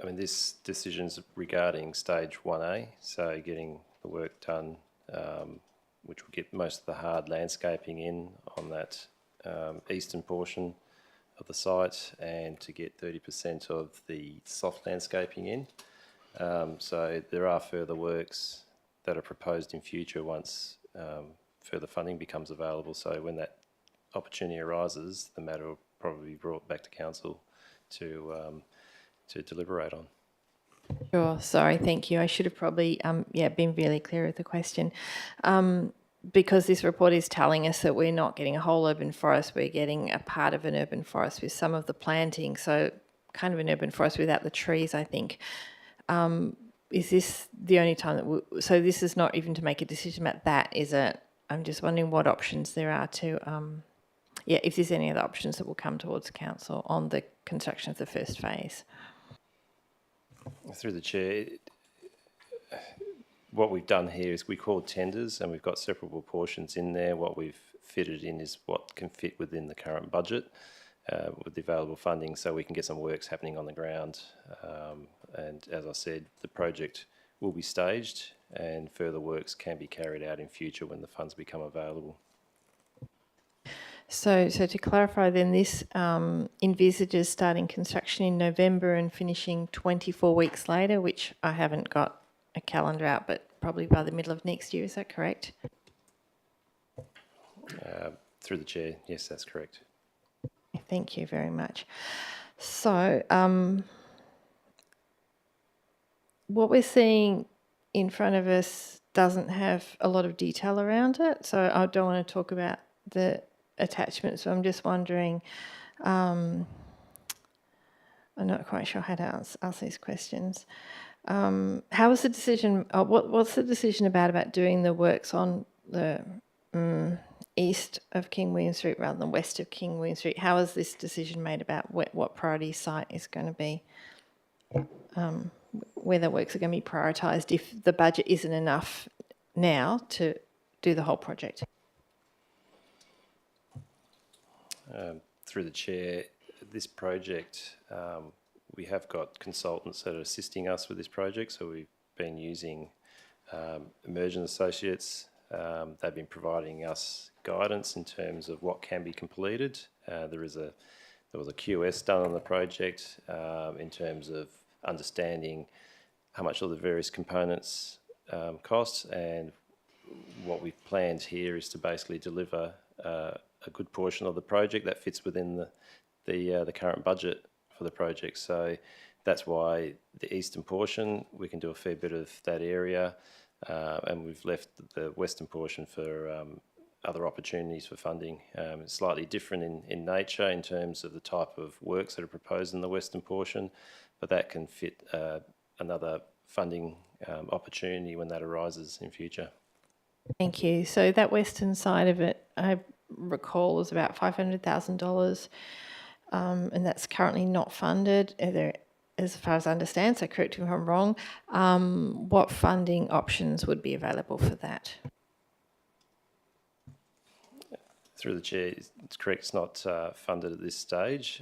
this decision's regarding stage 1A, so getting the work done, which will get most of the hard landscaping in on that eastern portion of the site, and to get 30% of the soft landscaping in. So there are further works that are proposed in future once further funding becomes available. So when that opportunity arises, the matter will probably be brought back to council to deliberate on. Sure. Sorry. Thank you. I should have probably been really clear with the question. Because this report is telling us that we're not getting a whole urban forest, we're getting a part of an urban forest with some of the planting, so kind of an urban forest without the trees, I think. Is this the only time that so this is not even to make a decision about that, is it? I'm just wondering what options there are to, if there's any other options that will come towards council on the construction of the first phase. Through the chair, what we've done here is we called tenders and we've got separable portions in there. What we've fitted in is what can fit within the current budget with the available funding, so we can get some works happening on the ground. And as I said, the project will be staged and further works can be carried out in future when the funds become available. So to clarify then, this envisages starting construction in November and finishing 24 weeks later, which I haven't got a calendar out, but probably by the middle of next year, is that correct? Through the chair, yes, that's correct. Thank you very much. So what we're seeing in front of us doesn't have a lot of detail around it, so I don't want to talk about the attachments. So I'm just wondering, I'm not quite sure how to ask these questions. How was the decision, what's the decision about doing the works on the east of King William Street rather than west of King William Street? How is this decision made about what priority site is going to be, where the works are going to be prioritised if the budget isn't enough now to do the whole project? Through the chair, this project, we have got consultants that are assisting us with this project, so we've been using Emergent Associates. They've been providing us guidance in terms of what can be completed. There was a QS done on the project in terms of understanding how much all the various components cost, and what we've planned here is to basically deliver a good portion of the project that fits within the current budget for the project. So that's why the eastern portion, we can do a fair bit of that area, and we've left the western portion for other opportunities for funding. It's slightly different in nature in terms of the type of works that are proposed in the western portion, but that can fit another funding opportunity when that arises in future. Thank you. So that western side of it, I recall, was about $500,000, and that's currently not funded, as far as I understand, so correct me if I'm wrong. What funding options would be available for that? Through the chair, it's correct, it's not funded at this stage.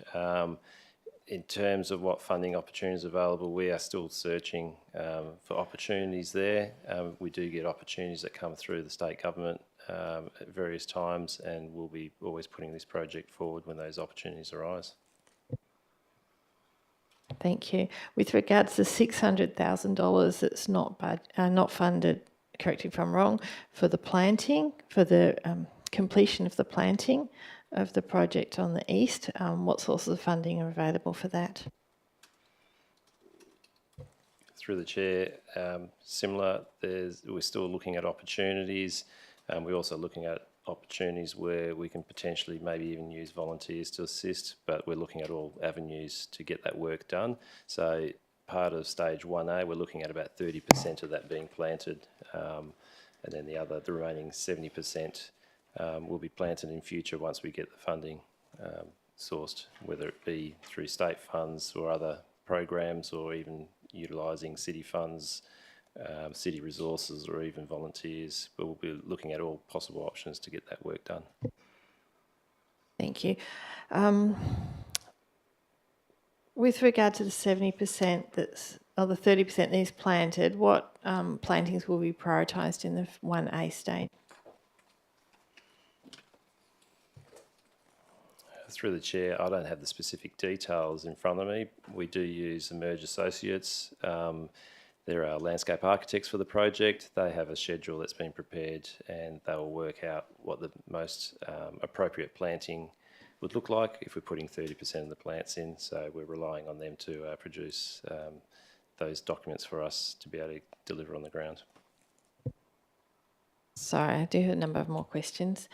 In terms of what funding opportunities are available, we are still searching for opportunities there. We do get opportunities that come through the state government at various times, and we'll be always putting this project forward when those opportunities arise. Thank you. With regards to $600,000 that's not funded, correct me if I'm wrong, for the planting, for the completion of the planting of the project on the east. What sources of funding are available for that? Through the chair, similar, we're still looking at opportunities. We're also looking at opportunities where we can potentially maybe even use volunteers to assist, but we're looking at all avenues to get that work done. So part of stage 1A, we're looking at about 30% of that being planted, and then the remaining 70% will be planted in future once we get the funding sourced, whether it be through state funds or other programs, or even utilising city funds, city resources, or even volunteers. But we'll be looking at all possible options to get that work done. Thank you. With regard to the 70% or the 30% that is planted, what plantings will be prioritised in the 1A stage? Through the chair, I don't have the specific details in front of me. We do use Emerge Associates. There are landscape architects for the project. They have a schedule that's been prepared, and they will work out what the most appropriate planting would look like if we're putting 30% of the plants in. So we're relying on them to produce those documents for us to be able to deliver on the ground. Sorry, I do have a number of more questions.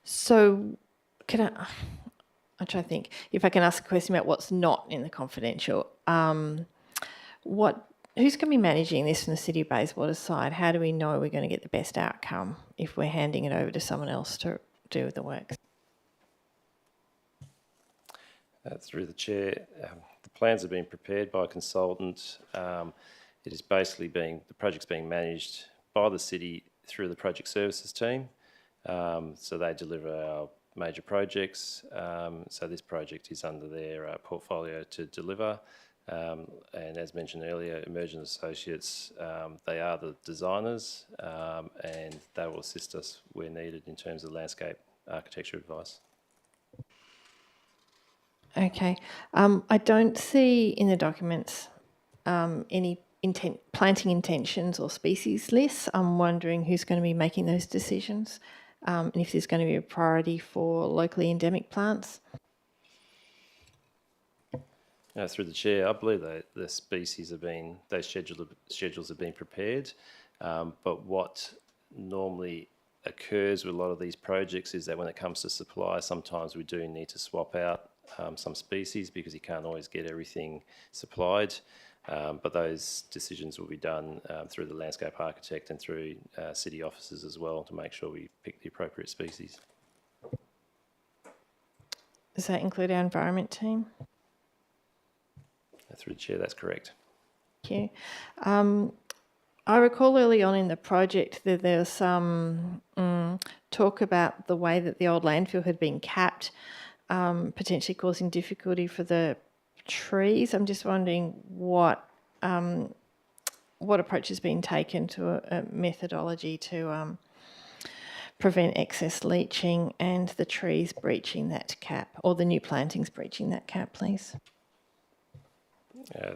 So can I'm trying to think if I can ask a question about what's not in the confidential. Who's going to be managing this from the City of Bayswater side? How do we know we're going to get the best outcome if we're handing it over to someone else to do the work? Through the chair, the plans have been prepared by a consultant. It is basically the project's being managed by the city through the project services team. So they deliver our major projects. So this project is under their portfolio to deliver. And as mentioned earlier, Emergent Associates, they are the designers, and they will assist us where needed in terms of landscape architecture advice. Okay. I don't see in the documents any planting intentions or species lists. I'm wondering who's going to be making those decisions, and if there's going to be a priority for locally endemic plants. Through the chair, I believe that the species have been, those schedules have been prepared, but what normally occurs with a lot of these projects is that when it comes to supply, sometimes we do need to swap out some species because you can't always get everything supplied. But those decisions will be done through the landscape architect and through city officers as well to make sure we pick the appropriate species. Does that include our environment team? Through the chair, that's correct. Thank you. I recall early on in the project that there was some talk about the way that the old landfill had been capped, potentially causing difficulty for the trees. I'm just wondering what approach has been taken to a methodology to prevent excess leaching and the trees breaching that cap, or the new plantings breaching that cap, please.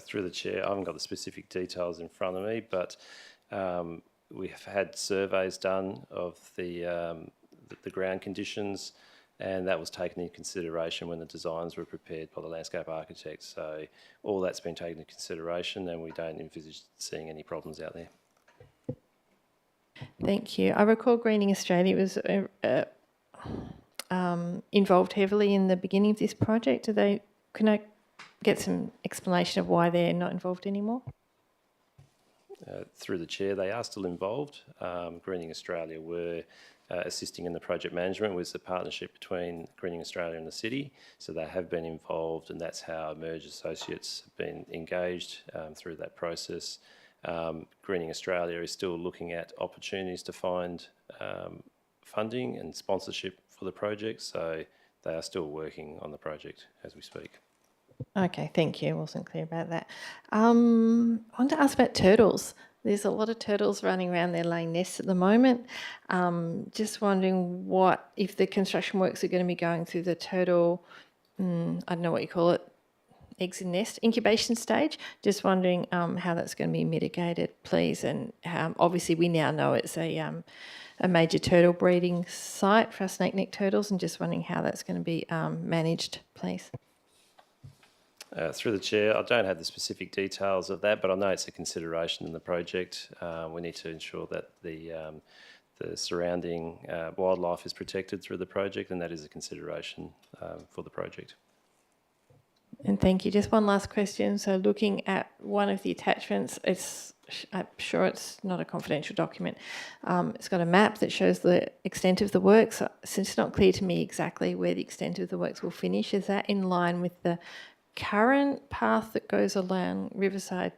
Through the chair, I haven't got the specific details in front of me, but we have had surveys done of the ground conditions, and that was taken into consideration when the designs were prepared by the landscape architect. So all that's been taken into consideration, and we don't envisage seeing any problems out there. Thank you. I recall Greening Australia was involved heavily in the beginning of this project. Can I get some explanation of why they're not involved anymore? Through the chair, they are still involved. Greening Australia were assisting in the project management with the partnership between Greening Australia and the city. So they have been involved, and that's how Emerge Associates have been engaged through that process. Greening Australia is still looking at opportunities to find funding and sponsorship for the project. So they are still working on the project as we speak. Okay, thank you. I wasn't clear about that. I want to ask about turtles. There's a lot of turtles running around there laying nests at the moment. Just wondering if the construction works are going to be going through the turtle, I don't know what you call it, eggs in nest incubation stage. Just wondering how that's going to be mitigated, please. And obviously we now know it's a major turtle breeding site for our snake-necked turtles, and just wondering how that's going to be managed, please. Through the chair, I don't have the specific details of that, but I know it's a consideration in the project. We need to ensure that the surrounding wildlife is protected through the project, and that is a consideration for the project. And thank you. Just one last question. So looking at one of the attachments, I'm sure it's not a confidential document. It's got a map that shows the extent of the works. Since it's not clear to me exactly where the extent of the works will finish, is that in line with the current path that goes along Riverside,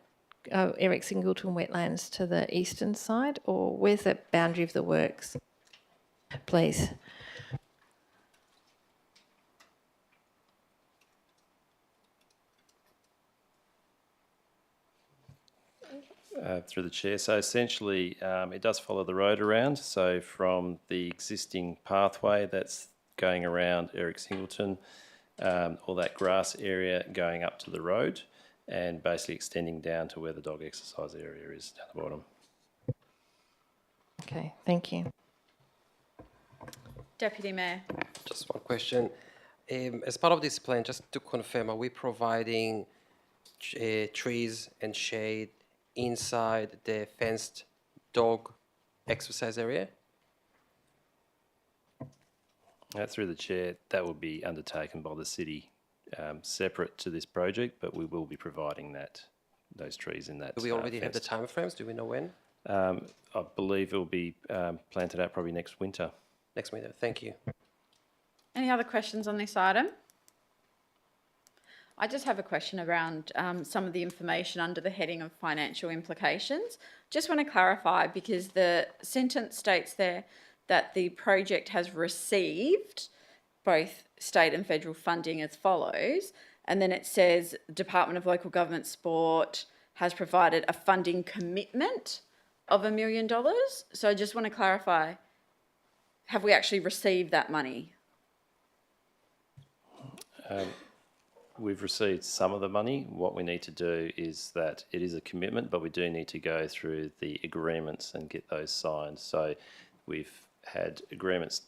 Eric Singleton wetlands to the eastern side, or where's the boundary of the works, please? Through the chair. So essentially it does follow the road around. So from the existing pathway that's going around Eric Singleton, all that grass area going up to the road and basically extending down to where the dog exercise area is down the bottom. Okay, thank you. Deputy Mayor. Just one question. As part of this plan, just to confirm, are we providing trees and shade inside the fenced dog exercise area? Through the chair, that will be undertaken by the city separate to this project, but we will be providing those trees in that. Do we already have the timeframes? Do we know when? I believe it will be planted out probably next winter. Next winter. Thank you. Any other questions on this item? I just have a question around some of the information under the heading of financial implications. Just want to clarify, because the sentence states there that the project has received both state and federal funding as follows, and then it says Department of Local Government Sport has provided a funding commitment of $1 million. So I just want to clarify, have we actually received that money? We've received some of the money. What we need to do is that it is a commitment, but we do need to go through the agreements and get those signed. So we've had agreements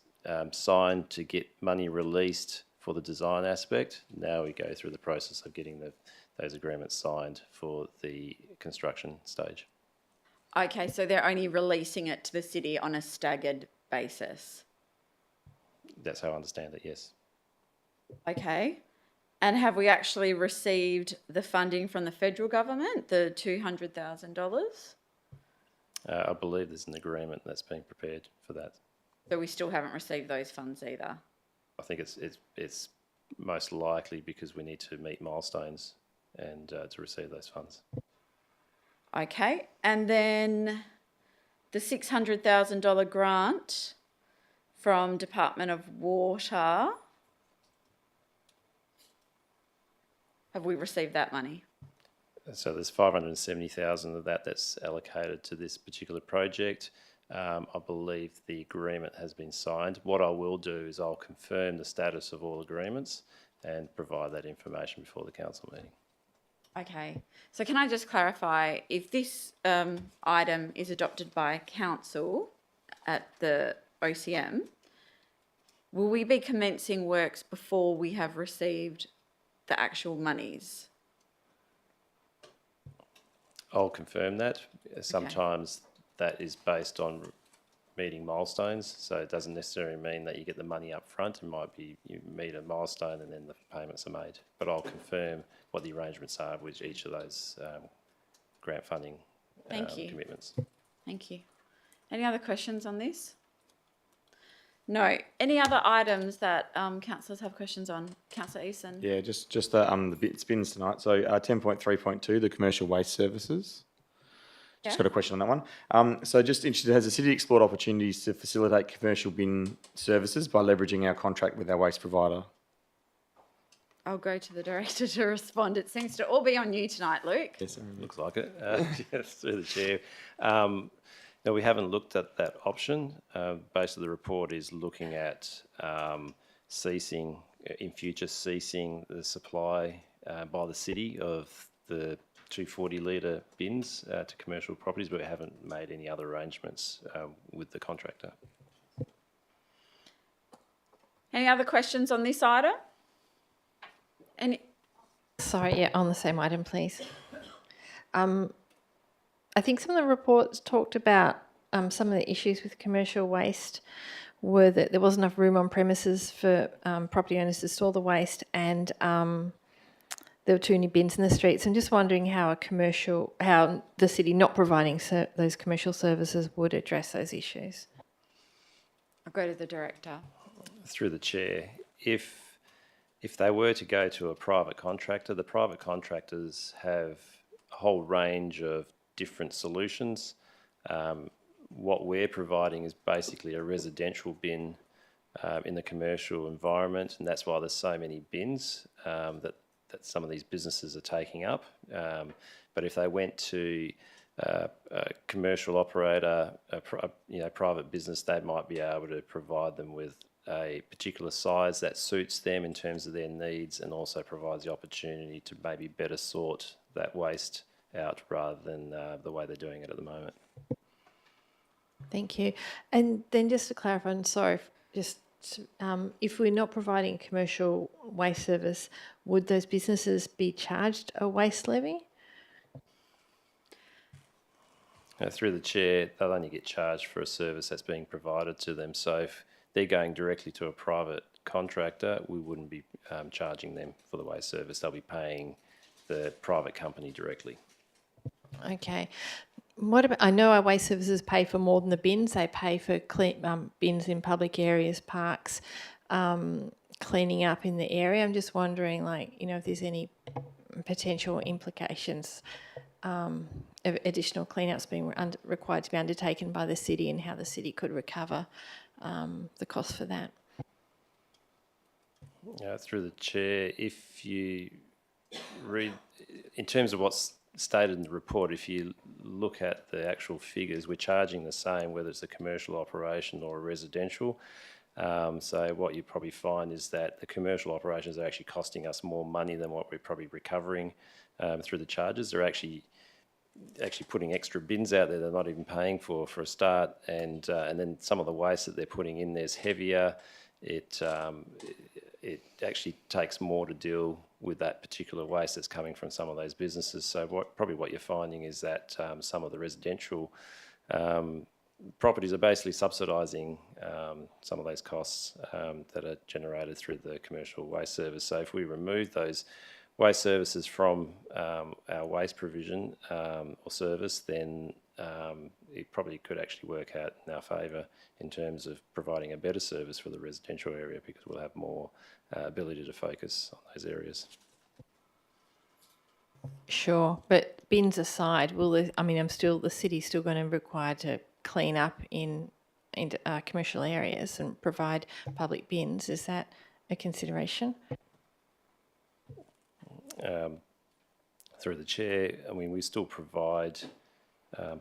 signed to get money released for the design aspect. Now we go through the process of getting those agreements signed for the construction stage. Okay, so they're only releasing it to the city on a staggered basis. That's how I understand it, yes. Okay. And have we actually received the funding from the federal government, the $200,000? I believe there's an agreement that's being prepared for that. So we still haven't received those funds either? I think it's most likely because we need to meet milestones and to receive those funds. Okay, and then the $600,000 grant from Department of Water, have we received that money? So there's 570,000 of that's allocated to this particular project. I believe the agreement has been signed. What I will do is I'll confirm the status of all agreements and provide that information before the council meeting. Okay, so can I just clarify, if this item is adopted by council at the OCM, will we be commencing works before we have received the actual monies? I'll confirm that. Sometimes that is based on meeting milestones, so it doesn't necessarily mean that you get the money up front. It might be you meet a milestone and then the payments are made. But I'll confirm what the arrangements are with each of those grant funding commitments. Thank you. Any other questions on this? No. Any other items that councillors have questions on? Councillor Eason. Yeah, just the bit spins tonight. So 10.3.2, the commercial waste services. Just got a question on that one. So just interested, has the city explored opportunities to facilitate commercial bin services by leveraging our contract with our waste provider? I'll go to the director to respond. It seems to all be on you tonight, Luke. Yes, looks like it. Yes, through the chair. No, we haven't looked at that option. Basically, the report is looking at ceasing, in future, ceasing the supply by the city of the 240 litre bins to commercial properties, but we haven't made any other arrangements with the contractor. Any other questions on this item? Sorry, yeah, on the same item, please. I think some of the reports talked about some of the issues with commercial waste were that there wasn't enough room on premises for property owners to store the waste, and there were too many bins in the streets. I'm just wondering how the city not providing those commercial services would address those issues. I'll go to the director. Through the chair, if they were to go to a private contractor, the private contractors have a whole range of different solutions. What we're providing is basically a residential bin in the commercial environment, and that's why there's so many bins that some of these businesses are taking up. But if they went to a commercial operator, private business, they might be able to provide them with a particular size that suits them in terms of their needs, and also provides the opportunity to maybe better sort that waste out rather than the way they're doing it at the moment. Thank you. And then just to clarify, I'm sorry, if we're not providing a commercial waste service, would those businesses be charged a waste levy? Through the chair, they'll only get charged for a service that's being provided to them. So if they're going directly to a private contractor, we wouldn't be charging them for the waste service. They'll be paying the private company directly. Okay. What about? I know our waste services pay for more than the bins. They pay for bins in public areas, parks, cleaning up in the area. I'm just wondering, if there's any potential implications of additional cleanups being required to be undertaken by the city, and how the city could recover the cost for that. Through the chair, if you read, in terms of what's stated in the report, if you look at the actual figures, we're charging the same whether it's a commercial operation or a residential. So what you probably find is that the commercial operations are actually costing us more money than what we're probably recovering through the charges. They're actually putting extra bins out there they're not even paying for a start, and then some of the waste that they're putting in there's heavier. It actually takes more to deal with that particular waste that's coming from some of those businesses. So what you're finding is that some of the residential properties are basically subsidising some of those costs that are generated through the commercial waste service. So if we remove those waste services from our waste provision or service, then it probably could actually work out in our favour in terms of providing a better service for the residential area, because we'll have more ability to focus on those areas. Sure, but bins aside, the city's still going to be required to clean up in commercial areas and provide public bins. Is that a consideration? Through the chair, we still provide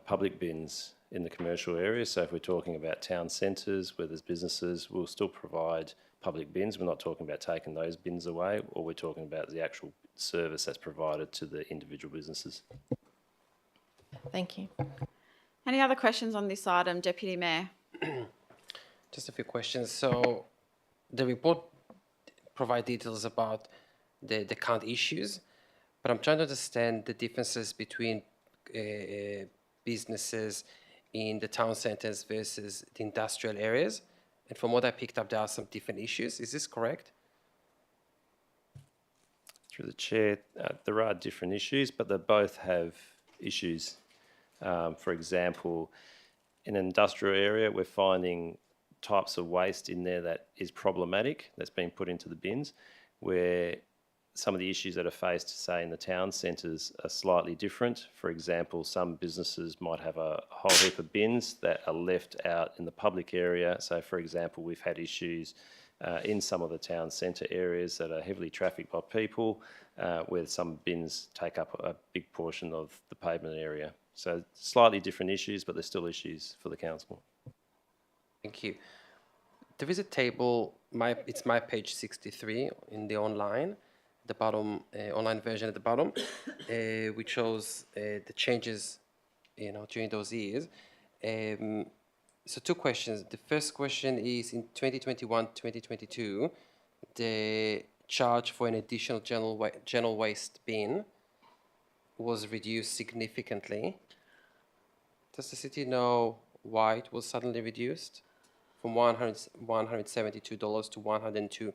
public bins in the commercial area. So if we're talking about town centres where there's businesses, we'll still provide public bins. We're not talking about taking those bins away, or we're talking about the actual service that's provided to the individual businesses. Thank you. Any other questions on this item, Deputy Mayor? Just a few questions. So the report provides details about the current issues, but I'm trying to understand the differences between businesses in the town centres versus the industrial areas. And from what I picked up, there are some different issues. Is this correct? Through the chair, there are different issues, but they both have issues. For example, in an industrial area, we're finding types of waste in there that is problematic, that's being put into the bins, where some of the issues that are faced, say, in the town centres are slightly different. For example, some businesses might have a whole heap of bins that are left out in the public area. So, for example, we've had issues in some of the town centre areas that are heavily trafficked by people, where some bins take up a big portion of the pavement area. So slightly different issues, but they're still issues for the council. Thank you. There is a table, it's my page 63 in the online, the bottom, online version at the bottom, which shows the changes, during those years. So two questions. The first question is in 2021-2022, the charge for an additional general waste bin was reduced significantly. Does the city know why it was suddenly reduced from $172 to $102?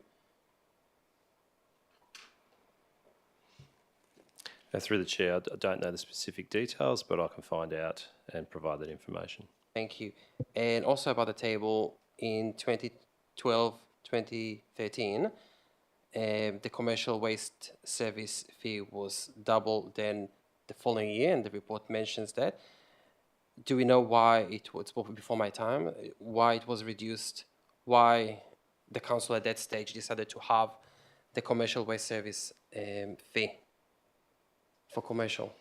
Through the chair, I don't know the specific details, but I can find out and provide that information. Thank you. And also about the table, in 2012-2013, the commercial waste service fee was double than the following year, and the report mentions that. Do we know why it was, before my time, why it was reduced, why the council at that stage decided to halve the commercial waste service fee for commercial?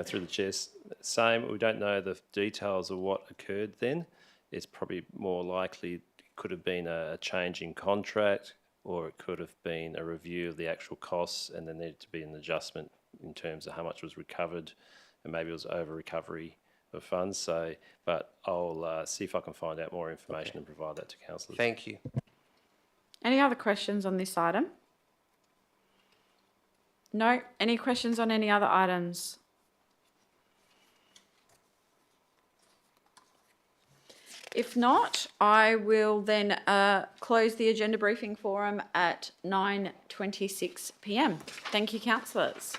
Through the chair, same. We don't know the details of what occurred then. It's probably more likely it could have been a change in contract, or it could have been a review of the actual costs, and there needed to be an adjustment in terms of how much was recovered, and maybe it was over recovery of funds. So, but I'll see if I can find out more information and provide that to councillors. Thank you. Any other questions on this item? No? Any questions on any other items? If not, I will then close the agenda briefing forum at 9:26 p.m. Thank you, councillors.